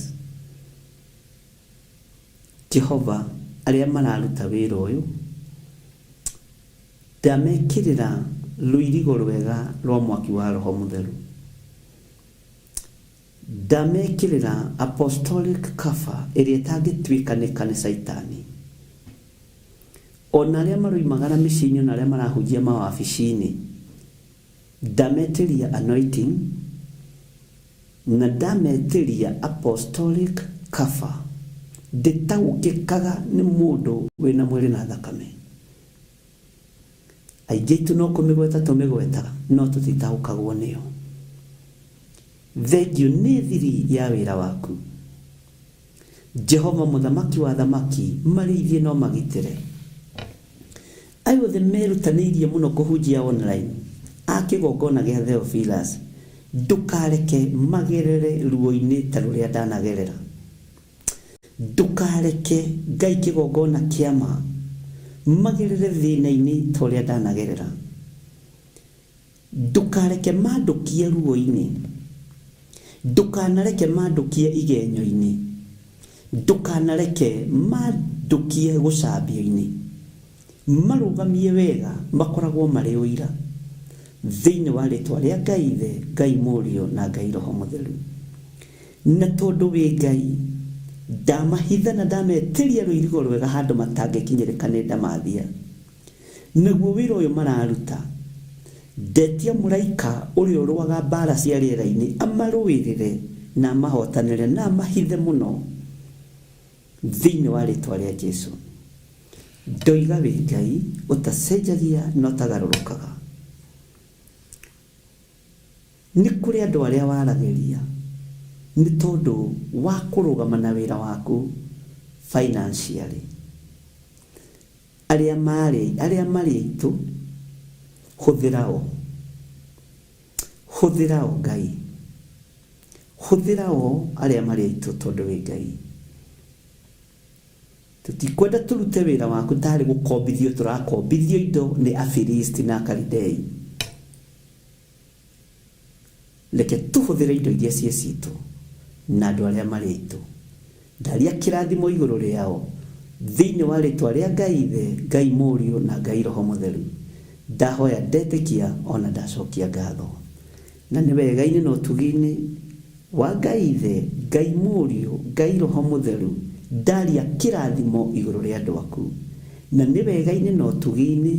Jehova arĩa mararuta wĩra ũyũ ndamekĩrĩra rũirigo rwega rwa mwaki wa Roho Mũtheru ndamekĩrĩra apostolic cover ĩrĩa ĩtangĩtuĩka nĩ kanitha itani ona arĩa maroimagara mĩciĩ-inĩ na arĩa marahunjia mawabici-inĩ ndametĩria anointing na ndametĩria apostolic cover ndĩtaũkĩkaga nĩ mũndũ wĩna mwĩrĩ na thakame aingĩ itu no kũmĩgweta tũmĩgwetaga no tũtitaũkagwo nĩyo thengio nĩ thiri ya wĩra waku Jehova mũthamaki wa thamaki marĩithie no magitĩre ayothe merutanĩirie mũno kũhunjia online akĩgongona gĩa Theophilus ndũkareke magerere ruo-inĩ ta rũrĩa ndanagerera ndũkareke Ngai kĩgongona kĩama magerere thĩna-inĩ ta ũrĩa ndanagerera ndũkareke mandũkie ruo-inĩ ndũkanareke mandũkie igenyo-inĩ ndũkanareke mandũkie gũcambio-inĩ marũgamie wega makoragwo marĩ ũira thĩinĩ wa rĩtwa rĩa Ngai Ithe Ngai Mũriũ na Ngai Roho Mũtheru na tondũ wĩ Ngai ndamahitha na ndametĩria rũirigo rwega handũ matangĩkinyĩrĩka nĩ ndamathia naguo wĩra ũyũ mararuta ndetia mũraika ũrĩa ũrũaga mbara cia rĩera-inĩ amarũĩrĩre na amahotanĩre na amahithe mũno thĩinĩ wa rĩtwa rĩa Jesũ ndoiga wĩ Ngai ũtacenjagia na ũtagarũrũkaga nĩ kũrĩ andũ arĩa waragĩria nĩ tondũ wa kũrũgama na wĩra waku financially arĩa marĩ aitũ hũthĩra o Huthira o Ngai. Huthira o aria mari aitu tondu wi Ngai. Tutikwenda turute wira waku tari gukombithio turakombithio indo ni Afilisti na Kalidei. Leke tuhuthire indo iria cie citu na andu aria mari aitu. Ndaria kirathimo iguru riao thiini wa ritwa ria Ngai Ithe, Ngai Mũriũ na Ngai Roho Mũtheru. Ndahoya ndetikia ona ndacokia ngatho. Na nĩ wega-inĩ na ũtugi-inĩ wa Ngai Ithe, Ngai Mũriũ, Ngai Roho Mũtheru, ndaria kirathimo iguru ria andu aku. Na nĩ wega-inĩ na ũtugi-inĩ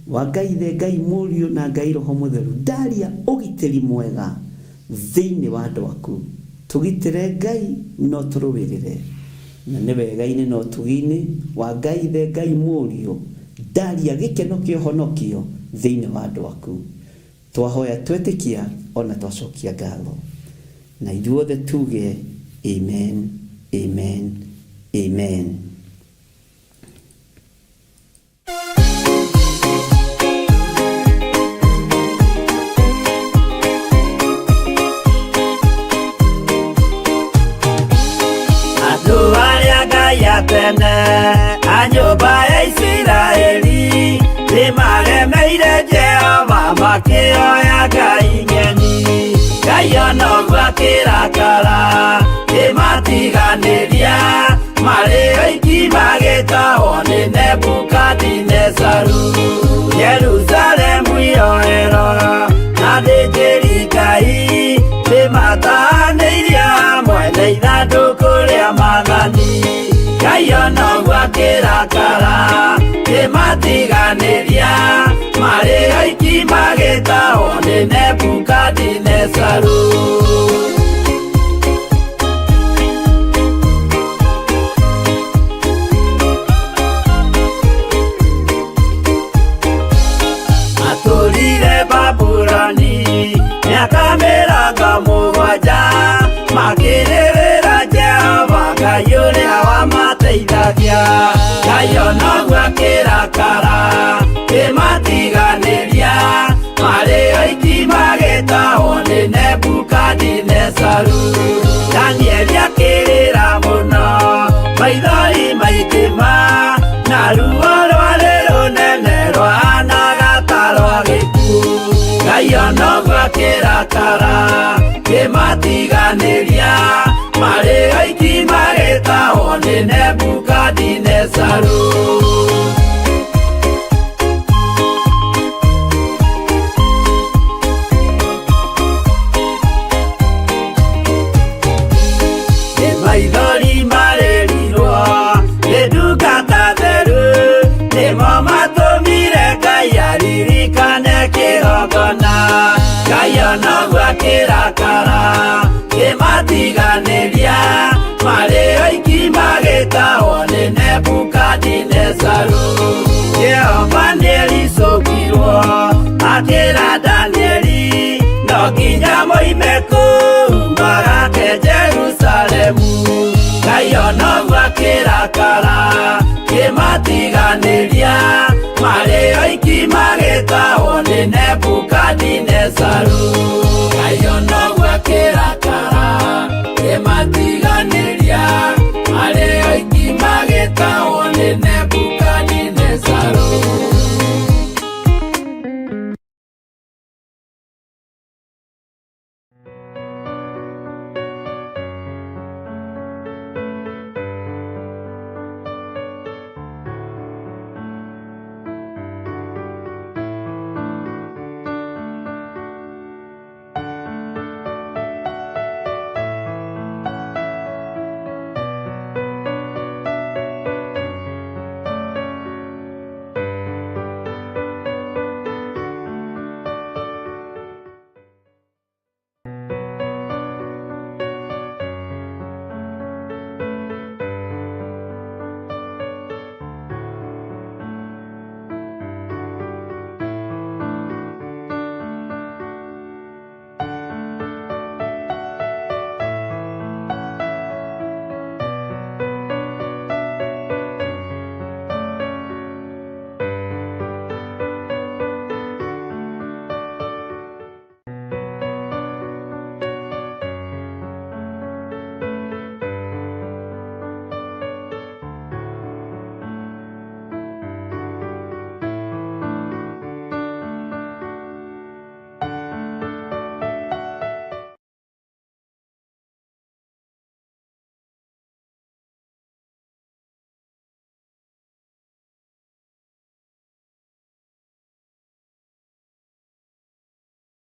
wa Ngai Ithe, Ngai Mũriũ na Ngai Roho Mũtheru, ndaria ũgitĩri mwega thiini wa andu aku. Tugitire Ngai no tũrũwĩrĩre. Na nĩ wega-inĩ na ũtugi-inĩ wa Ngai Ithe, Ngai Mũriũ, ndaria gĩkeno kĩa ũhonokio thiini wa andu aku. Twahoya twetikia ona twacokia ngatho. Na ithuothe tuge amen, amen, amen. Andu aria Ngai atene a nyumba ya Isiraeli nimaremeire Jehova makioya Ngai nyeni. Ngai onoguo akirakara nimatiganiria marĩ oiki magĩtahwo nĩ Nebukadinezaru. Jerusalemu iroero na thĩnjĩri Ngai nĩmatahanĩirie hamwe na ithandũkũ rĩa maathani. Ngai onoguo akĩrakara nimatiganiria marĩ oiki magĩtahwo nĩ Nebukadinezaru. Atũrire Babuloni miaka mĩrongo mũgwanja makĩrĩrĩra Jehova Ngai ũrĩa wamateithagia. Ngai onoguo akĩrakara nimatiganiria marĩ oiki magĩtahwo nĩ Nebukadinezaru. Danieli akĩrĩra mũno maithori maikĩma na ruo rwarĩ rũnene rwahanaga ta rwa gĩkuũ. Ngai onoguo akĩrakara nimatiganiria marĩ oiki magĩtahwo nĩ Nebukadinezaru. Maithori marĩrirwo nĩ ndungata theru nĩmo matũmire Ngai aririkane kĩgongona. Ngai onoguo akĩrakara nimatiganiria marĩ oiki magĩtahwo nĩ Nebukadinezaru. Jehova nĩericũkirwo akĩra Danieli no nginya moime kũu magake Jerusalemu. Ngai onoguo akĩrakara nimatiganiria marĩ oiki magĩtahwo nĩ Nebukadinezaru.